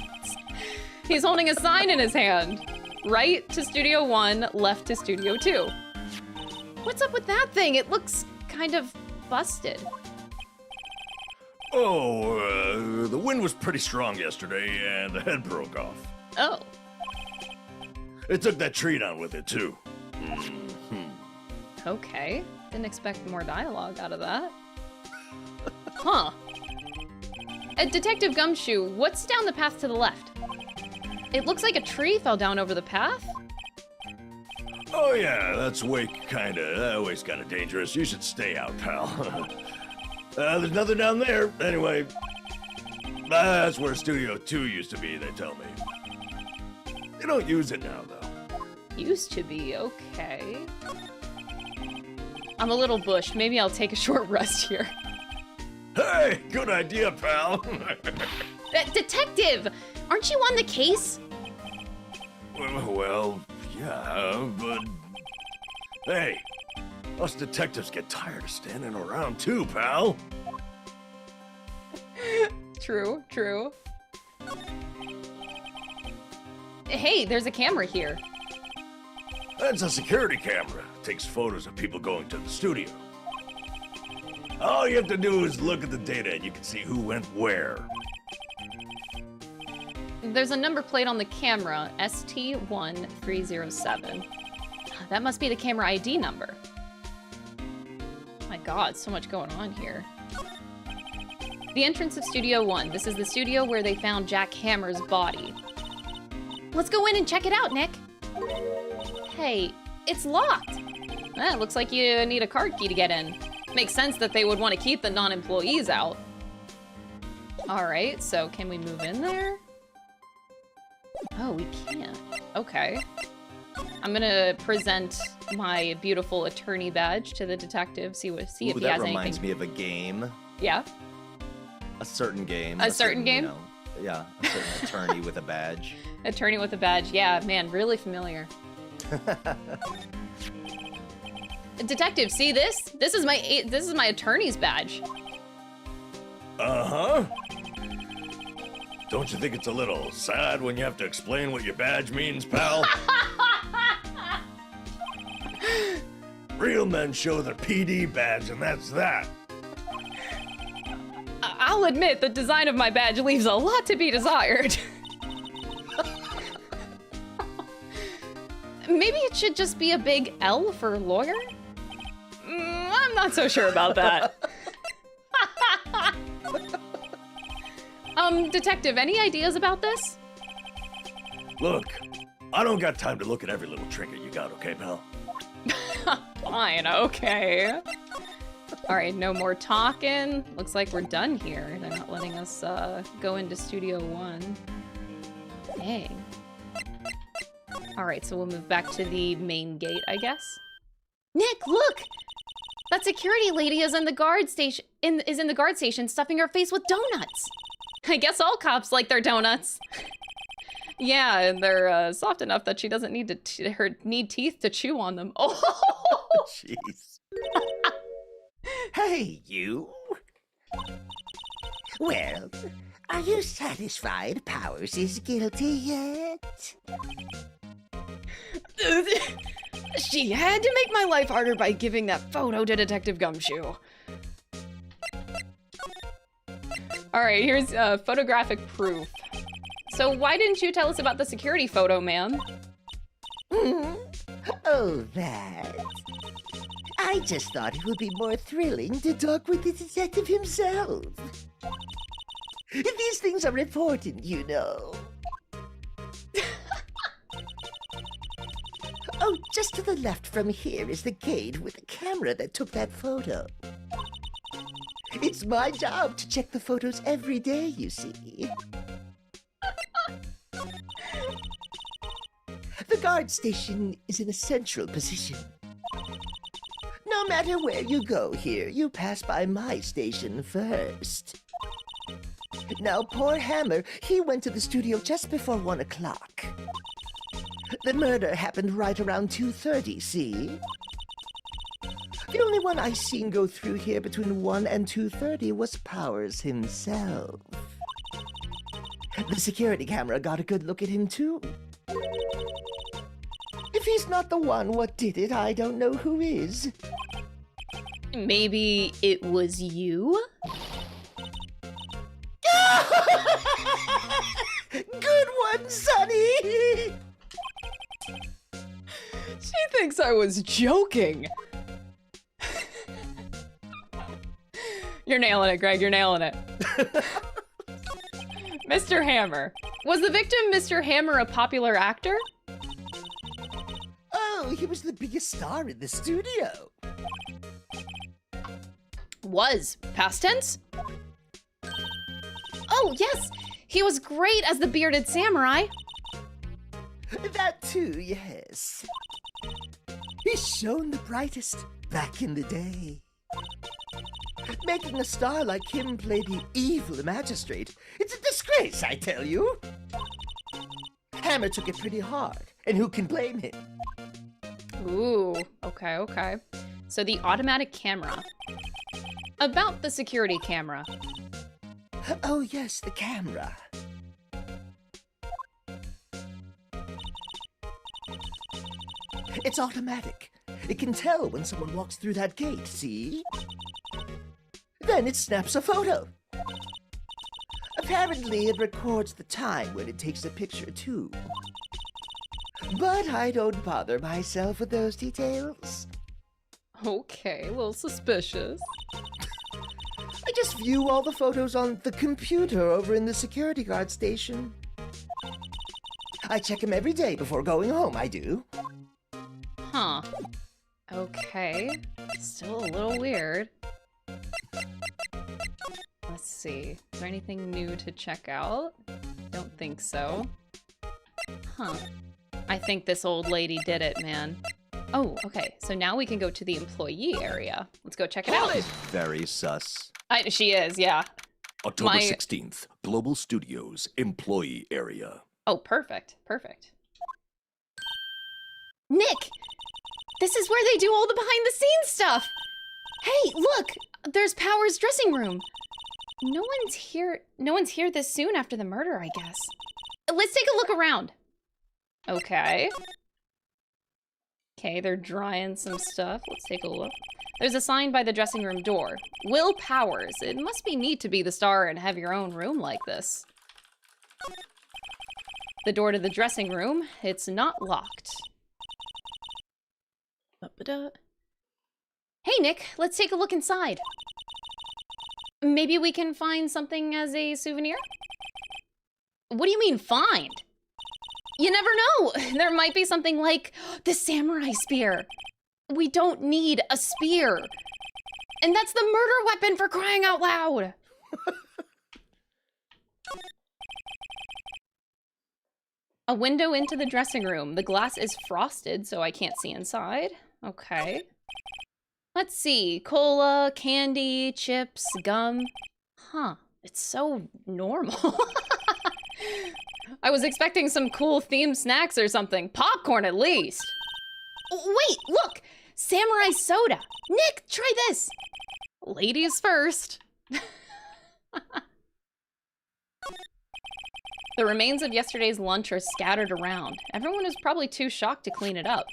He's holding a sign in his hand. Right to Studio 1, left to Studio 2. What's up with that thing? It looks kind of busted. Oh, the wind was pretty strong yesterday, and the head broke off. Oh. It took that tree down with it, too. Okay. Didn't expect more dialogue out of that. Huh. Detective Gumshoe, what's down the path to the left? It looks like a tree fell down over the path. Oh yeah, that's way's kinda dangerous. You should stay out, pal. There's nothing down there, anyway. That's where Studio 2 used to be, they tell me. They don't use it now, though. Used to be, okay. I'm a little bushed. Maybe I'll take a short rest here. Hey, good idea, pal. Detective! Aren't you on the case? Well, yeah, but... Hey, us detectives get tired of standing around too, pal. True, true. Hey, there's a camera here. That's a security camera. Takes photos of people going to the studio. All you have to do is look at the data and you can see who went where. There's a number plate on the camera, ST1307. That must be the camera ID number. Oh my god, so much going on here. The entrance of Studio 1. This is the studio where they found Jack Hammer's body. Let's go in and check it out, Nick. Hey, it's locked. It looks like you need a card key to get in. Makes sense that they would want to keep the non-employees out. All right, so can we move in there? Oh, we can't. Okay. I'm gonna present my beautiful attorney badge to the detective, see if he has anything. That reminds me of a game. Yeah? A certain game. A certain game? You know, yeah, a certain attorney with a badge. Attorney with a badge. Yeah, man, really familiar. Detective, see this? This is my attorney's badge. Uh-huh. Don't you think it's a little sad when you have to explain what your badge means, pal? Real men show their PD badge, and that's that. I'll admit the design of my badge leaves a lot to be desired. Maybe it should just be a big L for lawyer? I'm not so sure about that. Detective, any ideas about this? Look, I don't got time to look at every little trinket you got, okay, pal? Fine, okay. All right, no more talking. Looks like we're done here. They're not letting us go into Studio 1. Dang. All right, so we'll move back to the main gate, I guess. Nick, look! That security lady is in the guard station. Is in the guard station, stuffing her face with donuts. I guess all cops like their donuts. Yeah, and they're soft enough that she doesn't need need teeth to chew on them. Oh, Jeez. Hey, you. Well, are you satisfied Powers is guilty yet? She had to make my life harder by giving that photo to Detective Gumshoe. All right, here's photographic proof. So why didn't you tell us about the security photo, ma'am? Oh, that. I just thought it would be more thrilling to talk with the detective himself. These things are important, you know. Oh, just to the left from here is the gate with the camera that took that photo. It's my job to check the photos every day, you see. The guard station is in a central position. No matter where you go here, you pass by my station first. Now, poor Hammer, he went to the studio just before 1 o'clock. The murder happened right around 2:30, see? The only one I seen go through here between 1 and 2:30 was Powers himself. The security camera got a good look at him, too. If he's not the one what did it, I don't know who is. Maybe it was you? Good one, Sonny! She thinks I was joking. You're nailing it, Greg. You're nailing it. Mr. Hammer. Was the victim Mr. Hammer a popular actor? Oh, he was the biggest star in the studio. Was. Past tense? Oh, yes. He was great as the bearded samurai. That too, yes. He shone the brightest back in the day. Making a star like him play the evil magistrate, it's a disgrace, I tell you. Hammer took it pretty hard, and who can blame him? Ooh, okay, okay. So the automatic camera. About the security camera. Oh yes, the camera. It's automatic. It can tell when someone walks through that gate, see? Then it snaps a photo. Apparently, it records the time when it takes a picture, too. But I don't bother myself with those details. Okay, a little suspicious. I just view all the photos on the computer over in the security guard station. I check them every day before going home, I do. Huh. Okay. Still a little weird. Let's see. Is there anything new to check out? Don't think so. Huh. I think this old lady did it, man. Oh, okay. So now we can go to the employee area. Let's go check it out. Very sus. She is, yeah. October 16th, Global Studios, employee area. Oh, perfect. Perfect. Nick! This is where they do all the behind-the-scenes stuff! Hey, look! There's Power's dressing room. No one's here this soon after the murder, I guess. Let's take a look around. Okay. Okay, they're drying some stuff. Let's take a look. There's a sign by the dressing room door. Will Powers. It must be neat to be the star and have your own room like this. The door to the dressing room. It's not locked. Hey, Nick. Let's take a look inside. Maybe we can find something as a souvenir? What do you mean, find? You never know. There might be something like the samurai spear. We don't need a spear. And that's the murder weapon, for crying out loud. A window into the dressing room. The glass is frosted, so I can't see inside. Okay. Let's see. Cola, candy, chips, gum. Huh. It's so normal. I was expecting some cool themed snacks or something. Popcorn, at least. Wait, look! Samurai soda. Nick, try this. Ladies first. The remains of yesterday's lunch are scattered around. Everyone is probably too shocked to clean it up.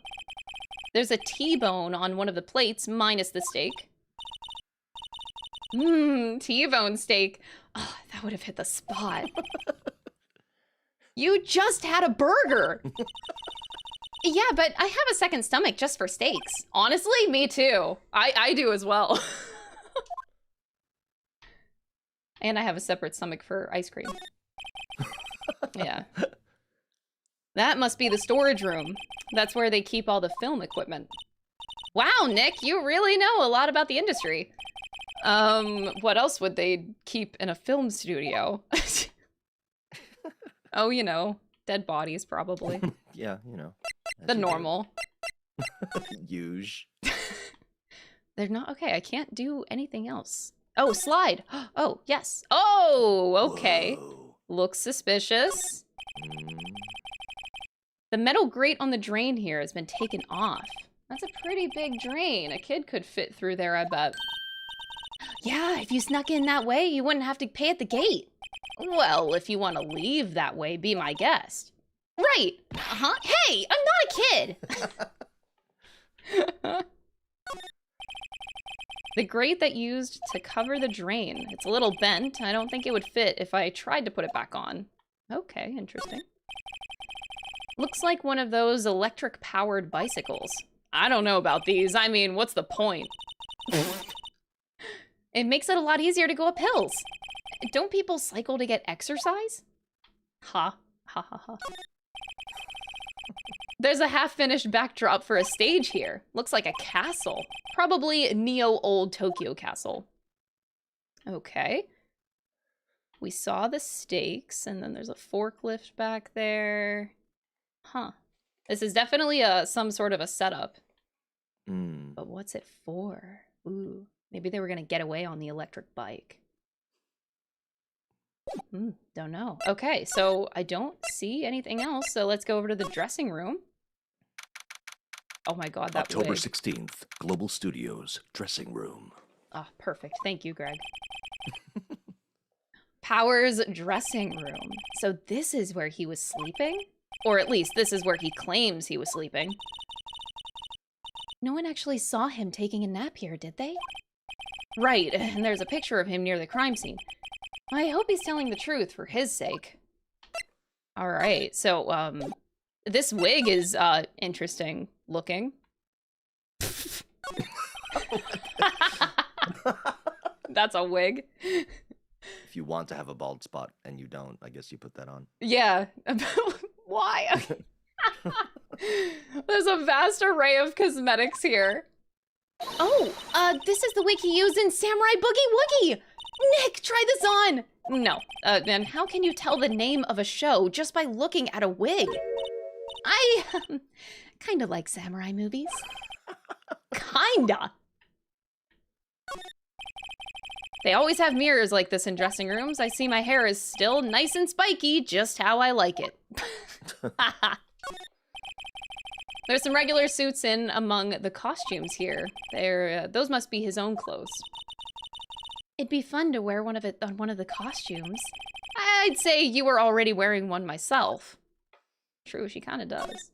There's a T-bone on one of the plates, minus the steak. T-bone steak. Oh, that would have hit the spot. You just had a burger. Yeah, but I have a second stomach just for steaks. Honestly, me too. I do as well. And I have a separate stomach for ice cream. Yeah. That must be the storage room. That's where they keep all the film equipment. Wow, Nick, you really know a lot about the industry. What else would they keep in a film studio? Oh, you know, dead bodies, probably. Yeah, you know. The normal. Huge. They're not... Okay, I can't do anything else. Oh, slide. Oh, yes. Oh, okay. Whoa. Looks suspicious. The metal grate on the drain here has been taken off. That's a pretty big drain. A kid could fit through there, I bet. Yeah, if you snuck in that way, you wouldn't have to pay at the gate. Well, if you want to leave that way, be my guest. Right. Uh-huh. Hey, I'm not a kid. The grate that used to cover the drain. It's a little bent. I don't think it would fit if I tried to put it back on. Okay, interesting. Looks like one of those electric-powered bicycles. I don't know about these. I mean, what's the point? It makes it a lot easier to go up hills. Don't people cycle to get exercise? Ha. Ha ha ha. There's a half-finished backdrop for a stage here. Looks like a castle. Probably Neo-old Tokyo castle. Okay. We saw the stakes, and then there's a forklift back there. Huh. This is definitely some sort of a setup. But what's it for? Ooh. Maybe they were gonna get away on the electric bike. Don't know. Okay, so I don't see anything else, so let's go over to the dressing room. Oh my god, that October wig. 16th, Global Studios, dressing room. Ah, perfect. Thank you, Greg. Power's dressing room. So this is where he was sleeping? Or at least this is where he claims he was sleeping. No one actually saw him taking a nap here, did they? Right, and there's a picture of him near the crime scene. I hope he's telling the truth for his sake. Alright, so, this wig is, interesting looking. That's a wig. If you want to have a bald spot and you don't, I guess you put that on. Yeah. Why? There's a vast array of cosmetics here. Oh, this is the wig he used in Samurai Boogie Woogie! Nick, try this on! No, then how can you tell the name of a show just by looking at a wig? I kinda like samurai movies. Kinda. They always have mirrors like this in dressing rooms. I see my hair is still nice and spiky, just how I like it. There's some regular suits in among the costumes here. Those must be his own clothes. It'd be fun to wear one of it on one of the costumes. I'd say you were already wearing one myself. True, she kind of does.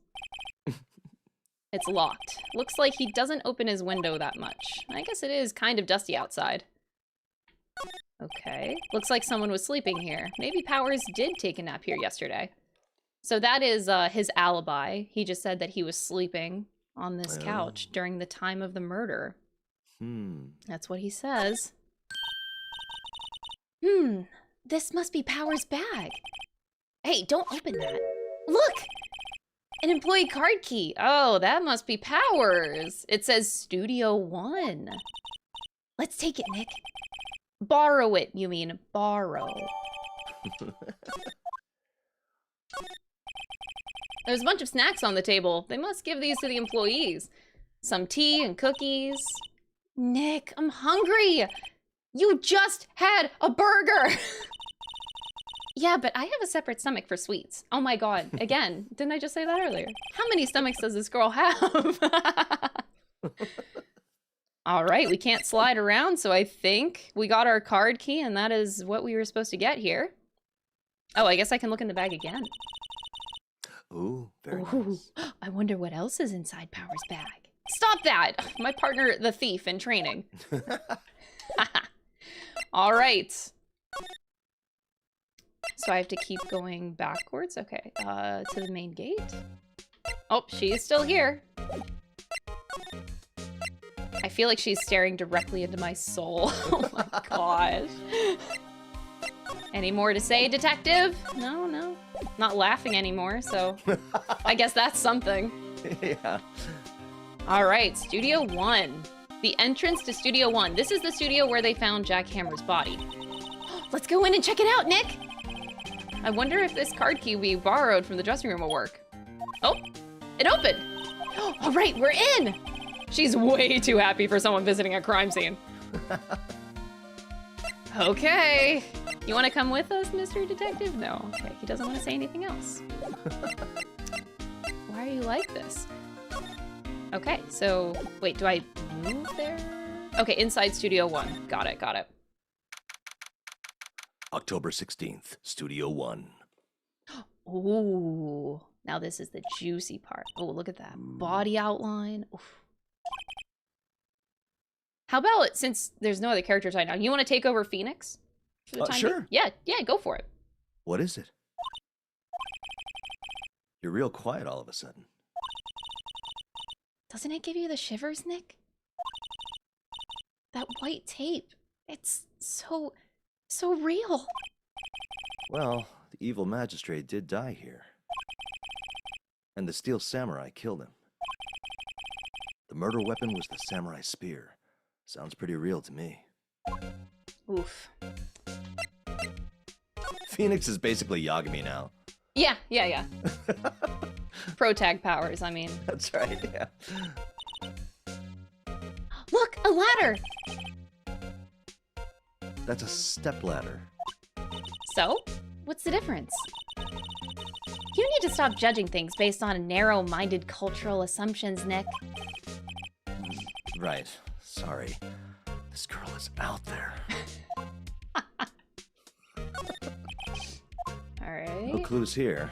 It's locked. Looks like he doesn't open his window that much. I guess it is kind of dusty outside. Okay. Looks like someone was sleeping here. Maybe Powers did take a nap here yesterday. So that is his alibi. He just said that he was sleeping on this couch during the time of the murder. That's what he says. This must be Powers' bag. Hey, don't open that. Look! An employee card key. Oh, that must be Powers. It says Studio 1. Let's take it, Nick. Borrow it, you mean. Borrow. There's a bunch of snacks on the table. They must give these to the employees. Some tea and cookies. Nick, I'm hungry. You just had a burger. Yeah, but I have a separate stomach for sweets. Oh my god. Again, didn't I just say that earlier? How many stomachs does this girl have? All right, we can't slide around, so I think we got our card key, and that is what we were supposed to get here. Oh, I guess I can look in the bag again. Ooh, very Ooh, nice. I wonder what else is inside Power's bag. Stop that! My partner, the thief in training. All right. So I have to keep going backwards? Okay, to the main gate. Oh, she's still here. I feel like she's staring directly into my soul. Oh my gosh. Any more to say, detective? No, no. Not laughing anymore, so I guess that's something. Yeah. All right, Studio 1. The entrance to Studio 1. This is the studio where they found Jack Hammer's body. Let's go in and check it out, Nick. I wonder if this card key we borrowed from the dressing room will work. Oh, it opened. All right, we're in. She's way too happy for someone visiting a crime scene. Okay. You want to come with us, Mr. Detective? No. Okay, he doesn't want to say anything else. Why are you like this? Okay, so wait, do I move there? Okay, inside Studio 1. Got it, got it. October 16th, Studio 1. Ooh, now this is the juicy part. Oh, look at that body outline. Oof. How about, since there's no other characters right now, you want to take over Phoenix? For the time Sure. being? Yeah, go for it. What is it? You're real quiet all of a sudden. Doesn't it give you the shivers, Nick? That white tape. It's so real. Well, the evil magistrate did die here. And the steel samurai killed him. The murder weapon was the samurai spear. Sounds pretty real to me. Oof. Phoenix is basically Yagami now. Yeah. Pro tag powers, I mean. That's right, yeah. Look, a ladder! That's a stepladder. So, what's the difference? You need to stop judging things based on narrow-minded cultural assumptions, Nick. Right. Sorry. This girl is out there. Alright. No clues here.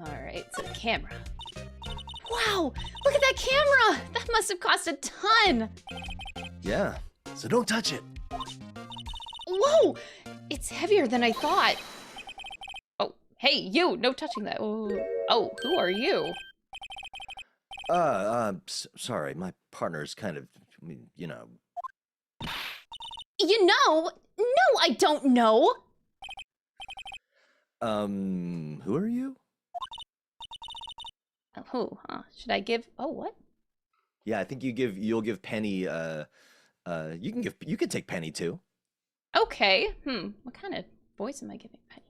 Alright, so the camera. Wow! Look at that camera! That must have cost a ton! Yeah. So don't touch it. Whoa! It's heavier than I thought. Oh, hey, you! No touching that. Oh, who are you? Sorry. My partner's kind of, you know. You know? No, I don't know! Who are you? Who, huh? Should I give... Oh, what? Yeah, I think you'll give Penny, you can take Penny too. Okay, what kind of voice am I giving Penny?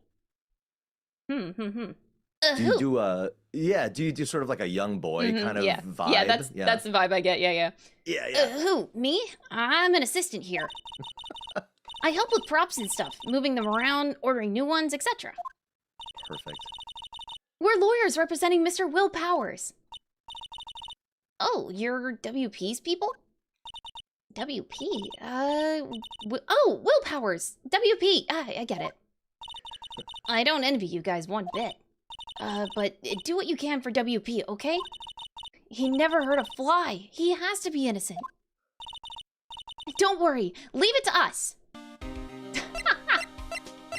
Do you do sort of like a young boy kind of vibe? Yeah, that's the vibe I get, yeah. Yeah. Who, me? I'm an assistant here. I help with props and stuff, moving them around, ordering new ones, etc. Perfect. We're lawyers representing Mr. Will Powers. Oh, you're WP's people? WP? Oh, Will Powers. WP. I get it. I don't envy you guys one bit. But do what you can for WP, okay? He never hurt a fly. He has to be innocent. Don't worry. Leave it to us.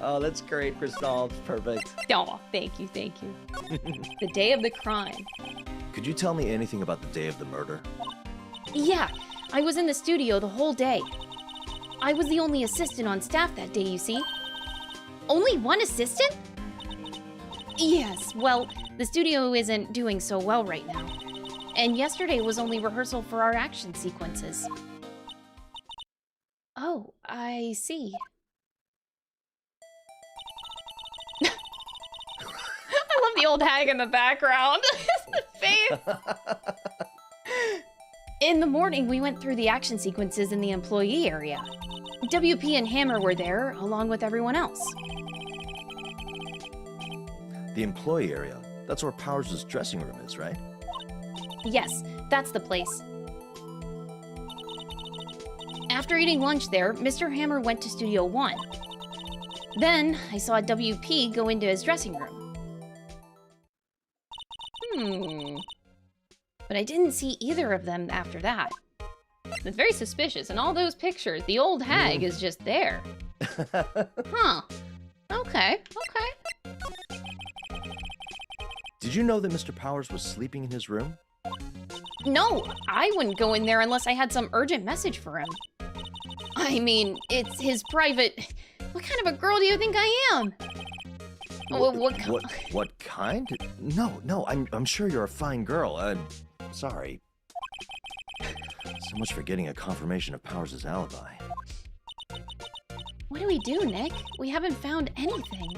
Oh, that's great, Crystal. Perfect. Oh, thank you. The day of the crime. Could you tell me anything about the day of the murder? Yeah, I was in the studio the whole day. I was the only assistant on staff that day, you see. Only one assistant? Yes, well, the studio isn't doing so well right now. And yesterday was only rehearsal for our action sequences. Oh, I see. I love the old hag in the background. The face. In the morning, we went through the action sequences in the employee area. WP and Hammer were there, along with everyone else. The employee area. That's where Powers' dressing room is, right? Yes, that's the place. After eating lunch there, Mr. Hammer went to Studio 1. Then, I saw WP go into his dressing room. But I didn't see either of them after that. It's very suspicious. In all those pictures, the old hag is just there. Huh. Okay. Did you know that Mr. Powers was sleeping in his room? No, I wouldn't go in there unless I had some urgent message for him. I mean, it's his private... What kind of a girl do you think I am? What kind? No, I'm sure you're a fine girl. Sorry. So much for getting a confirmation of Powers' alibi. What do we do, Nick? We haven't found anything.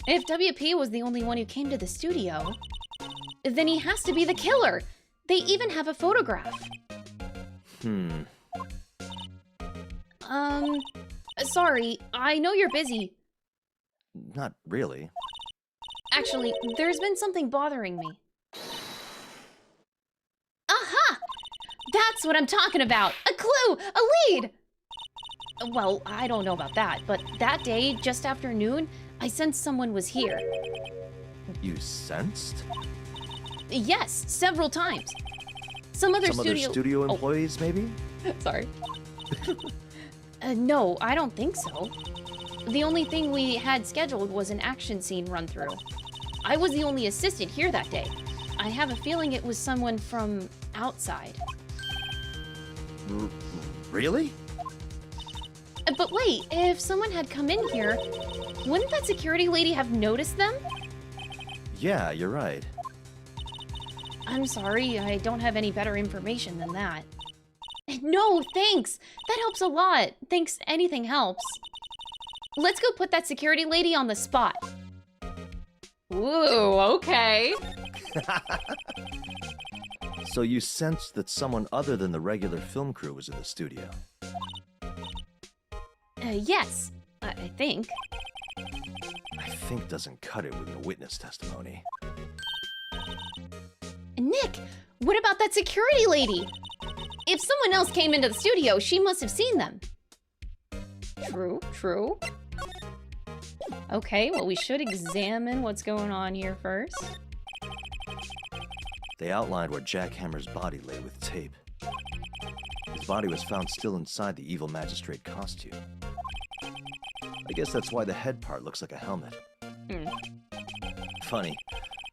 If WP was the only one who came to the studio, then he has to be the killer. They even have a photograph. Sorry, I know you're busy. Not really. Actually, there's been something bothering me. Aha! That's what I'm talking about! A clue! A lead! Well, I don't know about that, but that day, just after noon, I sensed someone was here. You sensed? Yes, several times. Some other studio employees, maybe? Sorry. No, I don't think so. The only thing we had scheduled was an action scene run-through. I was the only assistant here that day. I have a feeling it was someone from outside. Really? But wait, if someone had come in here, wouldn't that security lady have noticed them? Yeah, you're right. I'm sorry, I don't have any better information than that. No, thanks! That helps a lot. Thanks, anything helps. Let's go put that security lady on the spot. Ooh, okay. So you sensed that someone other than the regular film crew was in the studio? Yes, I think. I think doesn't cut it with the witness testimony. Nick, what about that security lady? If someone else came into the studio, she must have seen them. True. Okay, well, we should examine what's going on here first. They outlined where Jack Hammer's body lay with tape. His body was found still inside the evil magistrate costume. I guess that's why the head part looks like a helmet. Funny.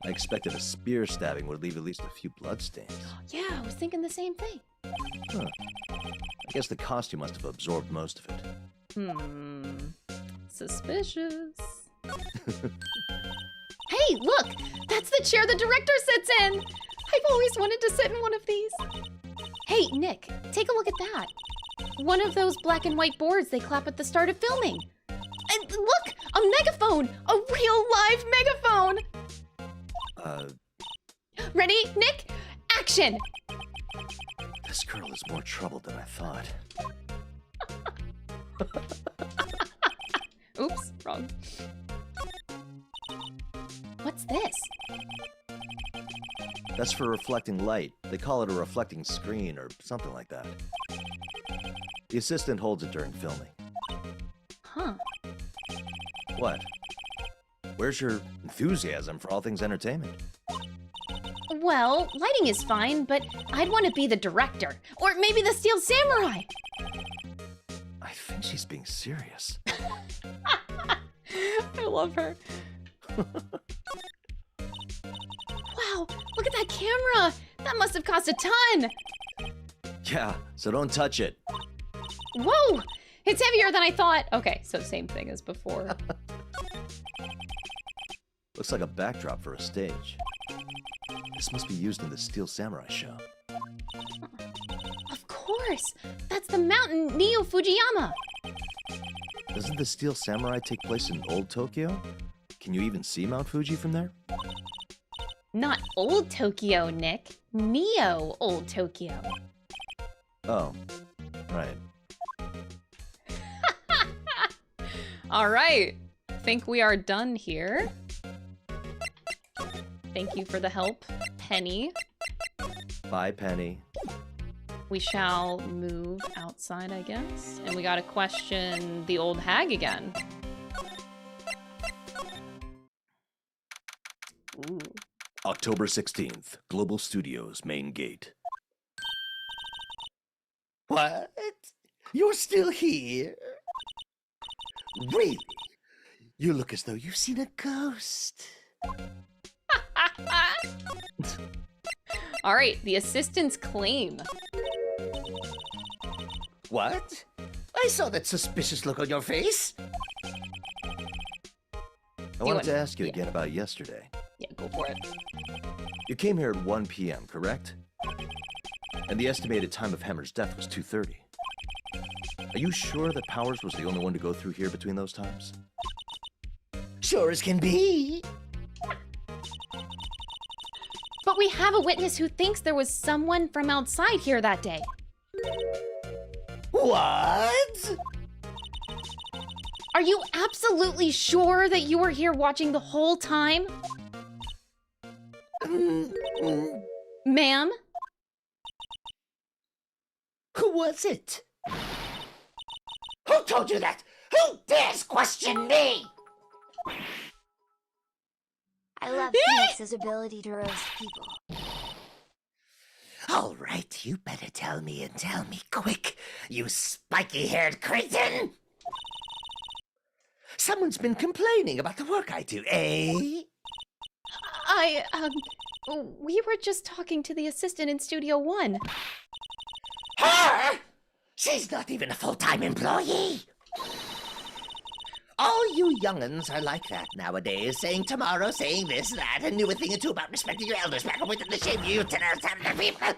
I expected a spear stabbing would leave at least a few bloodstains. Yeah, I was thinking the same thing. Huh. I guess the costume must have absorbed most of it. Suspicious. Hey, look! That's the chair the director sits in! I've always wanted to sit in one of these. Hey, Nick, take a look at that. One of those black and white boards they clap at the start of filming. And look! A megaphone! A real live megaphone! Ready, Nick? Action! This girl is more trouble than I thought. Oops, wrong. What's this? That's for reflecting light. They call it a reflecting screen or something like that. The assistant holds it during filming. Huh. What? Where's your enthusiasm for all things entertainment? Well, lighting is fine, but I'd want to be the director. Or maybe the Steel Samurai! I think she's being serious. I love her. Wow, look at that camera! That must have cost a ton! Yeah, so don't touch it. Whoa! It's heavier than I thought! Okay, so same thing as before. Looks like a backdrop for a stage. This must be used in the Steel Samurai show. Of course! That's the mountain Neo Fujiyama! Doesn't the Steel Samurai take place in Old Tokyo? Can you even see Mount Fuji from there? Not Old Tokyo, Nick. Neo Old Tokyo. Oh, right. All right. Think we are done here. Thank you for the help, Penny. Bye, Penny. We shall move outside, I guess. And we gotta question the old hag again. Ooh. October 16th, Global Studios main gate. What? You're still here? Really? You look as though you've seen a ghost. All right, the assistant's claim. What? I saw that suspicious look on your face. I wanted to ask you again about yesterday. Yeah, go for it. You came here at 1 p.m., correct? And the estimated time of Hammer's death was 2:30. Are you sure that Powers was the only one to go through here between those times? Sure as can be. But we have a witness who thinks there was someone from outside here that day. What? Are you absolutely sure that you were here watching the whole time? Ma'am? Who was it? Who told you that? Who dares question me? I love Phoenix's ability to roast people. All right, you better tell me and tell me quick, you spiky-haired cretin! Someone's been complaining about the work I do, eh? We were just talking to the assistant in Studio One. Her? She's not even a full-time employee! All you young'uns are like that nowadays, saying tomorrow, saying this, that, and knew a thing or two about respecting your elders back with the shame you tenors have the people.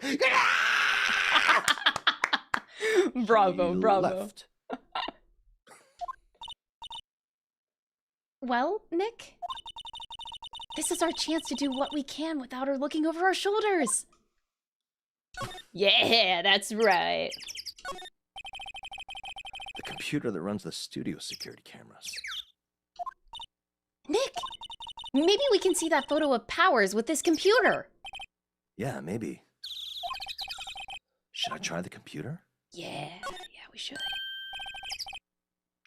Bravo, She bravo. left. Well, Nick? This is our chance to do what we can without her looking over our shoulders. Yeah, that's right. The computer that runs the studio security cameras. Nick, maybe we can see that photo of Powers with this computer. Yeah, maybe. Should I try the computer? Yeah, we should.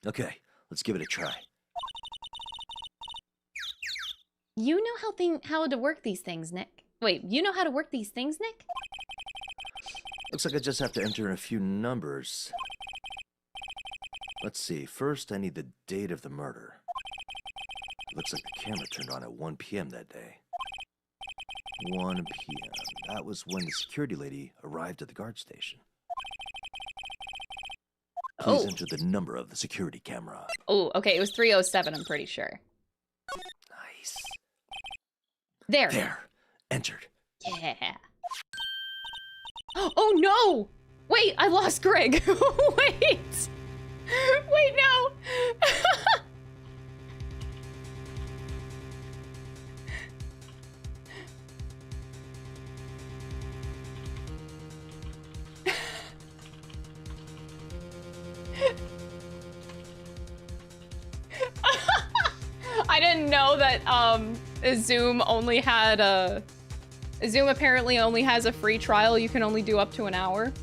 Okay, let's give it a try. You know how to work these things, Nick. Wait, you know how to work these things, Nick? Looks like I just have to enter in a few numbers. Let's see, first I need the date of the murder. Looks like the camera turned on at 1 p.m. that day. 1 p.m. That was when the security lady arrived at the guard station. Please enter the number of the security camera. Oh, okay, it was 307, I'm pretty sure. Nice. There. There. Entered. Yeah. Oh no! Wait, I lost Greg. Wait! Wait, no! I didn't know that Zoom only had a Zoom apparently only has a free trial. You can only do up to an hour.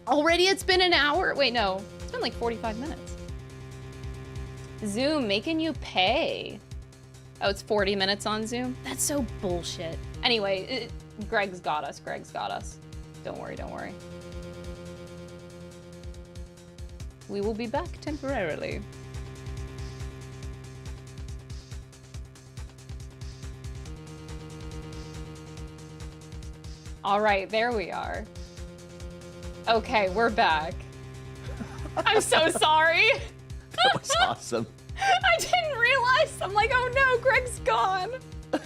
Already it's been an hour? Wait, no. It's been like 45 minutes. Zoom making you pay. Oh, it's 40 minutes on Zoom? That's so bullshit. Anyway, Greg's got us. Greg's got us. Don't worry, don't worry. We will be back temporarily. All right, there we are. Okay, we're back. I'm so sorry. That was awesome. I didn't realize. I'm like, oh no, Greg's gone. All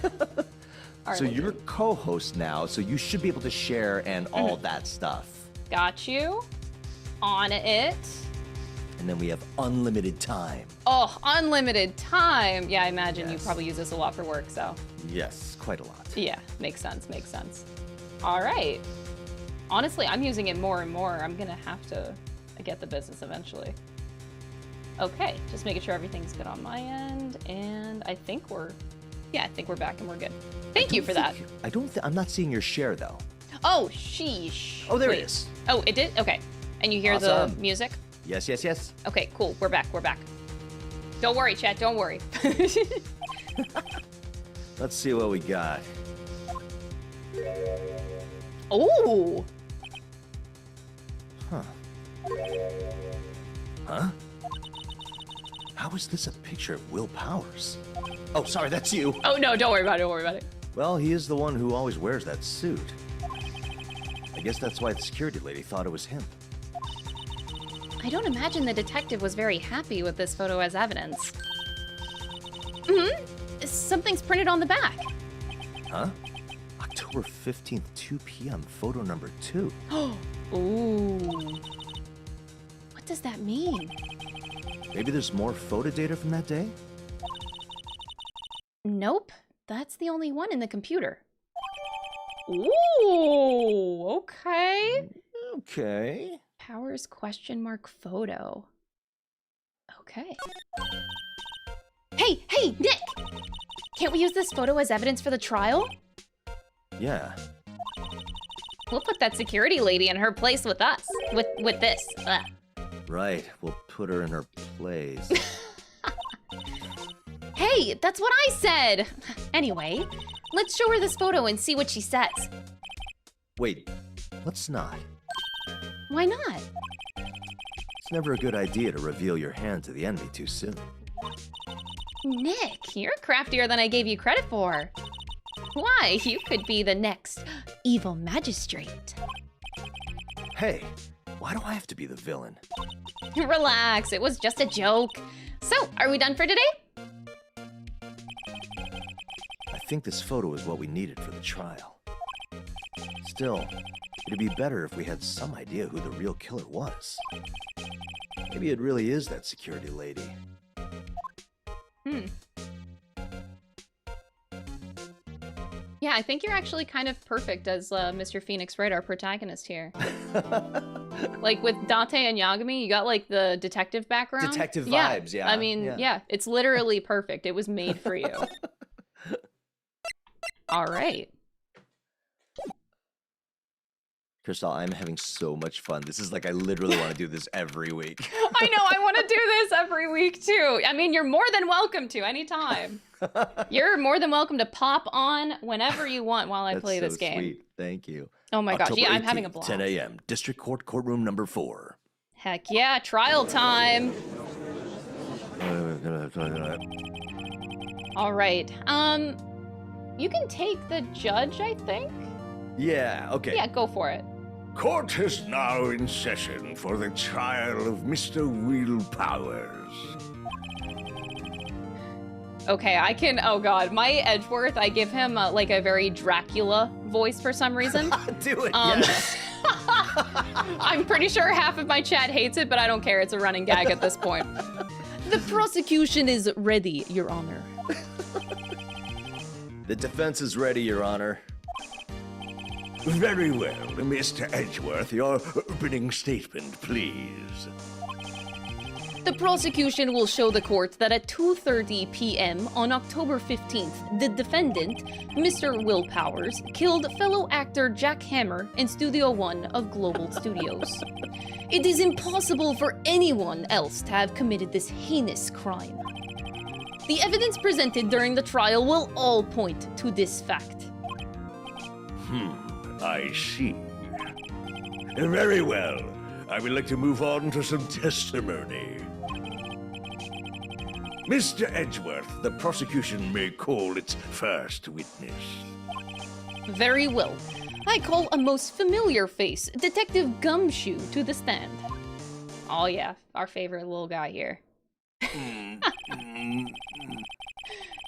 right, So you're co-host now, so you should be able to share and all that stuff. got you. On it. And then we have unlimited time. Oh, unlimited time. Yeah, I imagine you Yes. probably use this a lot for work, so. Yes, quite a lot. Yeah, makes sense, makes sense. All right. Honestly, I'm using it more and more. I'm gonna have to get the business eventually. Okay, just making sure everything's good on my end, and I think we're back and we're good. Thank you for that. I'm not seeing your share though. Oh, sheesh. Oh, there Wait. it is. Oh, it did? Okay. And you hear the Awesome. music? Yes, yes, yes. Okay, cool. We're back, we're back. Don't worry, chat, don't worry. Let's see what we got. Oh! Huh? How is this a picture of Will Powers? Oh, sorry, that's you. Oh no, don't worry about it, don't worry about it. Well, he is the one who always wears that suit. I guess that's why the security lady thought it was him. I don't imagine the detective was very happy with this photo as evidence. Mm-hmm. Something's printed on the back. Huh? October 15th, 2 p.m., photo number 2. Ooh. What does that mean? Maybe there's more photo data from that day? Nope. That's the only one in the computer. Ooh, okay. Okay. Powers question mark photo. Okay. Hey, Nick! Can't we use this photo as evidence for the trial? Yeah. We'll put that security lady in her place with us. With this. Right. We'll put her in her place. Hey, that's what I said! Anyway, let's show her this photo and see what she says. Wait, let's not. Why not? It's never a good idea to reveal your hand to the enemy too soon. Nick, you're craftier than I gave you credit for. Why, you could be the next evil magistrate. Hey, why do I have to be the villain? Relax, it was just a joke. So, are we done for today? I think this photo is what we needed for the trial. Still, it'd be better if we had some idea who the real killer was. Maybe it really is that security lady. Yeah, I think you're actually kind of perfect as Mr. Phoenix Wright, our protagonist here. Like with Dante and Yagami, you got like the detective background. Detective vibes, yeah. I mean, yeah, it's literally perfect. It was made for you. All right. Crystal, I'm having so much fun. This is like, I literally want to do this every week. I know, I want to do this every week too. I mean, you're more than welcome to anytime. You're more than welcome to pop on whenever you want while I play this game. Sweet. Thank you. Oh my gosh, October yeah, I'm having 18th, a blast. 10 a.m. District Court Courtroom number 4. Heck yeah, trial time. All right. You can take the judge, I think. Yeah, okay. Yeah, go for it. Court is now in session for the trial of Mr. Will Powers. Okay, I can, oh god, my Edgeworth, I give him like a very Dracula voice for some reason. Do it, yes. I'm pretty sure half of my chat hates it, but I don't care, it's a running gag at this point. The prosecution is ready, Your Honor. The defense is ready, Your Honor. Very well, Mr. Edgeworth, your opening statement, please. The prosecution will show the court that at 2:30 p.m. on October 15th, the defendant, Mr. Will Powers, killed fellow actor Jack Hammer in Studio One of Global Studios. It is impossible for anyone else to have committed this heinous crime. The evidence presented during the trial will all point to this fact. I see. Very well. I would like to move on to some testimony. Mr. Edgeworth, the prosecution may call its first witness. Very well. I call a most familiar face, Detective Gumshoe, to the stand. Oh yeah, our favorite little guy here.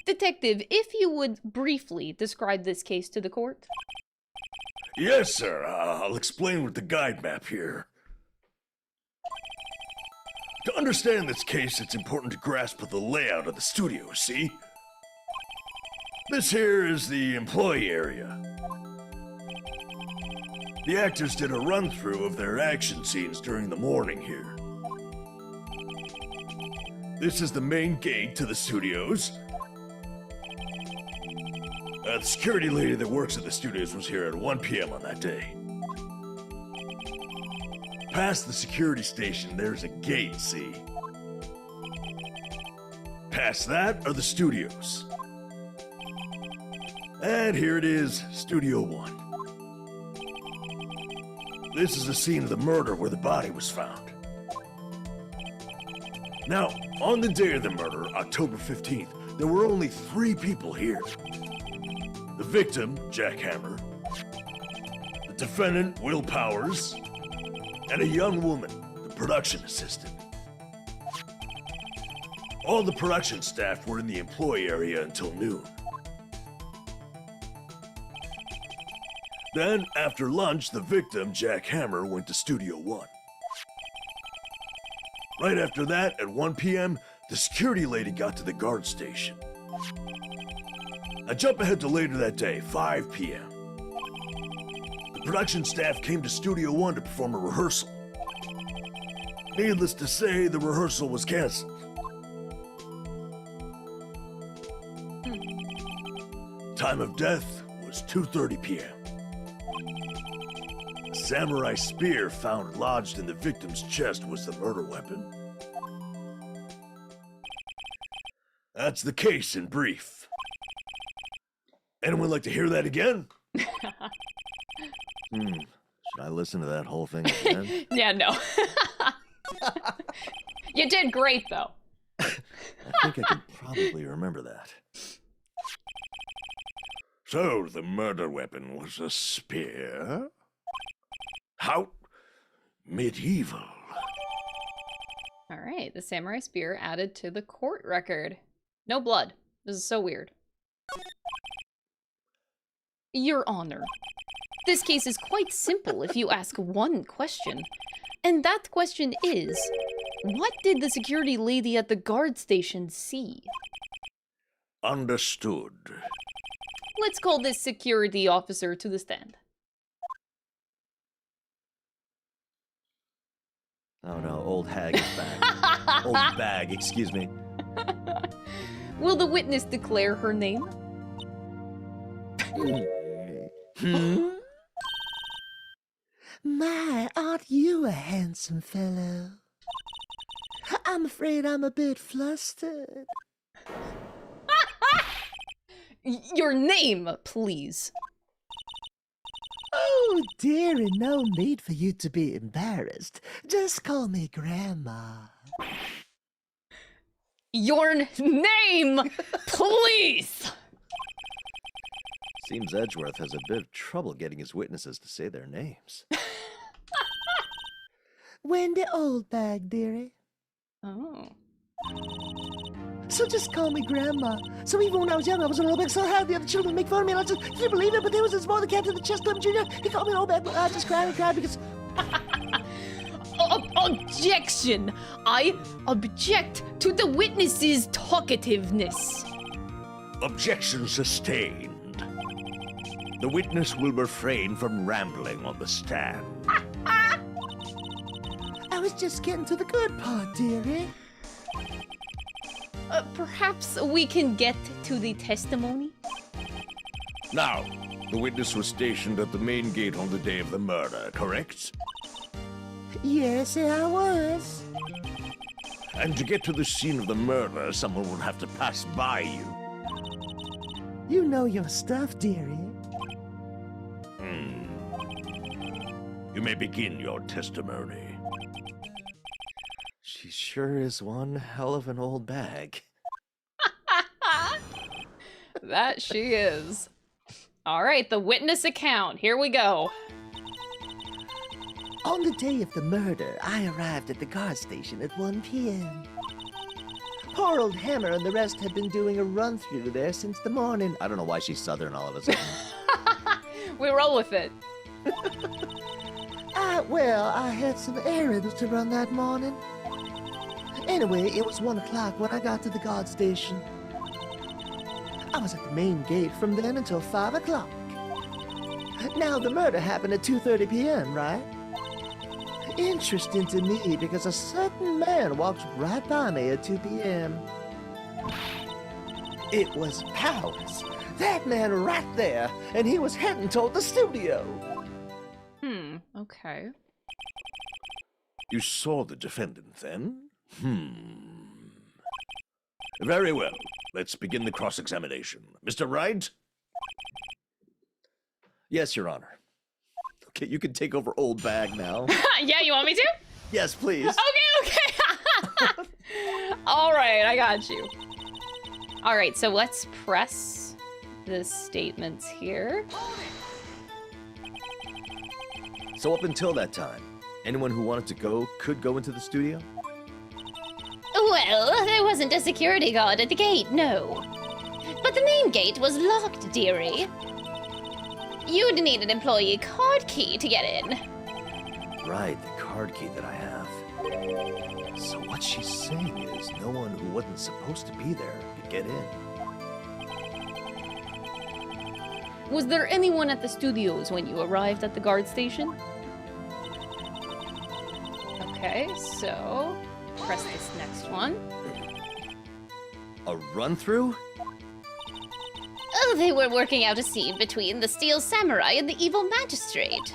Detective, if you would briefly describe this case to the court. Yes, sir. I'll explain with the guide map here. To understand this case, it's important to grasp the layout of the studio, see? This here is the employee area. The actors did a run-through of their action scenes during the morning here. This is the main gate to the studios. The security lady that works at the studios was here at 1 p.m. on that day. Past the security station, there's a gate, see? Past that are the studios. And here it is, Studio 1. This is the scene of the murder where the body was found. Now, on the day of the murder, October 15th, there were only 3 people here. The victim, Jack Hammer, the defendant, Will Powers, and a young woman, the production assistant. All the production staff were in the employee area until noon. Then, after lunch, the victim, Jack Hammer, went to Studio 1. Right after that, at 1 p.m., the security lady got to the guard station. I jump ahead to later that day, 5 p.m. The production staff came to Studio 1 to perform a rehearsal. Needless to say, the rehearsal was canceled. Time of death was 2:30 p.m. A samurai spear found lodged in the victim's chest was the murder weapon. That's the case in brief. Anyone like to hear that again? Should I listen to that whole thing again? Yeah, no. You did great, though. I think I can probably remember that. So, the murder weapon was a spear? How medieval. All right, the samurai spear added to the court record. No blood. This is so weird. Your Honor, this case is quite simple if you ask one question. And that question is, what did the security lady at the guard station see? Understood. Let's call this security officer to the stand. Oh no, old hag is back. Old bag, excuse me. Will the witness declare her name? My, aren't you a handsome fellow? I'm afraid I'm a bit flustered. Your name, please. Oh, dearie, no need for you to be embarrassed. Just call me Grandma. Your name, please! Seems Edgeworth has a bit of trouble getting his witnesses to say their names. Wendy Oldbag, dearie. Oh. So just call me Grandma. So even when I was young, I was an old bag, so I had the other children make fun of me, and I just couldn't believe it, but there was this boy that came to the Chestnut Jr., he called me an old bag, but I just cried and cried because... Objection! I object to the witness's talkativeness. Objection sustained. The witness will refrain from rambling on the stand. I was just getting to the good part, dearie. Perhaps we can get to the testimony? Now, the witness was stationed at the main gate on the day of the murder, correct? Yes, I was. And to get to the scene of the murder, someone would have to pass by you. You know your stuff, dearie. You may begin your testimony. She sure is one hell of an old bag. That she is. All right, the witness account. Here we go. On the day of the murder, I arrived at the guard station at 1 p.m. Poor old Hammer and the rest had been doing a run-through there since the morning. I don't know why she's Southern all of a sudden. We roll with it. Well, I had some errands to run that morning. Anyway, it was 1 o'clock when I got to the guard station. I was at the main gate from then until 5 o'clock. Now, the murder happened at 2:30 p.m., right? Interesting to me because a certain man walked right by me at 2 p.m. It was Powers. That man right there, and he was heading toward the studio. Okay. You saw the defendant then? Very well. Let's begin the cross-examination. Mr. Wright? Yes, Your Honor. Okay, you can take over old bag now. Yeah, you want me to? Yes, please. Okay. All right, I got you. All right, so let's press the statements here. So up until that time, anyone who wanted to go could go into the studio? Well, there wasn't a security guard at the gate, no. But the main gate was locked, dearie. You'd need an employee card key to get in. Right, the card key that I have. So what she's saying is no one who wasn't supposed to be there could get in. Was there anyone at the studios when you arrived at the guard station? Okay, so press this next one. A run-through? Oh, they were working out a scene between the Steel Samurai and the Evil Magistrate.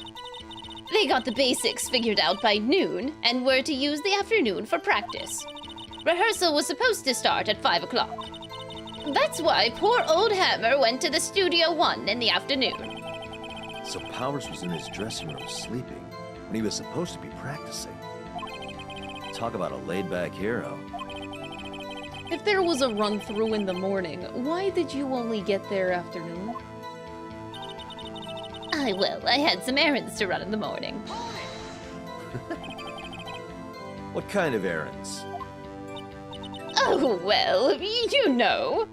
They got the basics figured out by noon and were to use the afternoon for practice. Rehearsal was supposed to start at 5 o'clock. That's why poor old Hammer went to the Studio 1 in the afternoon. So Powers was in his dressing room sleeping when he was supposed to be practicing. Talk about a laid-back hero. If there was a run-through in the morning, why did you only get there afternoon? I had some errands to run in the morning. What kind of errands? Oh, well, you know.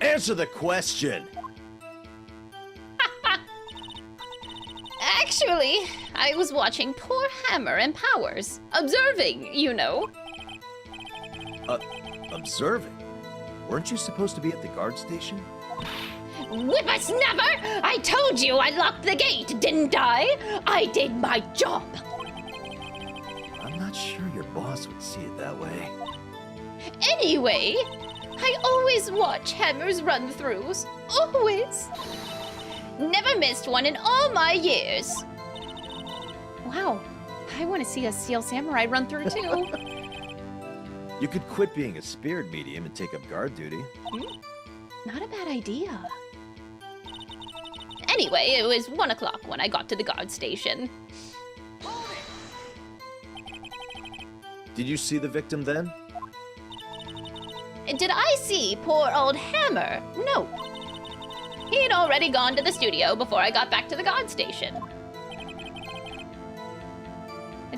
Answer the question! Actually, I was watching poor Hammer and Powers. Observing, you know. Observing? Weren't you supposed to be at the guard station? Whippersnapper! I told you I locked the gate, didn't I? I did my job. I'm not sure your boss would see it that way. Anyway, I always watch Hammer's run-throughs. Always. Never missed one in all my years. Wow, I want to see a Steel Samurai run through too. You could quit being a spirit medium and take up guard duty. Not a bad idea. Anyway, it was 1 o'clock when I got to the guard station. Did you see the victim then? Did I see poor old Hammer? No. He'd already gone to the studio before I got back to the guard station.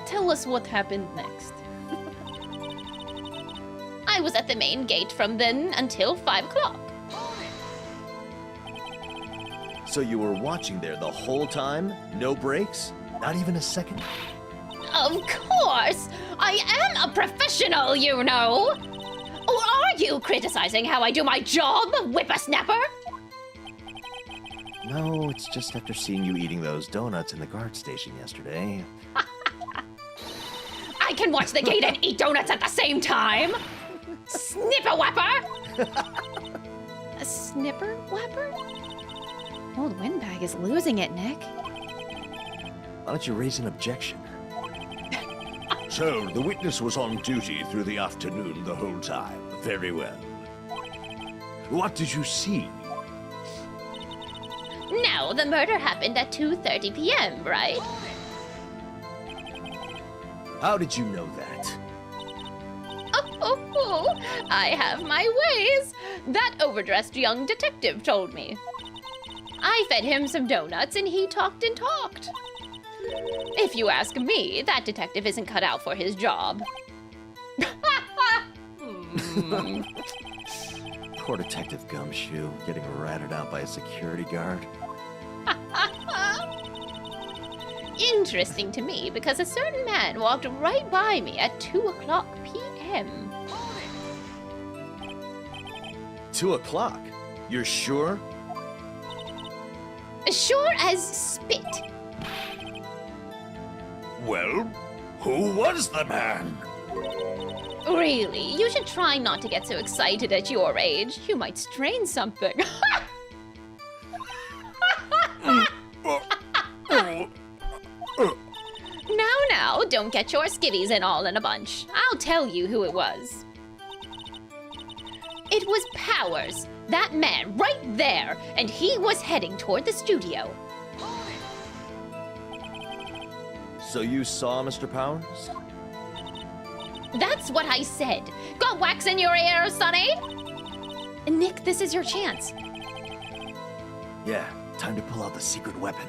Tell us what happened next. I was at the main gate from then until 5 o'clock. So you were watching there the whole time? No breaks? Not even a second? Of course! I am a professional, you know! Or are you criticizing how I do my job, whippersnapper? No, it's just after seeing you eating those donuts in the guard station yesterday. I can watch the gate and eat donuts at the same time! Snipper-wapper! A snipper whapper? Old Windbag is losing it, Nick. Why don't you raise an objection? So, the witness was on duty through the afternoon the whole time. Very well. What did you see? Now, the murder happened at 2:30 p.m., right? How did you know that? Oh, I have my ways. That overdressed young detective told me. I fed him some donuts and he talked and talked. If you ask me, that detective isn't cut out for his job. Poor Detective Gumshoe getting ratted out by a security guard. Interesting to me, because a certain man walked right by me at 2:00 p.m. 2 o'clock? You're sure? Sure as spit. Well, who was the man? Really, you should try not to get so excited at your age. You might strain something. Now, don't get your skivvies in all in a bunch. I'll tell you who it was. It was Powers, that man right there, and he was heading toward the studio. So you saw Mr. Powers? That's what I said. Got wax in your ear, Sonny? Nick, this is your chance. Yeah, time to pull out the secret weapon.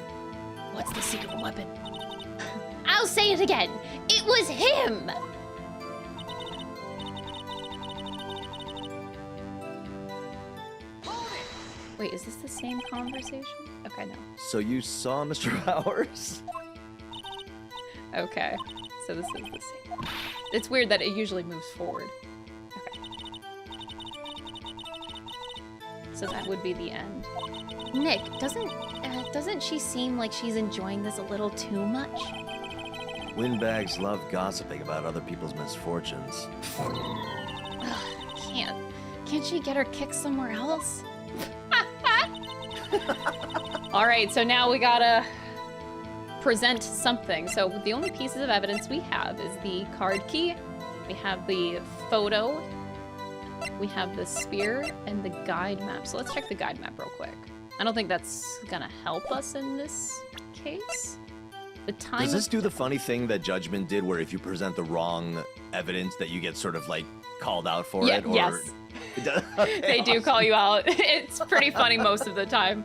What's the secret weapon? I'll say it again. It was him! Wait, is this the same conversation? Okay, no. So you saw Mr. Powers? Okay, so this is the same. It's weird that it usually moves forward. Okay. So that would be the end. Nick, doesn't she seem like she's enjoying this a little too much? Windbags love gossiping about other people's misfortunes. Can't she get her kick somewhere else? All right, so now we gotta present something. So the only pieces of evidence we have is the card key, we have the photo, we have the spear, and the guide map. So let's check the guide map real quick. I don't think that's gonna help us in this case. The time. Does this do the funny thing that Judgment did, where if you present the wrong evidence, that you get sort of like called out for it? Or... Yes. Okay, They do call you out. It's pretty funny most of the time.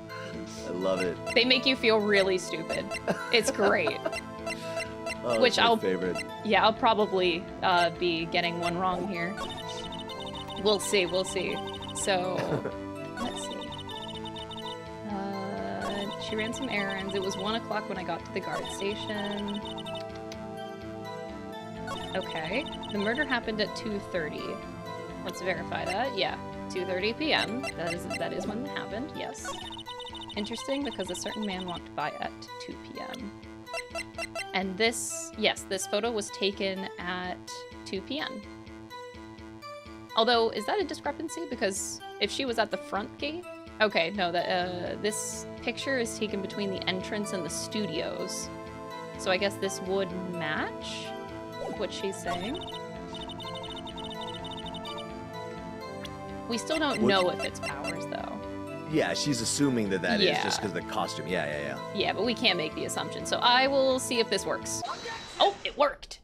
I love it. They make you feel really stupid. It's great. Oh, Which that's my I'll- favorite. Yeah, I'll probably be getting one wrong here. We'll see, we'll see. So, let's see. She ran some errands. It was 1 o'clock when I got to the guard station. Okay. The murder happened at 2:30. Let's verify that. Yeah, 2:30 p.m. That is when it happened, yes. Interesting, because a certain man walked by at 2 p.m. And this photo was taken at 2 p.m. Although, is that a discrepancy? Because if she was at the front gate... Okay, no, this picture is taken between the entrance and the studios. So I guess this would match what she's saying. We still don't know if it's Powers, though. Yeah, she's assuming that is Yeah. just because of the costume. Yeah. Yeah, but we can't make the assumption. So I will see if this works. Oh, it worked!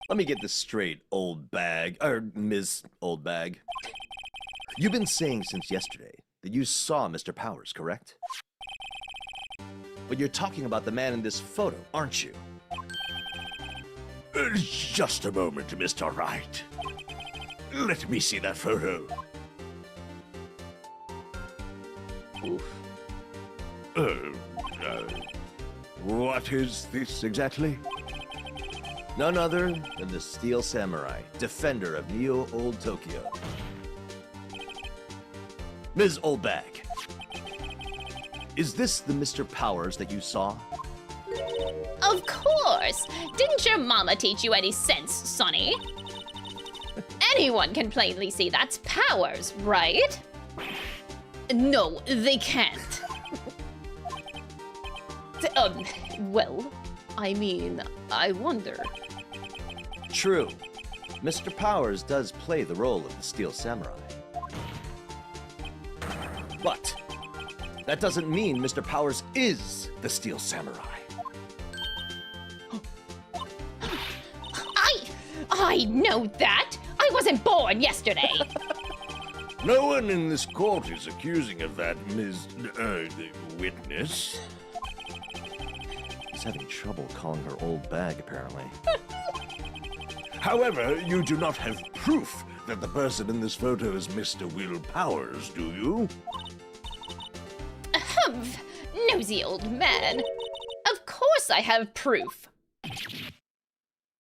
Let me get this straight, old bag, or Ms. Old Bag. You've been saying since yesterday that you saw Mr. Powers, correct? But you're talking about the man in this photo, aren't you? Just a moment, Mr. Wright. Let me see that photo. Oof. What is this exactly? None other than the Steel Samurai, defender of Neo Old Tokyo. Ms. Old Bag, is this the Mr. Powers that you saw? Of course! Didn't your mama teach you any sense, Sonny? Anyone can plainly see that's Powers, right? No, they can't. Well, I mean, I wonder. True. Mr. Powers does play the role of the Steel Samurai. But that doesn't mean Mr. Powers is the Steel Samurai. I know that! I wasn't born yesterday! No one in this court is accusing of that, Ms. Witness. He's having trouble calling her Old Bag, apparently. However, you do not have proof that the person in this photo is Mr. Will Powers, do you? Humph! Nosy old man. Of course I have proof.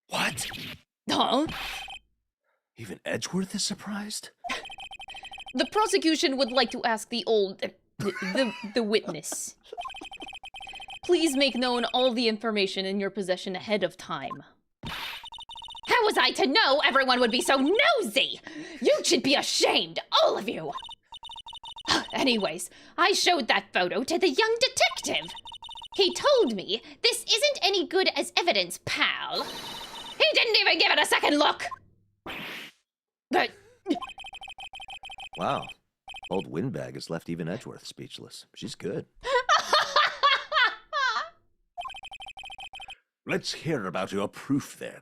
What? Huh? Even Edgeworth is surprised? The prosecution would like to ask the witness. Please make known all the information in your possession ahead of time. How was I to know everyone would be so nosy? You should be ashamed, all of you. Anyways, I showed that photo to the young detective. He told me this isn't any good as evidence, pal. He didn't even give it a second look. But Wow. Old Windbag has left even Edgeworth speechless. She's good. Let's hear about your proof then.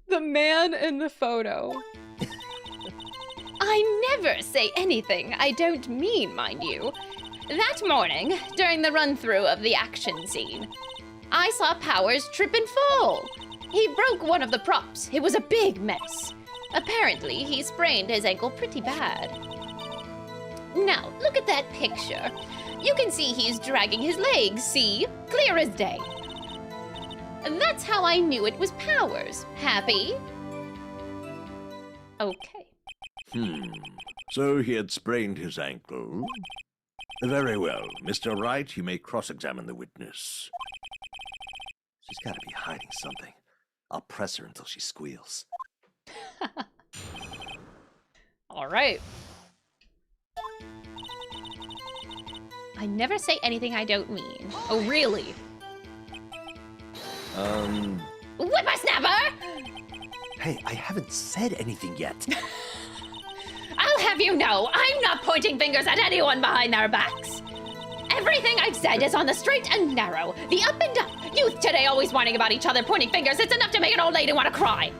The man in the photo. I never say anything I don't mean, mind you. That morning, during the run-through of the action scene, I saw Powers trip and fall. He broke one of the props. It was a big mess. Apparently, he sprained his ankle pretty bad. Now, look at that picture. You can see he's dragging his legs, see? Clear as day. And that's how I knew it was Powers. Happy? Okay. So he had sprained his ankle. Very well. Mr. Wright, you may cross-examine the witness. She's got to be hiding something. I'll press her until she squeals. All right. I never say anything I don't mean. Oh, really? Whippersnapper! Hey, I haven't said anything yet. I'll have you know, I'm not pointing fingers at anyone behind their backs. Everything I've said is on the straight and narrow, the up and up. Youth today always whining about each other, pointing fingers. It's enough to make an old lady want to cry.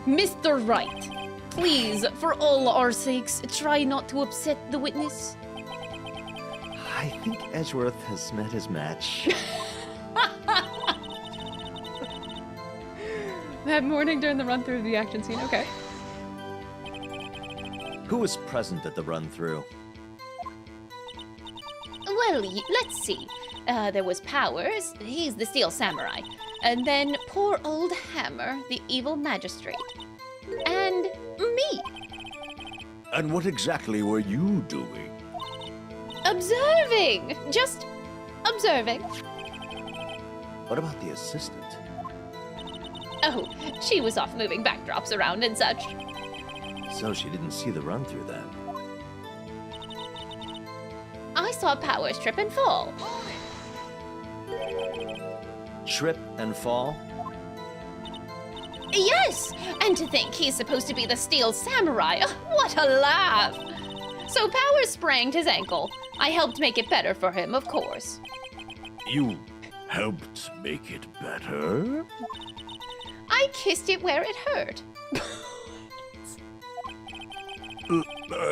Mr. Wright, please, for all our sakes, try not to upset the witness. I think Edgeworth has met his match. That morning during the run-through of the action scene, okay. Who was present at the run-through? Well, let's see. There was Powers, he's the Steel Samurai. And then poor old Hammer, the evil magistrate. And me. And what exactly were you doing? Observing! Just observing. What about the assistant? Oh, she was off moving backdrops around and such. So she didn't see the run-through then. I saw Powers trip and fall. Trip and fall? Yes! And to think he's supposed to be the Steel Samurai. What a laugh! So Powers sprained his ankle. I helped make it better for him, of course. You helped make it better? I kissed it where it hurt.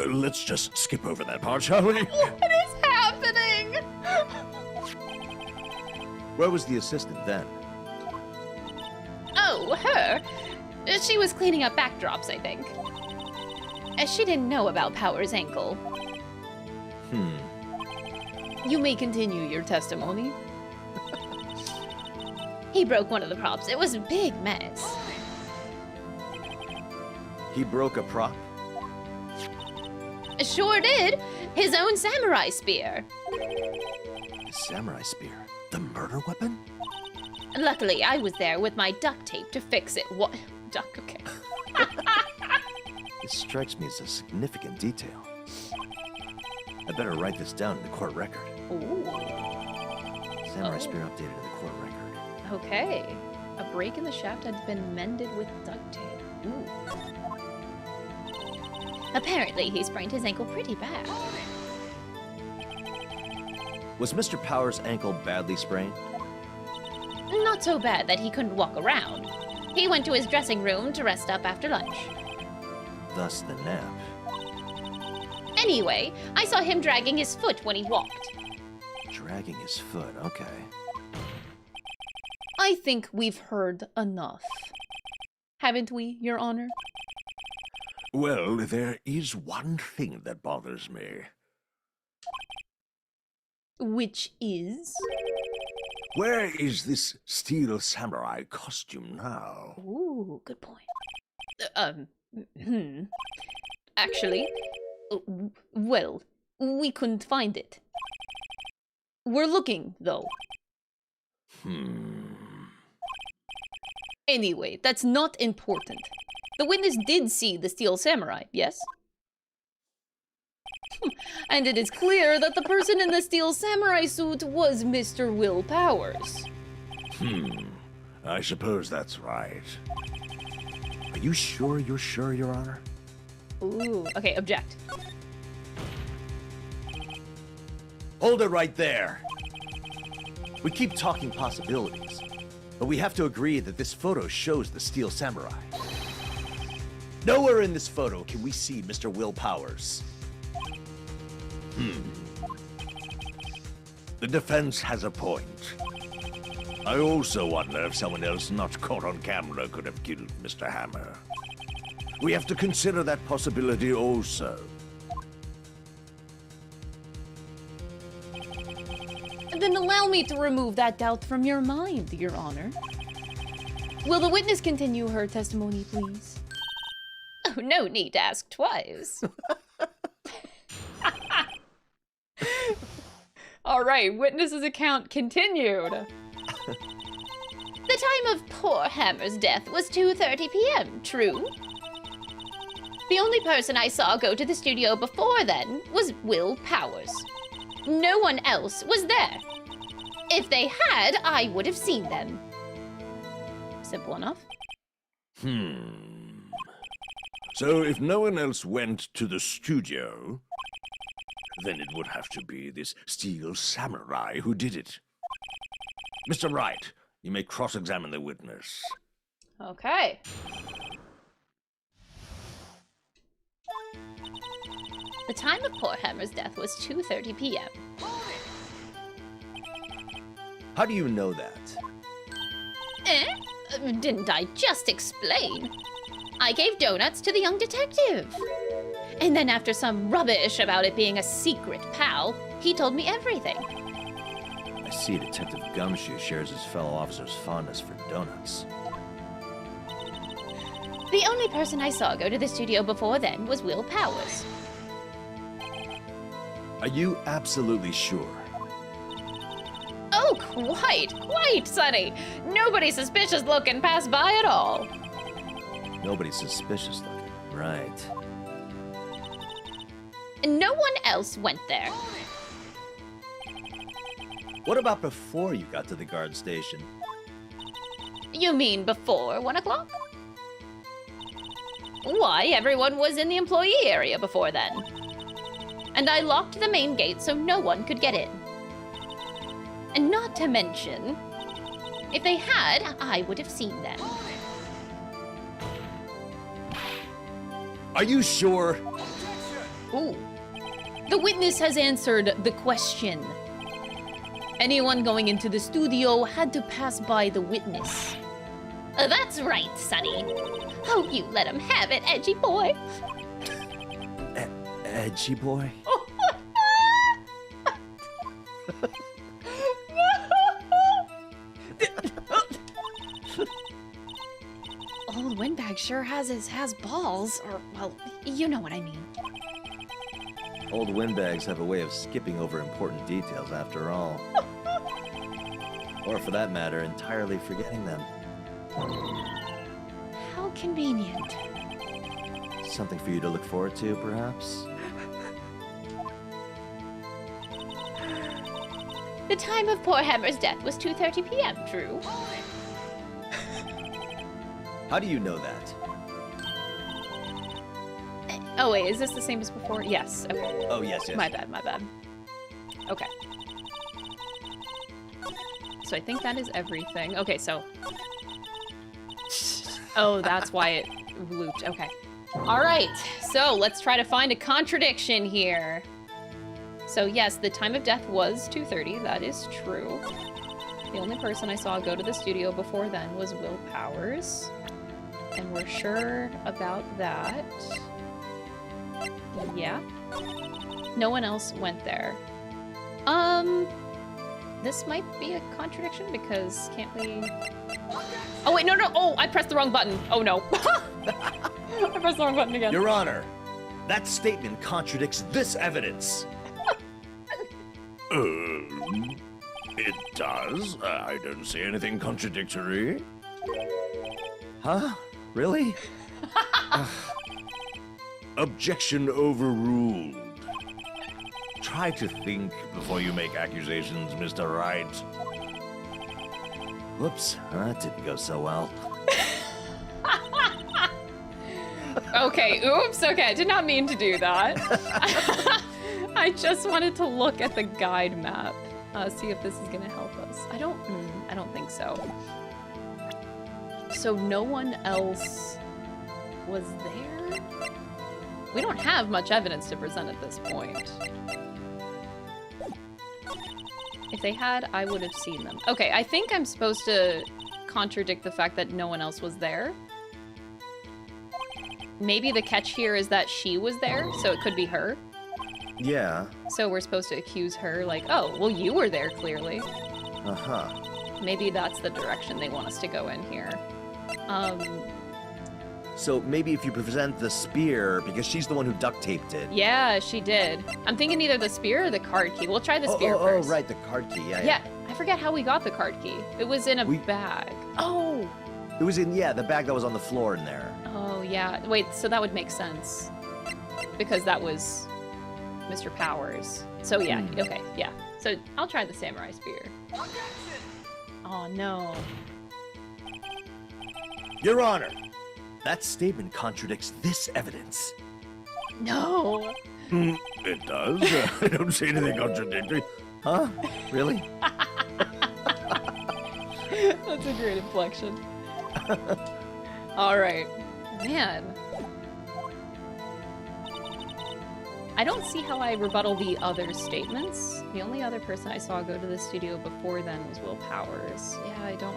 Let's just skip over that part, shall we? What is happening? Where was the assistant then? Oh, her? She was cleaning up backdrops, I think. She didn't know about Powers' ankle. You may continue your testimony. He broke one of the props. It was a big mess. He broke a prop? Sure did. His own samurai spear. His samurai spear? The murder weapon? Luckily, I was there with my duct tape to fix it. What? Duck, okay. This strikes me as a significant detail. I better write this down in the court record. Ooh. Samurai spear updated in the court record. Okay. A break in the shaft had been mended with duct tape. Ooh. Apparently, he sprained his ankle pretty bad. Was Mr. Powers' ankle badly sprained? Not so bad that he couldn't walk around. He went to his dressing room to rest up after lunch. Thus the nap. Anyway, I saw him dragging his foot when he walked. Dragging his foot, okay. I think we've heard enough. Haven't we, Your Honor? Well, there is one thing that bothers me. Which is? Where is this steel samurai costume now? Ooh, good point. Actually, well, we couldn't find it. We're looking, though. Anyway, that's not important. The witness did see the steel samurai, yes? And it is clear that the person in the steel samurai suit was Mr. Will Powers. I suppose that's right. Are you sure you're sure, Your Honor? Ooh, okay, object. Hold it right there. We keep talking possibilities, but we have to agree that this photo shows the steel samurai. Nowhere in this photo can we see Mr. Will Powers. The defense has a point. I also wonder if someone else not caught on camera could have killed Mr. Hammer. We have to consider that possibility also. Then allow me to remove that doubt from your mind, Your Honor. Will the witness continue her testimony, please? Oh, no need to ask twice. All right, witness's account continued. The time of poor Hammer's death was 2:30 p.m., true? The only person I saw go to the studio before then was Will Powers. No one else was there. If they had, I would have seen them. Simple enough. So if no one else went to the studio, then it would have to be this steel samurai who did it. Mr. Wright, you may cross-examine the witness. Okay. The time of poor Hammer's death was 2:30 p.m. How do you know that? Didn't I just explain? I gave donuts to the young detective. And then after some rubbish about it being a secret pal, he told me everything. I see Detective Gumshoe shares his fellow officer's fondness for donuts. The only person I saw go to the studio before then was Will Powers. Are you absolutely sure? Oh, quite, Sonny. Nobody suspicious looking passed by at all. Nobody's suspicious looking, right? No one else went there. What about before you got to the guard station? You mean before 1 o'clock? Why, everyone was in the employee area before then. And I locked the main gate so no one could get in. And not to mention, if they had, I would have seen them. Are you sure? Ooh. The witness has answered the question. Anyone going into the studio had to pass by the witness. That's right, Sonny. Oh, you let him have it, edgy boy. Edgy boy? Old Windbag sure has balls, or, well, you know what I mean. Old windbags have a way of skipping over important details after all. Or for that matter, entirely forgetting them. How convenient. Something for you to look forward to, perhaps? The time of poor Hammer's death was 2:30 p.m., true? How do you know that? Oh wait, is this the same as before? Yes, okay. Oh, yes. My bad. Okay. So I think that is everything. Okay, so... Oh, that's why it looped. Okay. All right, so let's try to find a contradiction here. So yes, the time of death was 2:30. That is true. The only person I saw go to the studio before then was Will Powers. And we're sure about that. Yeah. No one else went there. This might be a contradiction because can't we... Oh wait, no. Oh, I pressed the wrong button. Oh no. I pressed the wrong button again. Your Honor, that statement contradicts this evidence. It does. I don't see anything contradictory. Huh? Really? Objection overruled. Try to think before you make accusations, Mr. Wright. Whoops, that didn't go so well. Okay, oops, okay, I did not mean to do that. I just wanted to look at the guide map, see if this is gonna help us. I don't think so. So no one else was there? We don't have much evidence to present at this point. If they had, I would have seen them. Okay, I think I'm supposed to contradict the fact that no one else was there. Maybe the catch here is that she was there, so it could be her. Yeah. So we're supposed to accuse her, like, oh, well, you were there, clearly. Uh-huh. Maybe that's the direction they want us to go in here. So maybe if you present the spear, because she's the one who duct taped it. Yeah, she did. I'm thinking either the spear or the card key. We'll try the spear first. Oh, right, the card key, Yeah, I forget how we got the card key. It was in a bag. Oh! It was in, the bag that was on the floor in there. Oh, yeah. Wait, so that would make sense. Because that was Mr. Powers. So, yeah, okay, yeah. So, I'll try the samurai spear. Oh, no. Your Honor, That statement contradicts this evidence. No! it does. I don't see anything contradictory. Huh? Really? That's a great inflection. All right. Man. I don't see how I rebuttal the other statements. The only other person I saw go to the studio before then was Will Powers. Yeah, I don't...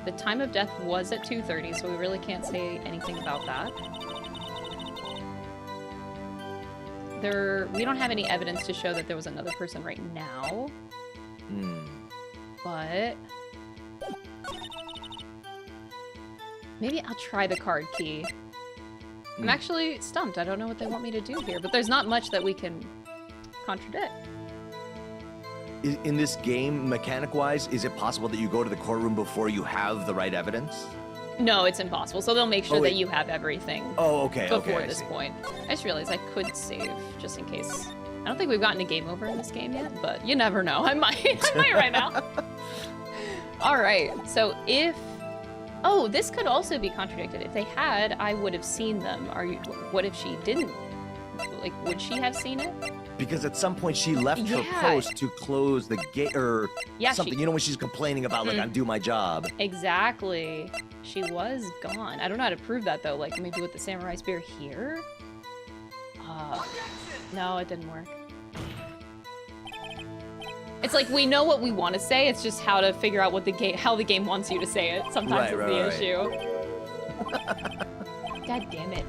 The time of death was at 2:30, so we really can't say anything about that. We don't have any evidence to show that there was another person right now. But... maybe I'll try the card key. I'm actually stumped. I don't know what they want me to do here, but there's not much that we can contradict. In this game, mechanic-wise, is it possible that you go to the courtroom before you have the right evidence? No, it's impossible. So they'll make sure that you have everything before this point. I just realized I could save, just in case. I don't think we've gotten a game over in this game yet, but you never know. I might. I might right now. All right. So if... oh, this could also be contradicted. If they had, I would have seen them. What if she didn't? Like, would she have seen it? Because at some point she left her post to close the gate or something. You know, when she's complaining about, like, I'm doing my job. Exactly. She was gone. I don't know how to prove that, though. Like, maybe with the samurai spear here? No, it didn't work. It's like, we know what we want to say. It's just how to figure out what how the game wants you to say it. Sometimes is the issue. God damn it.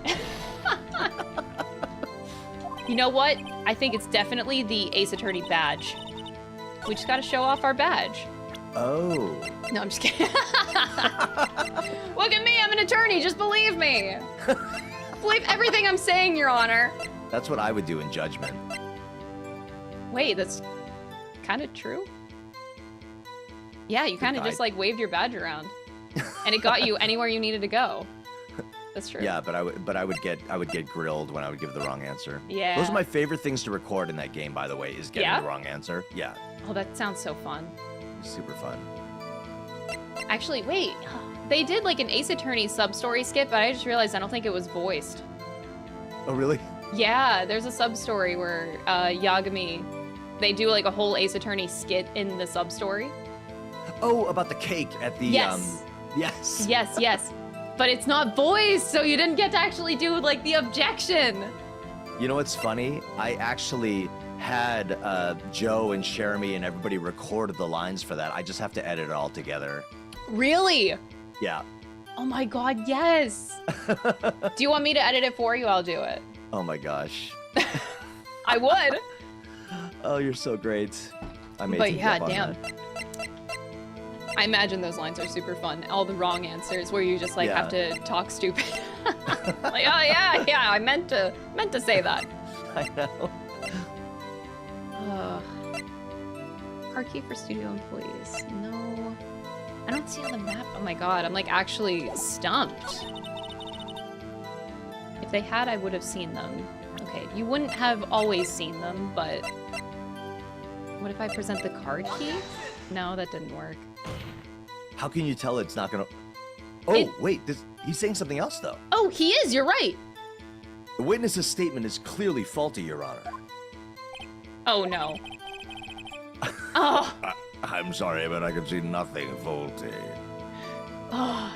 You know what? I think it's definitely the Ace Attorney badge. We just gotta show off our badge. Oh. No, I'm just kidding. Look at me, I'm an attorney, just believe me. Believe everything I'm saying, Your Honor. That's what I would do in judgment. Wait, that's kind of true? Yeah, you kind of just like waved your badge around. And it got you anywhere you needed to go. That's true. Yeah, but I would get grilled when I would give the wrong answer. Yeah. Those are my favorite things to record in that game, by the way, is getting the wrong answer. Yeah. Oh, that sounds so fun. Super fun. Actually, wait. They did like an Ace Attorney sub-story skit, but I just realized I don't think it was voiced. Oh, really? Yeah, there's a sub-story where Yagami, they do like a whole Ace Attorney skit in the sub-story. Oh, about the cake at the... Yes. Yes. Yes, yes. But it's not voiced, so you didn't get to actually do, like, the objection. You know what's funny? I actually had Joe and Jeremy and everybody record the lines for that. I just have to edit it all together. Really? Yeah. Oh my god, yes. Do you want me to edit it for you? I'll do it. Oh my gosh. I would. Oh, you're so great. I made But you yeah, jump on damn. that. I imagine those lines are super fun. All the wrong answers where you just like have to talk stupid. Like, oh yeah, I meant to say that. I know. Card key for studio employees. No. I don't see on the map. Oh my god, I'm like actually stumped. If they had, I would have seen them. Okay, you wouldn't have always seen them, but what if I present the card key? No, that didn't work. How can you tell it's not gonna... Oh, wait, he's saying something else, though. Oh, he is, you're right. The witness's statement is clearly faulty, Your Honor. Oh, no. Oh. I'm sorry, but I can see nothing faulty. Oh.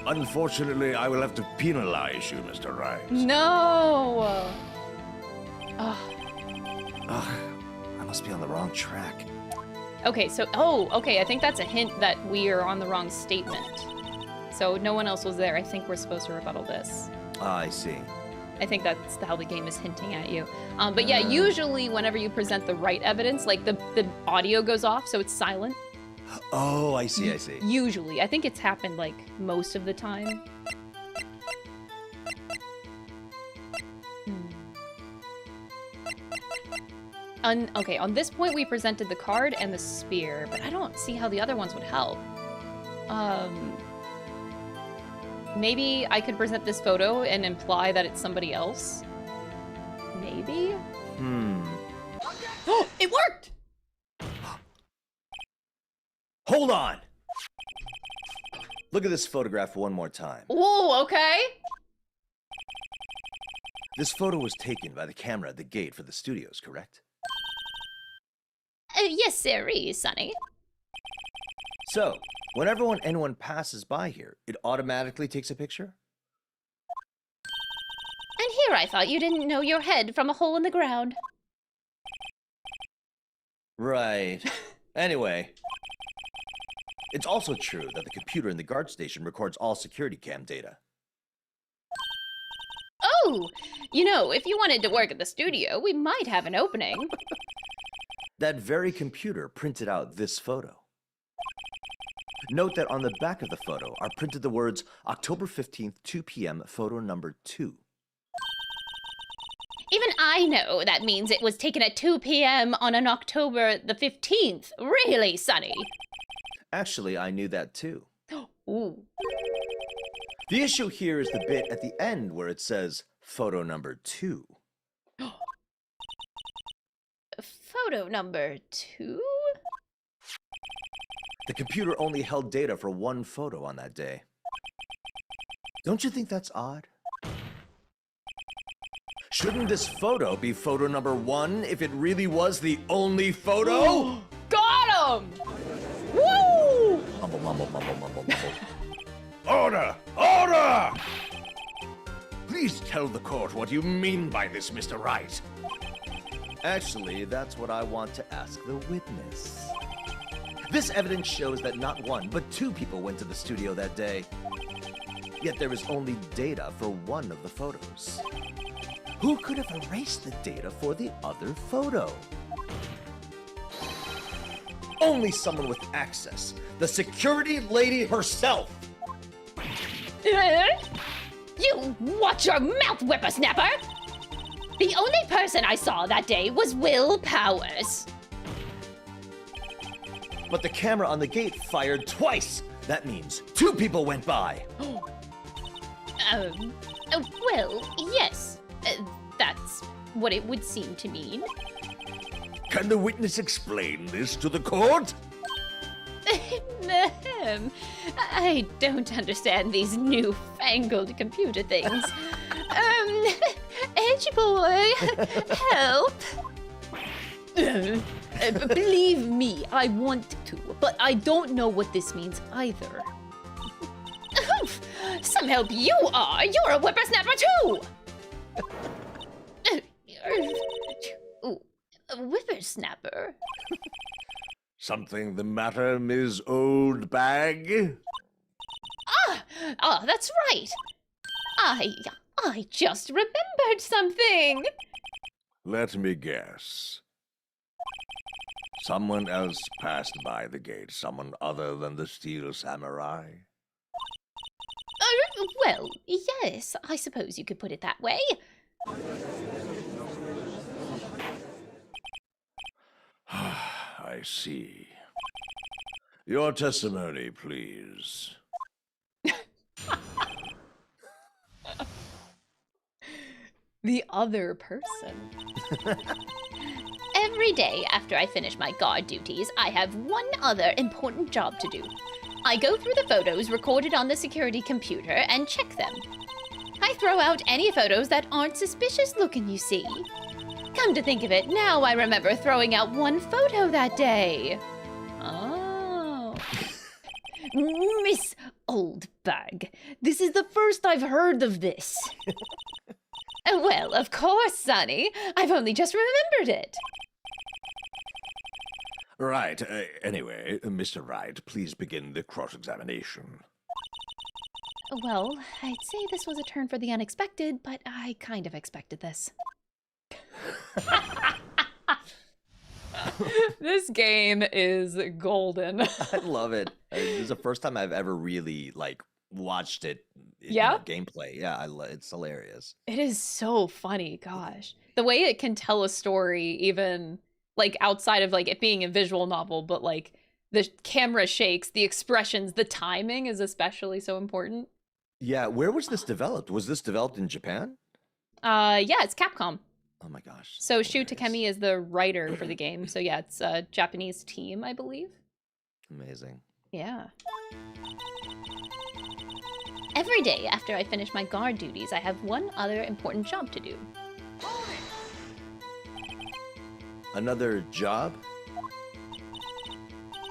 Unfortunately, I will have to penalize you, Mr. Wright. No. Oh. Ugh, I must be on the wrong track. Okay, so, okay, I think that's a hint that we are on the wrong statement. So no one else was there. I think we're supposed to rebuttal this. I see. I think that's how the game is hinting at you. But yeah, usually whenever you present the right evidence, like the audio goes off, so it's silent. Oh, I see. Usually. I think it's happened like most of the time. Okay, on this point we presented the card and the spear, but I don't see how the other ones would help. Maybe I could present this photo and imply that it's somebody else? Maybe? Oh, it worked! Hold on! Look at this photograph one more time. Whoa, okay. This photo was taken by the camera at the gate for the studios, correct? Yes, sirree, Sonny. So, whenever anyone passes by here, it automatically takes a picture? And here I thought you didn't know your head from a hole in the ground. Right. Anyway, it's also true that the computer in the guard station records all security cam data. Oh, you know, if you wanted to work at the studio, we might have an opening. That very computer printed out this photo. Note that on the back of the photo are printed the words October 15th, 2 p.m., photo number 2. Even I know that means it was taken at 2 p.m. on an October the 15th. Really, Sonny? Actually, I knew that too. Ooh. The issue here is the bit at the end where it says photo number 2. Photo number 2? The computer only held data for one photo on that day. Don't you think that's odd? Shouldn't this photo be photo number 1 if it really was the only photo? Got him! Woo! Mumble, mumble, mumble, mumble, mumble. Order! Order! Please tell the court what you mean by this, Mr. Wright. Actually, that's what I want to ask the witness. This evidence shows that not one, but 2 people went to the studio that day. Yet there is only data for one of the photos. Who could have erased the data for the other photo? Only someone with access. The security lady herself. You watch your mouth, whippersnapper! The only person I saw that day was Will Powers. But the camera on the gate fired twice. That means 2 people went by. Well, yes. That's what it would seem to mean. Can the witness explain this to the court? I don't understand these newfangled computer things. Edge boy, help! Believe me, I want to, but I don't know what this means either. Some help you are! You're a whippersnapper too! Ooh, a whippersnapper? Something the matter, Ms. Old Bag? That's right. I just remembered something. Let me guess. Someone else passed by the gate, someone other than the Steel Samurai? Well, yes, I suppose you could put it that way. I see. Your testimony, please. The other person. Every day after I finish my guard duties, I have one other important job to do. I go through the photos recorded on the security computer and check them. I throw out any photos that aren't suspicious looking, you see. Come to think of it, now I remember throwing out one photo that day. Oh. Miss Old Bag, this is the first I've heard of this. Well, of course, Sonny. I've only just remembered it. Right. Anyway, Mr. Wright, please begin the cross-examination. Well, I'd say this was a turn for the unexpected, but I kind of expected this. This game is golden. I love it. This is the first time I've ever really watched it. Yeah? Gameplay. Yeah, it's hilarious. It is so funny, gosh. The way it can tell a story, even outside of it being a visual novel, but the camera shakes, the expressions, the timing is especially so important. Yeah, where was this developed? Was this developed in Japan? Yeah, it's Capcom. Oh my gosh. So Shu Takemi is the writer for the game. So yeah, it's a Japanese team, I believe. Amazing. Yeah. Every day after I finish my guard duties, I have one other important job to do. Another job?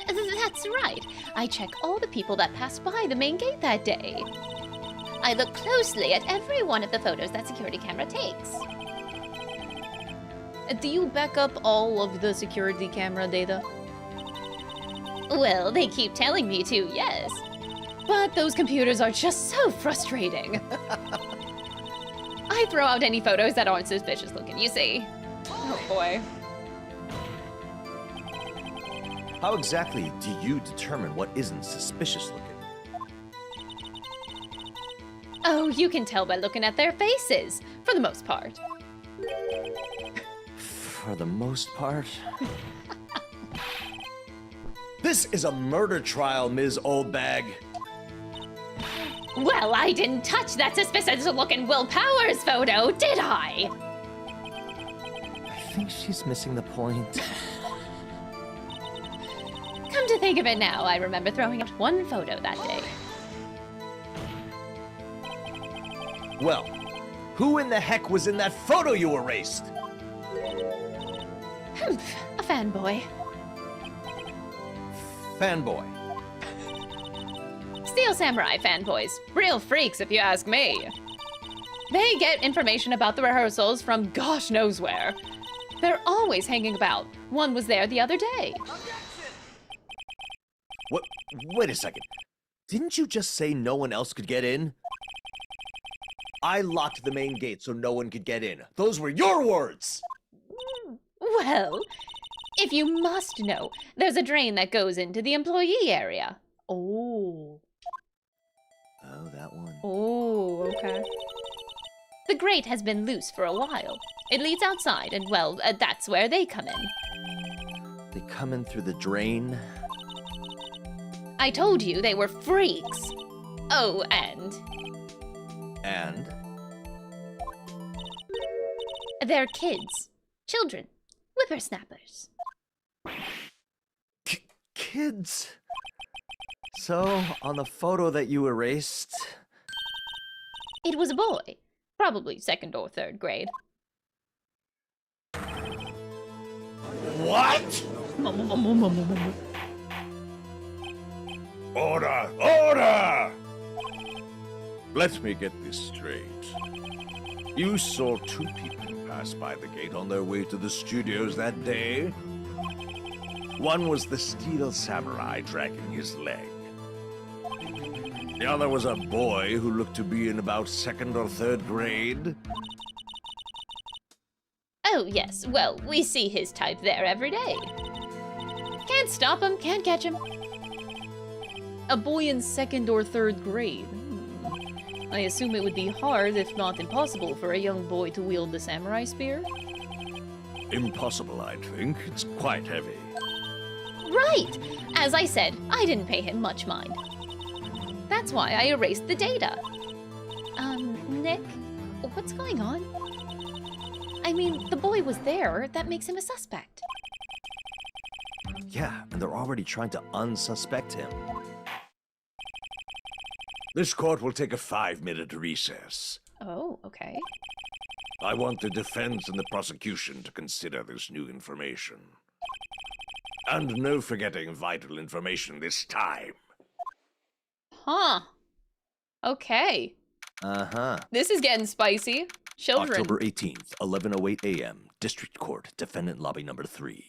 That's right. I check all the people that passed by the main gate that day. I look closely at every one of the photos that security camera takes. Do you back up all of the security camera data? Well, they keep telling me to, yes. But those computers are just so frustrating. I throw out any photos that aren't suspicious looking, you see. Oh boy. How exactly do you determine what isn't suspicious looking? Oh, you can tell by looking at their faces, for the most part. For the most part? This is a murder trial, Ms. Old Bag. Well, I didn't touch that suspicious-looking Will Powers photo, did I? I think she's missing the point. Come to think of it now, I remember throwing out one photo that day. Well, who in the heck was in that photo you erased? A fanboy. Fanboy. Steel Samurai fanboys. Real freaks, if you ask me. They get information about the rehearsals from gosh knows where. They're always hanging about. One was there the other day. What? Wait a second. Didn't you just say no one else could get in? I locked the main gate so no one could get in. Those were your words! Well, if you must know, there's a drain that goes into the employee area. Oh. Oh, that one. Oh, okay. The grate has been loose for a while. It leads outside, and well, that's where they come in. They come in through the drain? I told you they were freaks. Oh, and... And? They're kids. Children. Whippersnappers. Kids? So, on the photo that you erased... It was a boy. Probably 2nd or 3rd grade. What? Order! Order! Let me get this straight. You saw two people pass by the gate on their way to the studios that day. One was the steel samurai dragging his leg. The other was a boy who looked to be in about 2nd or 3rd grade. Oh, yes. Well, we see his type there every day. Can't stop him, can't catch him. A boy in 2nd or 3rd grade. I assume it would be hard, if not impossible, for a young boy to wield the samurai spear? Impossible, I think. It's quite heavy. Right! As I said, I didn't pay him much mind. That's why I erased the data. Nick, what's going on? I mean, the boy was there. That makes him a suspect. Yeah, and they're already trying to unsuspect him. This court will take a 5-minute recess. Oh, okay. I want the defense and the prosecution to consider this new information. And no forgetting vital information this time. Huh. Okay. Uh-huh. This is getting spicy. Children. October 18th, 11:08 a.m. District Court, Defendant Lobby Number 3.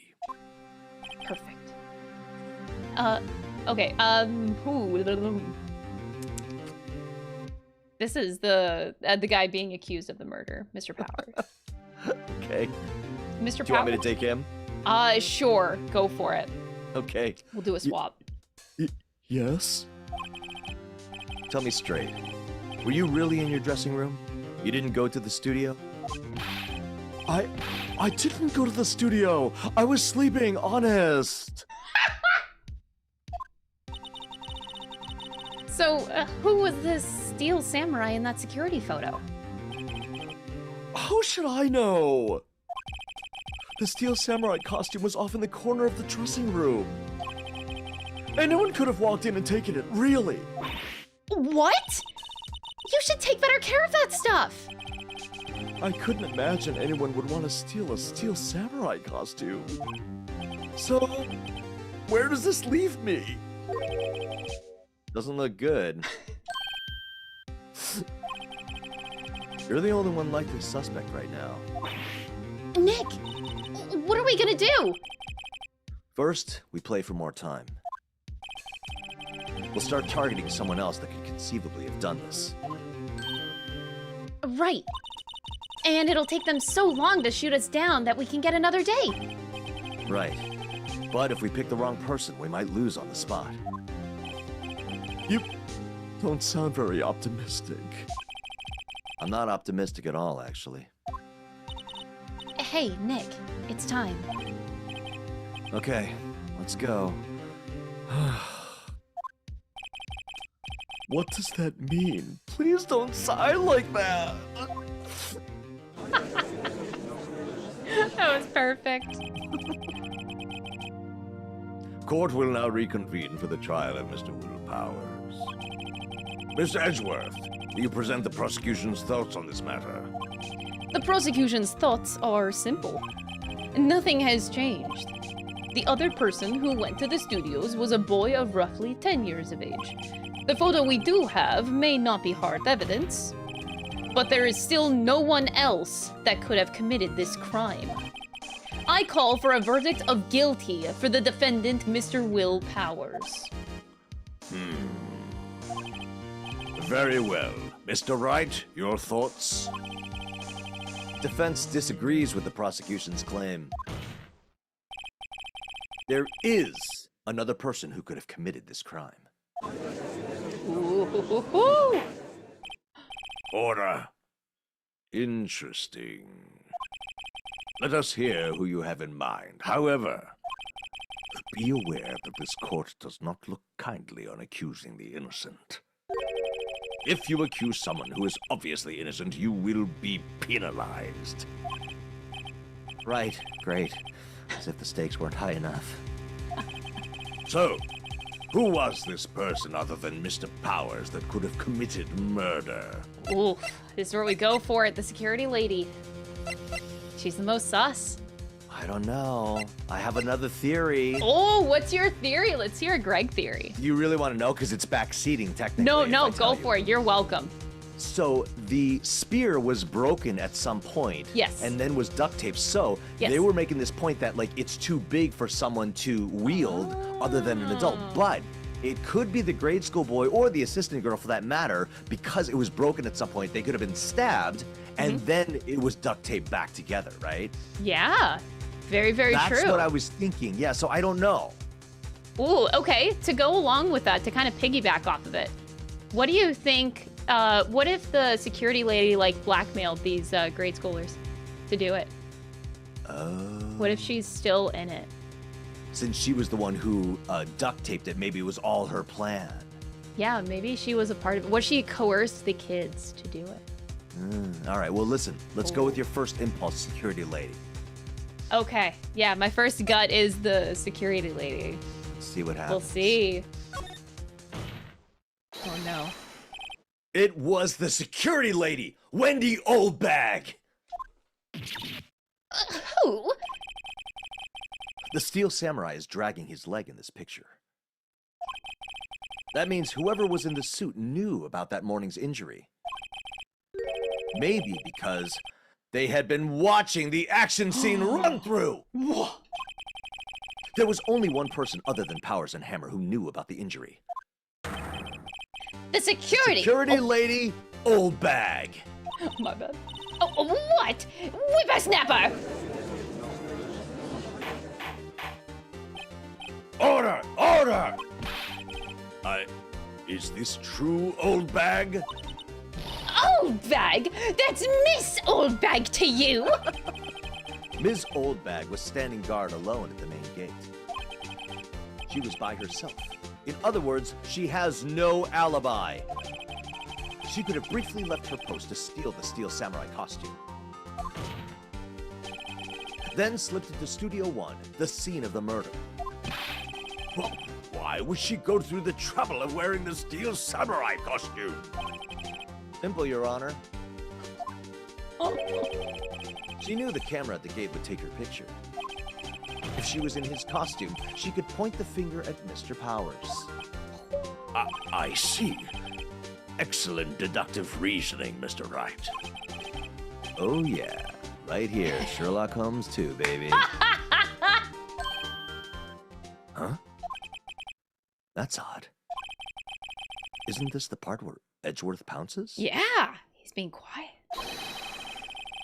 Perfect. Okay, This is the guy being accused of the murder, Mr. Powers. Okay. Mr. Powers? Do you want me to take him? Sure. Go for it. Okay. We'll do a swap. Yes? Tell me straight. Were you really in your dressing room? You didn't go to the studio? I didn't go to the studio. I was sleeping, honest. So, who was this steel samurai in that security photo? How should I know? The steel samurai costume was off in the corner of the dressing room. And no one could have walked in and taken it, really. What? You should take better care of that stuff. I couldn't imagine anyone would want to steal a steel samurai costume. So, where does this leave me? Doesn't look good. You're the only one likely suspect right now. Nick, what are we gonna do? First, we play for more time. We'll start targeting someone else that could conceivably have done this. Right. And it'll take them so long to shoot us down that we can get another day. Right. But if we pick the wrong person, we might lose on the spot. You don't sound very optimistic. I'm not optimistic at all, actually. Hey, Nick, it's time. Okay, let's go. What does that mean? Please don't sigh like that. That was perfect. Court will now reconvene for the trial of Mr. Will Powers. Mr. Edgeworth, will you present the prosecution's thoughts on this matter? The prosecution's thoughts are simple. Nothing has changed. The other person who went to the studios was a boy of roughly 10 years of age. The photo we do have may not be hard evidence, but there is still no one else that could have committed this crime. I call for a verdict of guilty for the defendant, Mr. Will Powers. Very well. Mr. Wright, your thoughts? Defense disagrees with the prosecution's claim. There is another person who could have committed this crime. Ooh. Order. Interesting. Let us hear who you have in mind. However, be aware that this court does not look kindly on accusing the innocent. If you accuse someone who is obviously innocent, you will be penalized. Right, great. As if the stakes weren't high enough. So, who was this person other than Mr. Powers that could have committed murder? Ooh, this is where we go for it, the security lady. She's the most sus. I don't know. I have another theory. Oh, what's your theory? Let's hear a Greg theory. You really want to know? Because it's backseating, technically. No, if I tell go you. for it. You're welcome. So the spear was broken at some point. Yes. And then was duct taped. So Yes. they were making this point that like it's too big for someone to wield other than an adult. But it could be the grade school boy or the assistant girl for that matter, because it was broken at some point. They could have been stabbed and then it was duct taped back together, right? Yeah. Very, very true. That's what I was thinking. Yeah, so I don't know. Ooh, okay. To go along with that, to kind of piggyback off of it, what do you think? What if the security lady like blackmailed these grade schoolers to do it? What if she's still in it? Since she was the one who duct taped it, maybe it was all her plan. Yeah, maybe she was a part of it. Was she coerced the kids to do it? All right, well, listen. Let's go with your first impulse, security lady. Okay. Yeah, my first gut is the security lady. Let's see what happens. We'll see. Oh no. It was the security lady, Wendy Oldbag. Who? The steel samurai is dragging his leg in this picture. That means whoever was in the suit knew about that morning's injury. Maybe because they had been watching the action scene run through. There was only one person other than Powers and Hammer who knew about the injury. The security. Security lady, Oldbag. My bad. Oh, what? Whippersnapper! Order! Order! Is this true, Oldbag? Old Bag? That's Miss Old Bag to you! Ms. Oldbag was standing guard alone at the main gate. She was by herself. In other words, she has no alibi. She could have briefly left her post to steal the steel samurai costume. Then slipped into Studio 1, the scene of the murder. Well, why would she go through the trouble of wearing the steel samurai costume? Simple, Your Honor. She knew the camera at the gate would take her picture. If she was in his costume, she could point the finger at Mr. Powers. I see. Excellent deductive reasoning, Mr. Wright. Oh yeah, right here, Sherlock Holmes 2, baby. Huh? That's odd. Isn't this the part where Edgeworth pounces? Yeah, he's being quiet.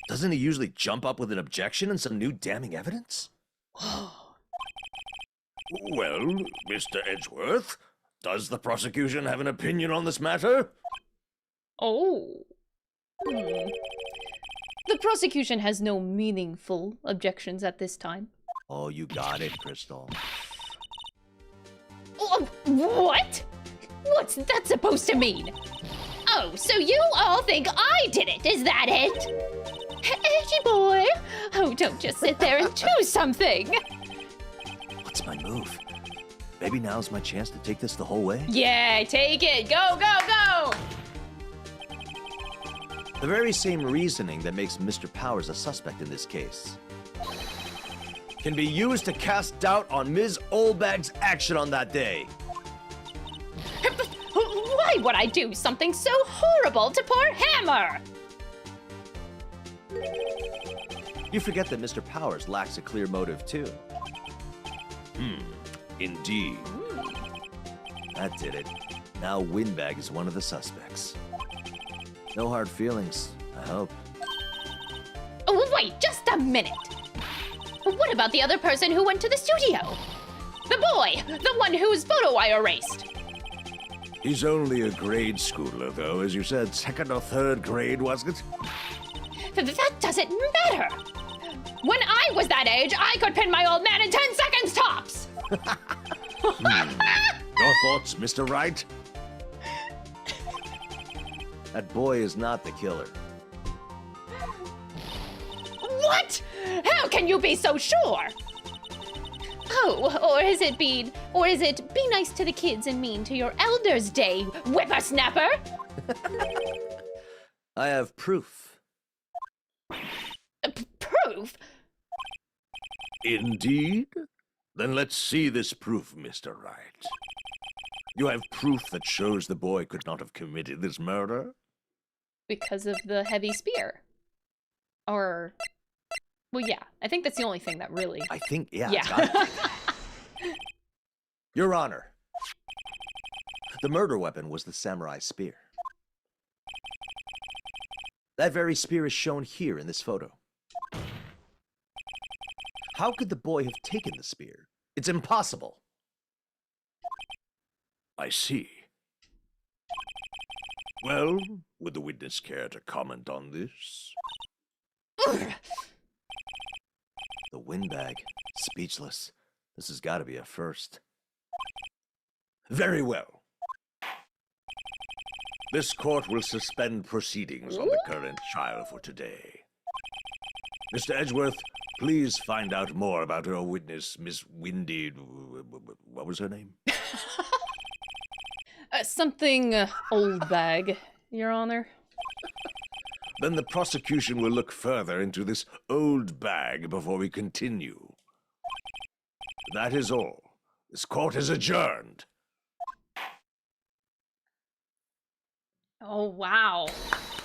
Doesn't he usually jump up with an objection and some new damning evidence? Well, Mr. Edgeworth, does the prosecution have an opinion on this matter? Oh. The prosecution has no meaningful objections at this time. Oh, you got it, Crystal. What? What's that supposed to mean? Oh, so you all think I did it, is that it? Edgy boy! Oh, don't just sit there and do something! What's my move? Maybe now's my chance to take this the whole way? Yeah, take it. Go, go, go! The very same reasoning that makes Mr. Powers a suspect in this case can be used to cast doubt on Ms. Oldbag's action on that day. Why would I do something so horrible to poor Hammer? You forget that Mr. Powers lacks a clear motive, too. Indeed. That did it. Now Windbag is one of the suspects. No hard feelings, I hope. Oh, wait, just a minute. What about the other person who went to the studio? The boy, the one whose photo I erased. He's only a grade schooler, though, as you said, second or third grade, wasn't it? That doesn't matter. When I was that age, I could pin my old man in 10 seconds tops. Your thoughts, Mr. Wright? That boy is not the killer. What? How can you be so sure? Oh, or is it be nice to the kids and mean to your elders day, whippersnapper? I have proof. Proof? Indeed? Then let's see this proof, Mr. Wright. You have proof that shows the boy could not have committed this murder? Because of the heavy spear. Or... Well, yeah. I think that's the only thing that really... I think, yeah. Yeah. It's gotta be. Your Honor, the murder weapon was the samurai spear. That very spear is shown here in this photo. How could the boy have taken the spear? It's impossible. I see. Well, would the witness care to comment on this? The windbag, speechless. This has got to be a first. Very well. This court will suspend proceedings on the current trial for today. Mr. Edgeworth, please find out more about our witness, Miss Wendy. What was her name? Something old bag, Your Honor. Then the prosecution will look further into this old bag before we continue. That is all. This court is adjourned. Oh, wow.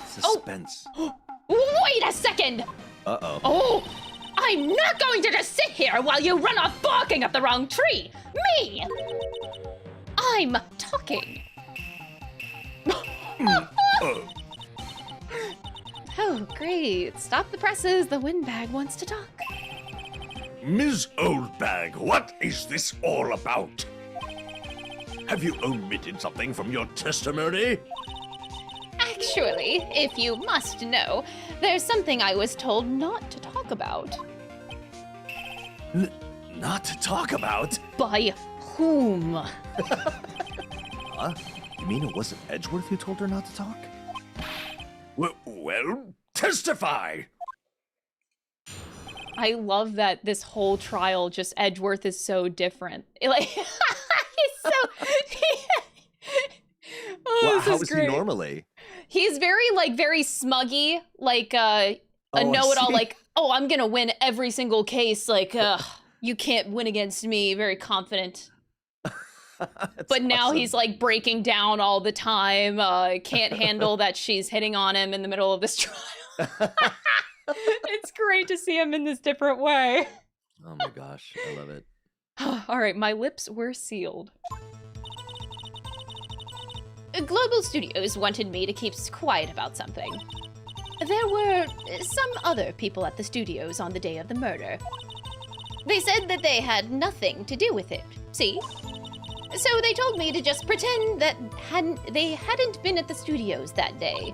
Suspense. Wait a second! Uh-oh. Oh! I'm not going to just sit here while you run off barking up the wrong tree! Me! I'm talking. Oh, great. Stop the presses. The windbag wants to talk. Ms. Oldbag, what is this all about? Have you omitted something from your testimony? Actually, if you must know, there's something I was told not to talk about. Not to talk about? By whom? Huh? You mean it wasn't Edgeworth who told her not to talk? Well, testify! I love that this whole trial, just Edgeworth is so different. Like, he's so... Oh, Well, this how is is great. he normally? He's very, like, very smuggy, like, a I know-it-all, see. like, oh, I'm gonna win every single case, like, you can't win against me, very confident. That's But now awesome. he's, like, breaking down all the time, can't handle that she's hitting on him in the middle of this trial. It's great to see him in this different way. Oh my gosh, I love it. All right, my lips were sealed. Global Studios wanted me to keep quiet about something. There were some other people at the studios on the day of the murder. They said that they had nothing to do with it, see? So they told me to just pretend that they hadn't been at the studios that day.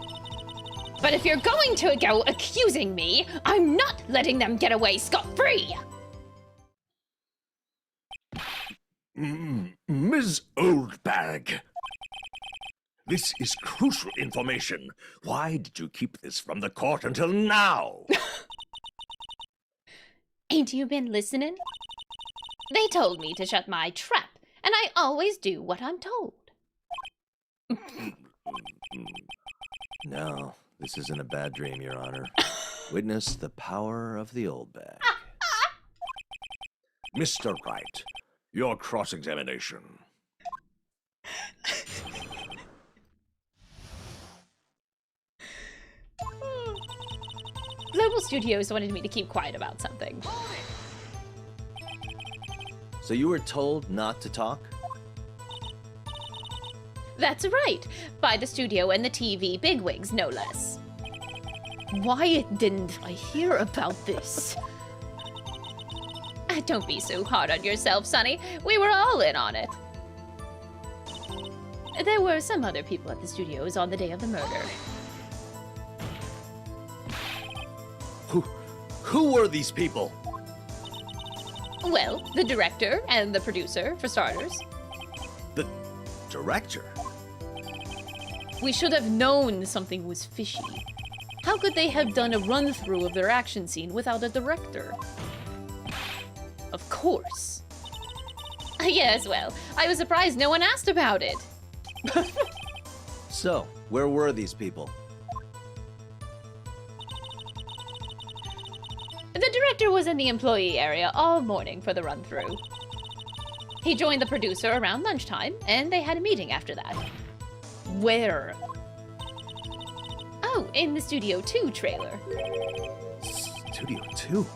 But if you're going to go accusing me, I'm not letting them get away scot-free! Ms. Oldbag, this is crucial information. Why did you keep this from the court until now? Ain't you been listening? They told me to shut my trap, and I always do what I'm told. No, this isn't a bad dream, Your Honor. Witness the power of the old bag. Mr. Wright, your cross-examination. Global Studios wanted me to keep quiet about something. So you were told not to talk? That's right, by the studio and the TV bigwigs, no less. Why didn't I hear about this? Don't be so hard on yourself, Sonny. We were all in on it. There were some other people at the studios on the day of the murder. Who were these people? Well, the director and the producer, for starters. The director? We should have known something was fishy. How could they have done a run-through of their action scene without a director? Of course. Yes, well, I was surprised no one asked about it. So, where were these people? The director was in the employee area all morning for the run-through. He joined the producer around lunchtime, and they had a meeting after that. Where? Oh, in the Studio 2 trailer. Studio 2?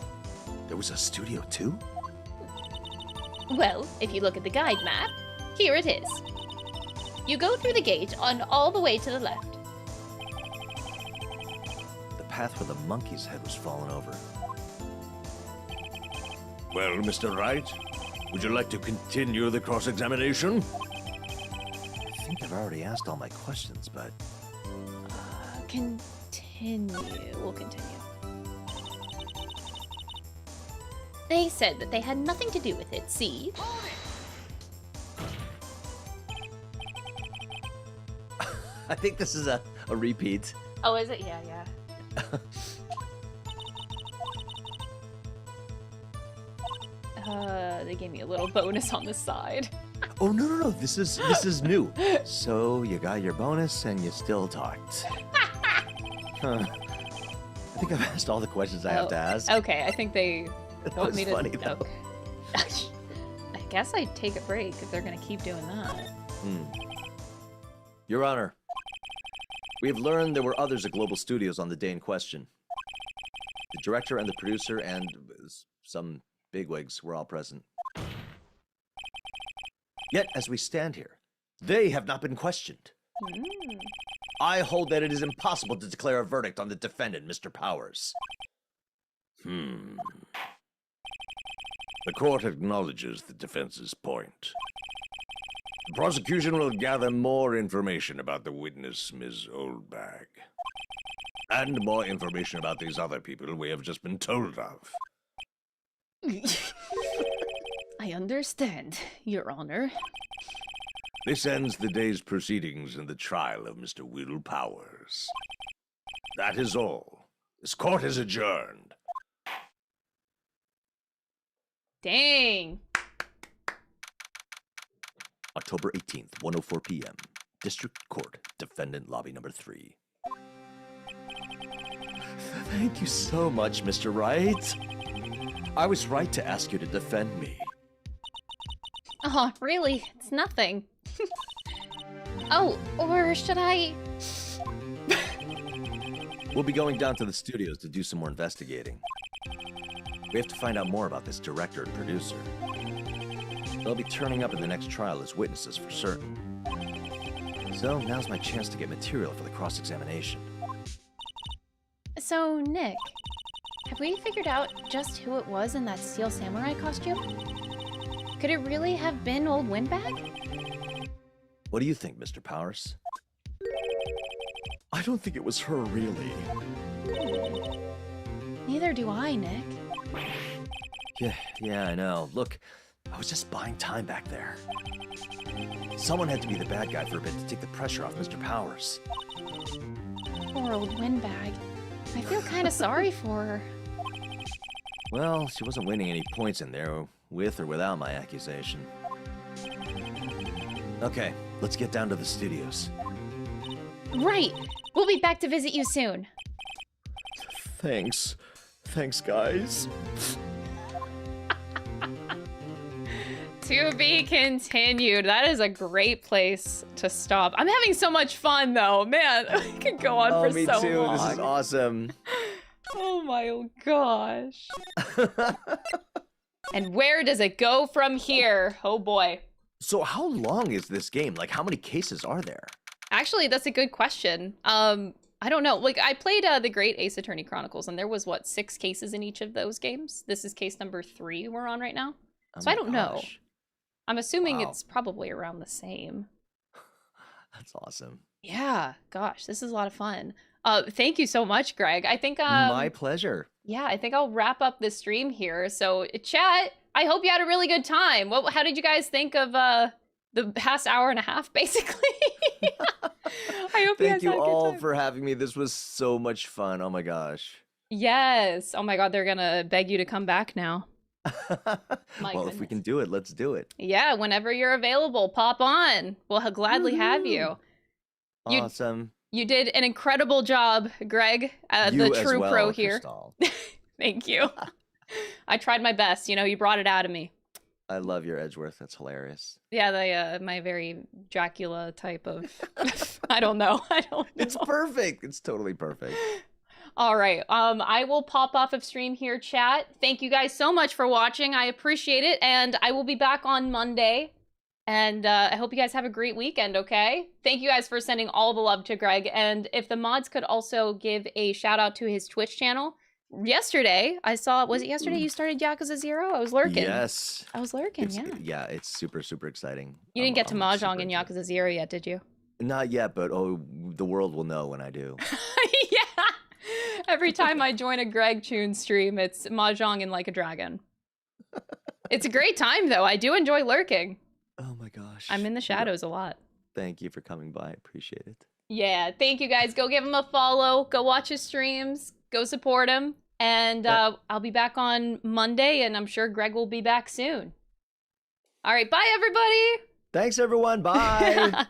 There was a Studio 2? Well, if you look at the guide map, here it is. You go through the gate on all the way to the left. The path where the monkey's head was fallen over. Well, Mr. Wright, would you like to continue the cross-examination? I think I've already asked all my questions, but... Continue. We'll continue. They said that they had nothing to do with it, see? I think this is a repeat. Oh, is it? Yeah. They gave me a little bonus on the side. Oh, no. This is new. So you got your bonus and you still talked. Huh. I think I've asked all the questions I have to ask. Okay, I think they That want was me to... funny, though. Okay. I guess I'd take a break if they're gonna keep doing that. Your Honor, we have learned there were others at Global Studios on the day in question. The director and the producer and some bigwigs were all present. Yet, as we stand here, they have not been questioned. I hold that it is impossible to declare a verdict on the defendant, Mr. Powers. The court acknowledges the defense's point. The prosecution will gather more information about the witness, Ms. Oldbag. And more information about these other people we have just been told of. I understand, Your Honor. This ends the day's proceedings in the trial of Mr. Will Powers. That is all. This court is adjourned. Dang. October 18th, 1:04 p.m. District Court, Defendant Lobby Number 3. Thank you so much, Mr. Wright. I was right to ask you to defend me. Oh, really? It's nothing. Oh, or should I... We'll be going down to the studios to do some more investigating. We have to find out more about this director and producer. They'll be turning up in the next trial as witnesses for certain. So now's my chance to get material for the cross-examination. So, Nick, have we figured out just who it was in that Steel Samurai costume? Could it really have been old Windbag? What do you think, Mr. Powers? I don't think it was her, really. Neither do I, Nick. Yeah, I know. Look, I was just buying time back there. Someone had to be the bad guy for a bit to take the pressure off Mr. Powers. Poor old Windbag. I feel kind of sorry for her. Well, she wasn't winning any points in there, with or without my accusation. Okay, let's get down to the studios. Right! We'll be back to visit you soon. Thanks. Thanks, guys. To be continued. That is a great place to stop. I'm having so much fun, though. Man, I could go on for me so too. long. This is awesome. Oh my gosh. And where does it go from here? Oh boy. So how long is this game? Like, how many cases are there? Actually, that's a good question. I don't know. Like, I played The Great Ace Attorney Chronicles, and there was, what, 6 cases in each of those games? This is case number 3 we're on right now. So I don't know. I'm assuming it's probably around the same. That's awesome. Yeah, gosh, this is a lot of fun. Thank you so much, Greg. I think My pleasure. yeah, I think I'll wrap up this stream here. So, chat, I hope you had a really good time. How did you guys think of the past hour and a half, basically? I hope Thank you you guys had a good all time. for having me. This was so much fun. Oh my gosh. Yes. Oh my God, they're gonna beg you to come back now. Well, if we can do it, let's do it. Yeah, whenever you're available, pop on. We'll gladly have you. Awesome. You did an incredible job, Greg, You the as true well, pro here. Crystal. Thank you. I tried my best. You know, you brought it out of me. I love your Edgeworth. That's hilarious. Yeah, they my very Dracula type of I don't know. I don't know. It's perfect. It's totally perfect. All right. I will pop off of stream here, chat. Thank you guys so much for watching. I appreciate it. And I will be back on Monday. And I hope you guys have a great weekend, okay? Thank you guys for sending all the love to Greg. And if the mods could also give a shout out to his Twitch channel. Yesterday, I saw, was it yesterday you started Yakuza 0? I was lurking. Yes. I was lurking, It's, yeah. Yeah, it's super, super exciting. You didn't get to I'm Mahjong super in excited. Yakuza 0 yet, did you? Not yet, but oh, the world will know when I do. Yeah. Every time I join a Greg Chun stream, it's Mahjong and Like a Dragon. It's a great time, though. I do enjoy lurking. Oh my gosh. I'm in the shadows a lot. Thank you for coming by. I appreciate it. Yeah, thank you guys. Go give him a follow. Go watch his streams. Go support him. And I'll be back on Monday, and I'm sure Greg will be back soon. All right, bye, everybody. Thanks, everyone. Bye.